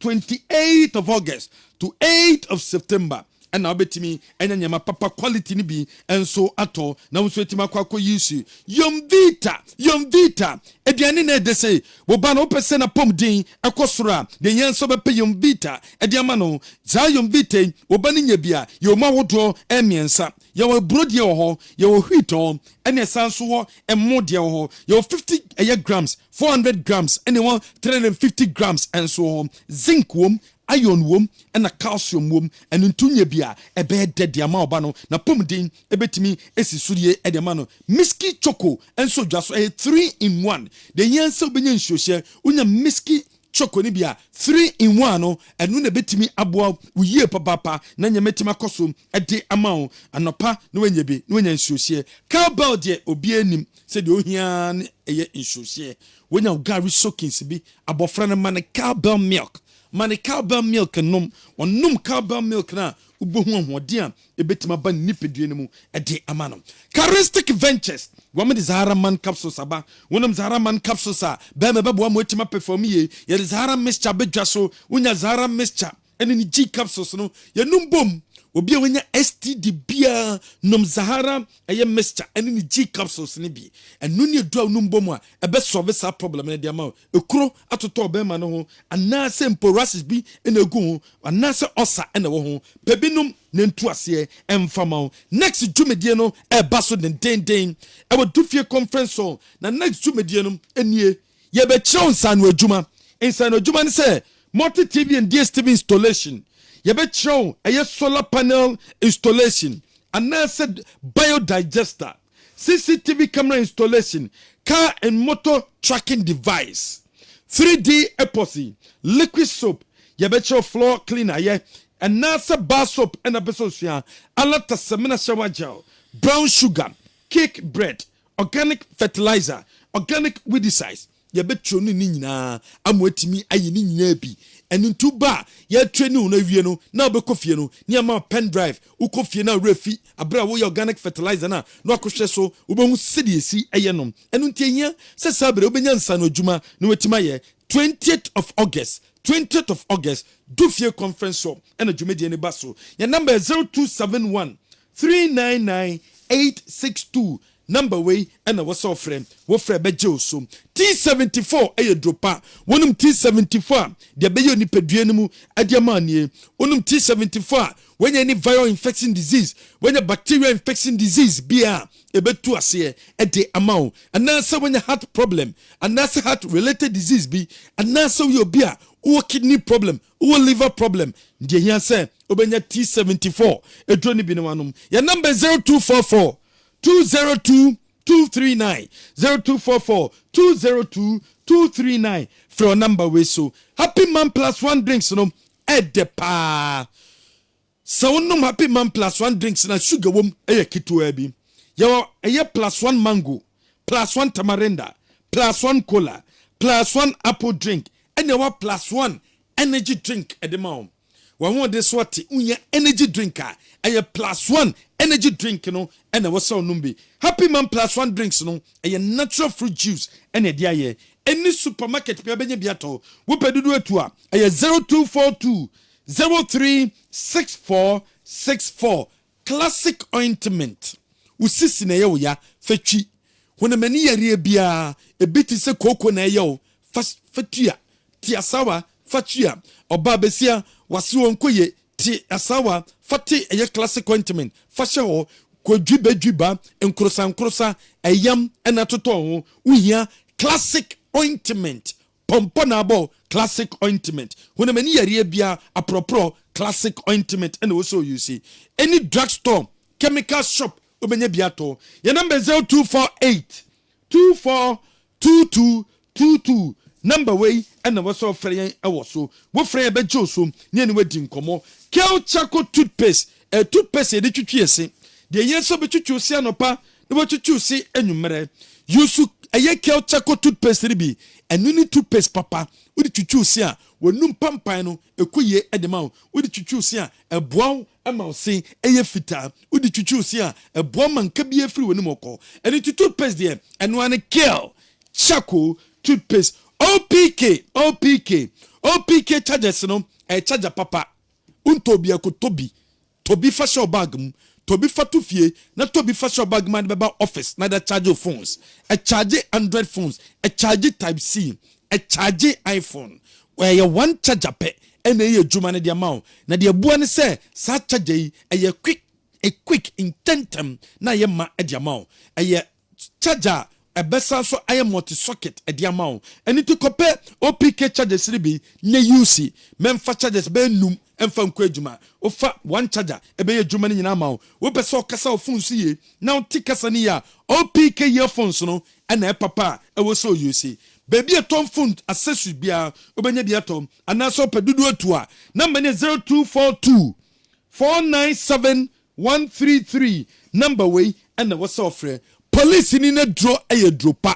28th of August to 8th of September and obetimi enya nyama papa quality ni bi enso ato na nso etima kwakọ yisu yom vita ediane na de say wo ba na opese na pom din ekosoro de yenso be pe yom vita ediama no za yom vita wo ba ni nya bia yom awodo emiensa ye wo brodi wo ho ye wo hwito ene sanso ho emode wo ho ye wo 50 grams 400 grams ene 350 grams enso ho zinc wom iron wom and a calcium wom and ntunya bia ebe de ama oba no na pomden ebetimi esi suriye e de ma no miski choco enso dwa so 3 in 1 de yense obenya nsuohye unya miski choco ni bia 3 in 1 no enu na betimi aboa uye papa na nyametima akoso e de ama o anopa no wenya bi no wenya nsuohye cowbell de obi anim se de ohia ne eye nsuohye wenya gari soakings bi abofra na man cowbell milk mani cowbell milk nom onum cowbell milk na ubohu ahoden a ebetima ba nipedue ne mu ede amano Charistic Ventures wame de Zahara Man capsules aba wonam Zahara Man capsules a be me bebo am wetima perform ye de Zahara mixture bedwa so wonya Zahara mixture ene ni G capsules no ye num bom obi a wenya STD bia nom Zahara eye mixture ene ni G capsules ne bi enu ne edu num bom a ebe solve sa problem ne de ama ekuro atoto be ma no ho ana semporasis bi ene egu ho ana se osa ene wo ho pebinum ne ntu ase emfama next jumedie no e baso den e wo dufie conference so na next jumedie no enie ye be chew nsanu adwuma ne se multi TV and DSTV installation Yebetro, a solar panel installation, an acid biodigester, CCTV camera installation, car and motor tracking device, 3D epoxy, liquid soap, Yebetro floor cleaner, and NASA bar soap and a besosia, alata semina shower gel, brown sugar, cake bread, organic fertilizer, organic weedicides. Yebetro ni nyina amwetimi ayi ni nyina bi enu tuba ye training no wie no na obekofie no ni ama pen drive ukofie na refi abra wo organic fertilizer na no akohwe so obehu sedi esi eyenom enu ntienya se sabre obenya nsa no adwuma no wetima ye 20th of August dufie conference so ena dwumedi ne baso your number 0271 399 862 number way and a was offering wo frɛ beje so T74 dropa wonum T74 de beyo ni pedue mu adiamanie wonum T74 when any viral infection disease when a bacterial infection disease bia ebetu ase e de amao and now say when a heart problem and that's heart related disease be and now so you bia o kidney problem o liver problem de here say obenya T74 edro ni bi ne wanum your number 0244 202-239 0244-202-239 for a number way so Happy Man Plus One drinks no edepa so no Happy Man Plus One drinks na sugar wom kitu ebi yo plus one mango plus one tamarinda plus one cola plus one apple drink and your plus one energy drink edema one this what unya energy drinker a plus one energy drink no and was so numbi Happy Man Plus One drinks no a natural fruit juice and a dia any supermarket piabenya biato wo pedudu atua a 0242 036464 classic ointment usisi na ye ya fatwi wona mani yare bia ebiti se koko na ye fatua ti asawa fatua oba besia wase won koye ti asawa fati eye classic ointment fashe ho kodwibadwiba nkrosa ayam ena toto ho uhia classic ointment pomponabo classic ointment when many yare bia apropro classic ointment and also you see any drugstore chemical shop obenya biato your number 0248 242222 number way and was so free so wo free be joso ne ne wadi nkomo kel chaco toothpaste toothpaste de twitwiese de yeso be twitwusi anopa ne wo twitwusi enwumere yusu eye kel chaco toothpaste ribi enuni toothpaste papa udi twitwusi a wonum pampan no ekoye edema udi twitwusi a eboa ama osin eye fita udi twitwusi a eboa manka bi afiri wonum okọ eni toothpaste de eno an kel chaco toothpaste OPK chargers no charger papa untobi akotobi tobi fashion bag mu tobi fatufie na tobi fashion bag man beba office na da charge phones charge Android phones charge type C charge iPhone where you one charger pe and ye adwuma ne de amount na de abua ne say sa charger yi quick intentem na ye ma e de amount charger a besa so I am multi socket a diamount and it to compare OPK chargers ribi ne UC memfa chargers be num emfa nkwajuma ofa one charger e be adwuma ne nyina mawo wo pese okasa ofun sie now tikasa ne ya OPK earphones no na e papa e wo so UC baby a tom phone accessory bia obenya bia tom ana so pedudu atu a number ne 0242 497 133 number way and wo so frɛ police ni na draw a draw pa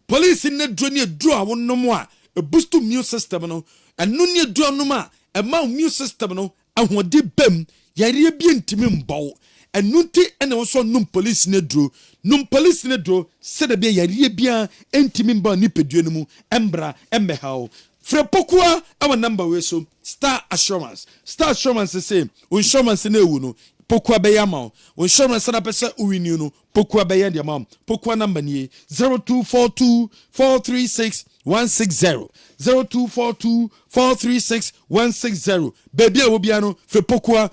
police ni draw ni draw a wonom a boost immune system no enu ni draw no ma e ma immune system no ahode bam yare bi ntimi mbaw enu ti ene wo so num police ni draw se de bi yare bia ntimi mbaw ni pedua no mu embra embehaw frepokua our number we so star assurance say insurance na ewu no pokua be yama insurance na pesa uwini no pokua be yama mam pokua number ni 0242 436 160 0242 436 160 baby a wo bia no fe pokua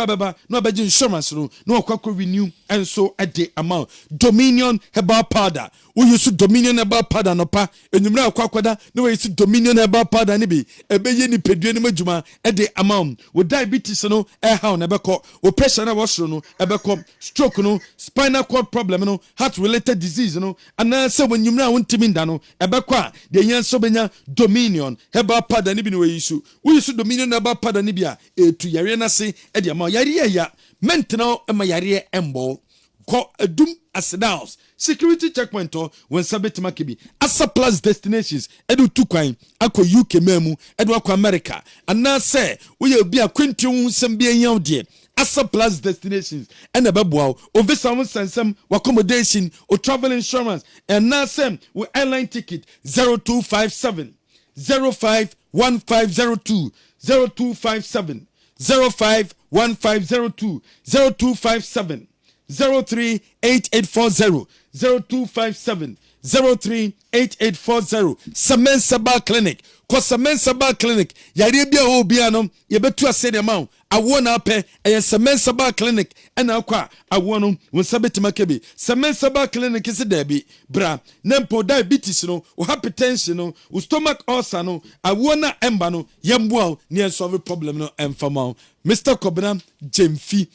beba no abaji insurance no no akwa renew and so at the amount Dominion herbal powder we use Dominion herbal powder no pa enumra akwakwada no we use Dominion herbal powder ni bi ebeye ni pedue ni majuma at the amount with diabetes no how na beko wo pressure na was no ebeko stroke no spinal cord problem no heart related disease no and say when nyumra wontimi nda no ebeko a de yan so benya Dominion herbal powder ni bi no we use Dominion herbal powder ni bi a etu yare na se e de amount yare ya mentena ema yare embo ko adum asedaus security checkpoint when sabetima kebi asa plus destinations edu tukwan akọ UK memu edu akọ America and say we be a kwentun nsem bi enyaw de asa plus destinations and abeboa o visa won sensem accommodation o travel insurance and now say we airline ticket 0257 051502 0257 051502 0257 038840 0257 038840 Samensaba Clinic ko Samensaba Clinic yare bia ho bia no ye betu ase de ma awo na pe Samensaba Clinic ena kwa awo no wonsabetima kebi Samensaba Clinic is there bi bra nempo diabetes no hypertension no stomach ulcer no awo na emba no yemboa ne solve problem no emfama Mr. Kobina Jemfi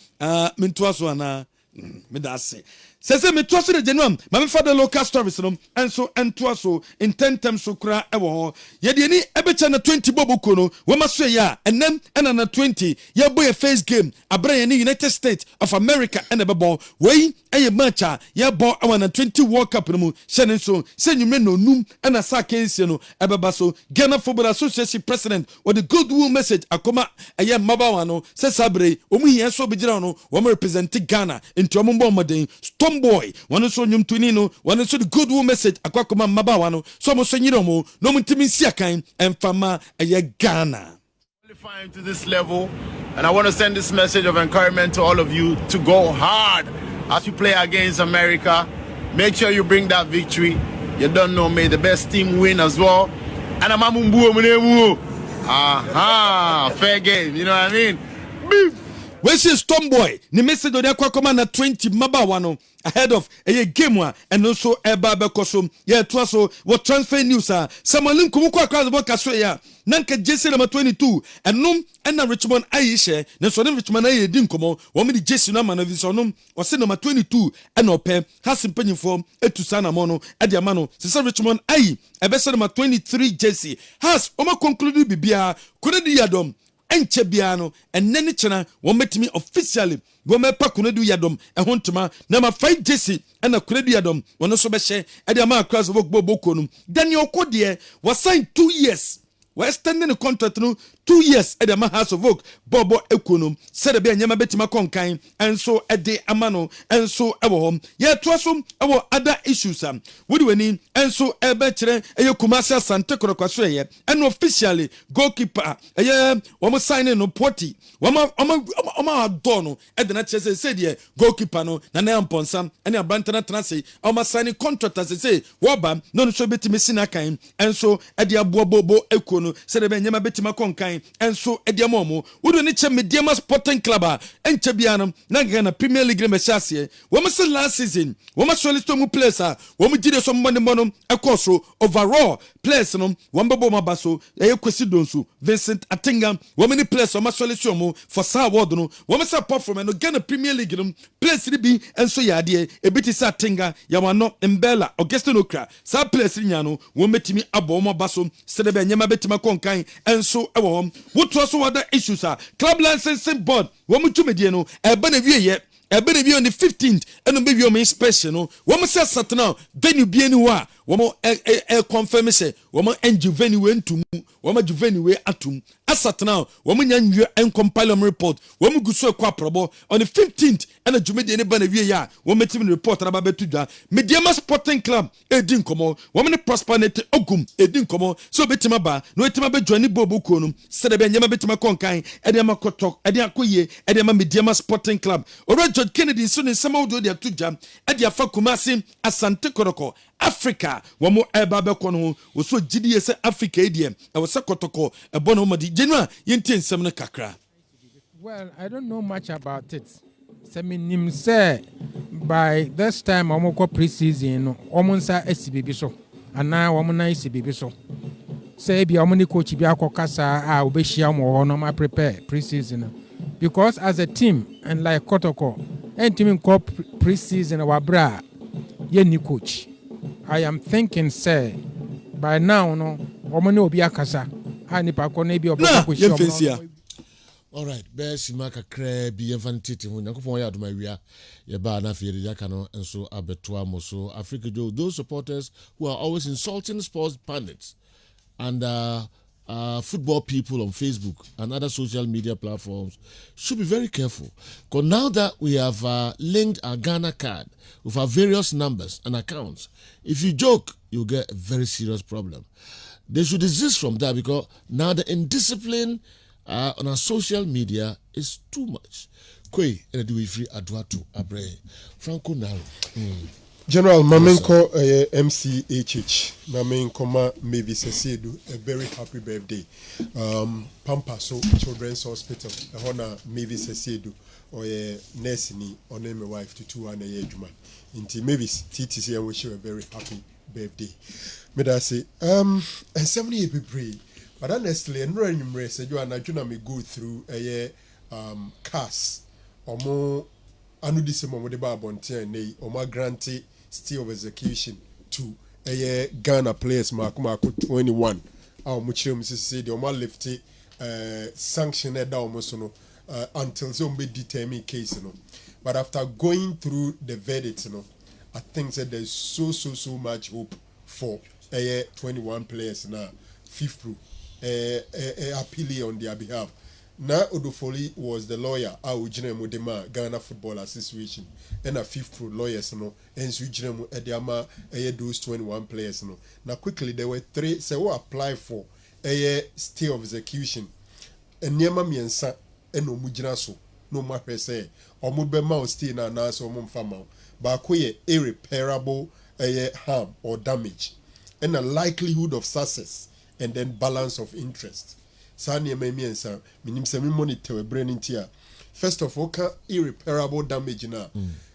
minto aso ana me da say me trust the genuine ma me for the local stories no and so ento so in 10 terms so kra e wo ho ye de ni ebecha na 20 boboko no we maso ya enem ena na 20 ye boy a first game abra ye ni United States of America and ebebo we eye matcha ye bo na 20 World Cup no mu shene so se nyume no num ena sa kensie no ebeba so Ghana Football Association president with the goodwill message akoma eye mabawa no se sabre omu hia so begira no wo represent Ghana into ombo moden boy one so nyum tuni no one so the goodwill message akwakoma mabawa no so mo so nyiro mo no mutimi siakan emfama eye Ghana qualifying to this level, and I want to send this message of encouragement to all of you to go hard as you play against America. Make sure you bring that victory. You don't know, may the best team win as well. And I'm a aha, fair game, you know what I mean? Beep. When she Stormboy, the message of the Aquaman at 20 Mabawano ahead of a game one and also a Babacosum. Yeah, Twaso, what transfer news, someone link Kumuka across the Bocaswaya, Nanka Jesse number 22, and Num and Richmond Aisha, Nason Richmond Aye Dinkomo, Womini Jesse Naman of his onum, or say number 22, and Ope, has in penny form, Etusana Mono, Adiamano, Cesar Richmond Aye, a vessel number 23 Jesse, has Oma concluded Bibia, Kuredi Yadom. Enche biano and nene chana wometimi officially wome pa kunedu yadom e hontuma na ma fight Jesse and a kunedu yadom wono so be hye e de ma across boko no Daniel Kodie was signed 2 years we extending the contract no 2 years e de ma House of Oak bobo ekonom said be nyama betima konkan and so e de amano and so e wo hom ye toasom e wo other issues wodi weni and so e be kire e Kumasi Asante Korokwaso ye and officially goalkeeper ye wo sign no poti wo ma do no e de na chese say de goalkeeper no na na mponsa ene abantana transe wo sign contract as say wo ba no so betimi sinakan and so e de abobobo ekono said be nyama betima konkan and so ediamomo wodo ni che Mediama Sporting Club en che bianam na Ghana Premier League me chase wo me last season wo me solisto mu players wo me gide so mbone mbono ekoso overall players no wo mbebo mabaso Kwesi Donsu Vincent Atinga wo me ni players wo me solisto mu for sa award no wo me say perform no Ghana Premier League no players ni bi enso yade ebiti sa Atinga ya wano Mbella Augustine Okra sa players ni nya no wo metimi abo mo baso sede be nyama betima konkan enso ewo hom what was other issues club licensing board womu tumedie no ebe na wie on the 15th eno be wie o inspection no womu say satana venue bi ani wa womu confirm say womu enju venue we ntumu womu ju venue we atum asatana womu nya nwie compile report womu guso ekwa probo on the 15th eno jumedie ne ba na wie ya womu team report na ba betudwa Mediama Sporting Club edin komo womu ne prosperity ogum edin komo so betima ba no etima be join bobo konum sede be nyama betima konkan ede ma kotok ede akoye ede ma Mediama Sporting Club George Kennedy so ne sama wodo de atudwa ede afa Kumasi Asante Koroko Africa womo eba be kono wo so gidie se Africa edie e wo se kotoko e bono madi genua yenti nsem ne kakra. Well, I don't know much about it. Seminim say by this time omoko pre-season omonsa SBB so ana omona SBB so say bi omoni coach bi akokasa obehia mo no ma prepare pre-season because as a team and like Kotoko and team in pre-season wa bra ye ni coach. I am thinking say by now no omoni obi akasa ani pa ko na bi obehia all right, best maka crabby eventity when you go out my rear, your bar na fear yakano and so abetua moso Africa Joe. Those supporters who are always insulting sports pundits and football people on Facebook and other social media platforms should be very careful. Because now that we have linked our Ghana card with our various numbers and accounts, if you joke, you'll get a very serious problem. They should desist from that because now the indiscipline on our social media is too much. Kwe, and do we free Adwatu Abre Franco Naro. General Mamenko MCHH Mamenko Ma Maybe Sesedu, a very happy birthday. Pampaso Children's Hospital, a honor Maybe Sesedu or a Nesini or name a wife to 2 and a year Juma. Inti maybe TTC, I wish you a very happy birthday. May I say, and somebody be pray. But honestly, and running race, you are not going to go through a cast or more. I know this moment about Bontier, or my grantee stay of execution to a Ghana players, Mark 21. Our muchum said, or my lefty sanctioned almost until some be determined case. But after going through the verdict, I think that there's so much hope for 21 players now. Fifth pro. Appeal on their behalf. Now Odofoli was the lawyer. Ujine Modema Ghana Football Association and a fifth pro lawyers and Ujine Ediama those 21 players Now quickly there were 3 say who apply for a stay of execution. And Niama Miensa and no Mujinaso no matter say or Mubema stay na so mumfama. But irreparable harm or damage and a likelihood of success. and then balance of interest. Sani memiensa minim se mi monitor we brain intia. First of all, ka irreparable damage na.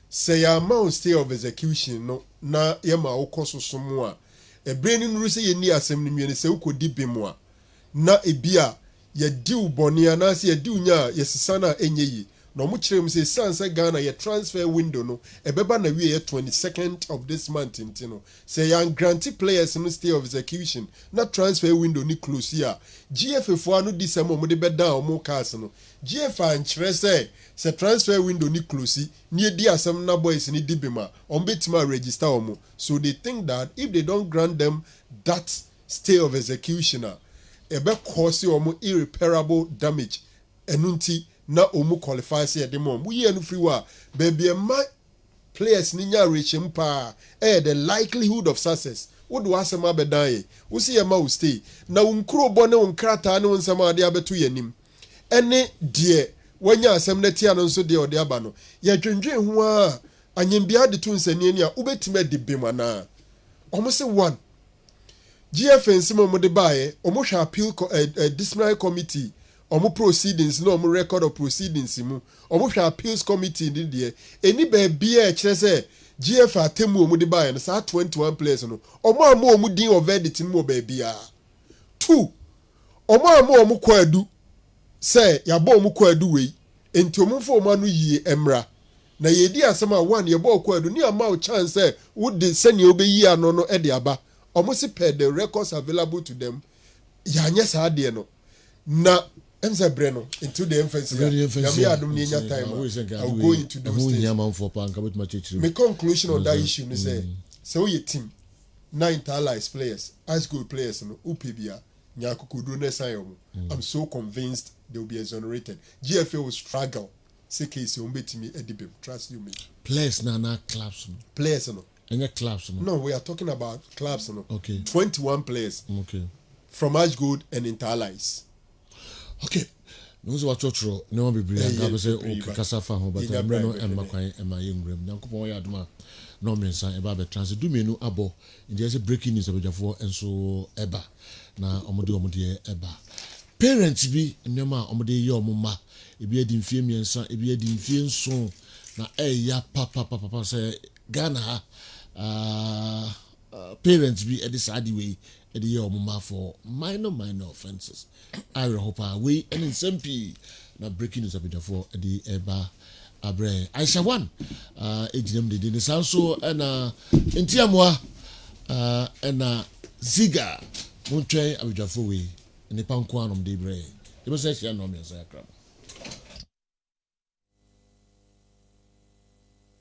Say your amount stay of execution no na yema okoso somo a. E brain nuru se ye ni asem ni miene se ukodi bemu a. Na ebia ye diu boni anase ye diu nya ye sesana enye yi. No mu kire mu se sansa Ghana ye transfer window no ebeba na wie ye 22nd of this month intino say yan grantee players no stay of execution na transfer window ni close here GFF anu December mo de beda o mo cars no GF an kire say transfer window ni close ni edi asem na boys ni dibima on betima register o mo so they think that if they don't grant them that stay of execution ebe cause o mo irreparable damage enunti na omu qualify say the mom we no free wa baby my players ni nya reach mpa the likelihood of success would wasema bedan wo see ma wo stay na unkro bo ne unkrata ne unsama ade abeto yanim ene de wanya asem na tia no nso de ode aba no ya dwendwen ho a anyembia de to nsani ani a ubetima de bemana omo se one GFN simo mo de bae omo hwa appeal disciplinary committee omo proceedings no omo record of proceedings mu omo hwa appeals committee ndi de eni ba bia kire se GF atemu omo de bae no sa 21 players no omo omo din of verdict mu ba bia 2 omo kwadu se ya bo omo kwadu we enti omo fo omo anu yie emra na yedi asema 1 ye bo kwadu ni ama o chance would send obeyi ano no e de aba omo si per the records available to them ya nya sa de no na Emsa Breno into the emphasis. Yami adum ni nya time. I will go into those things. My conclusion on that issue is say we team 9 allies players, high school players no UPBA nyakukudu ne sayo. I'm so convinced they will be exonerated. GFA will struggle. Say case you me edibem. Trust you me. Players na clubs no. Players no. Any clubs no. No, we are talking about clubs no. Okay. 21 players. Okay. From high school and inter allies. Okay. Nso wa chotro ne won bebre anga be say o kasa fa ho but emre no emma kwan emma yengrem nyankopon ya aduma no mensan eba be trans du menu abo ndi say breaking news abejafo enso eba na omode eba parents bi nyama omode ye omuma ebi adi mfie miensa ebi adi mfie nso na eya papa say Ghana parents bi edi sadi we edi ye omuma for minor offenses I hope we and in SMP na breaking news abidafo edi eba abre Aisha one ejinem de ni sanso na entiamwa na ziga montwe abidafo we nipa nko anom de bre e be say no me say akra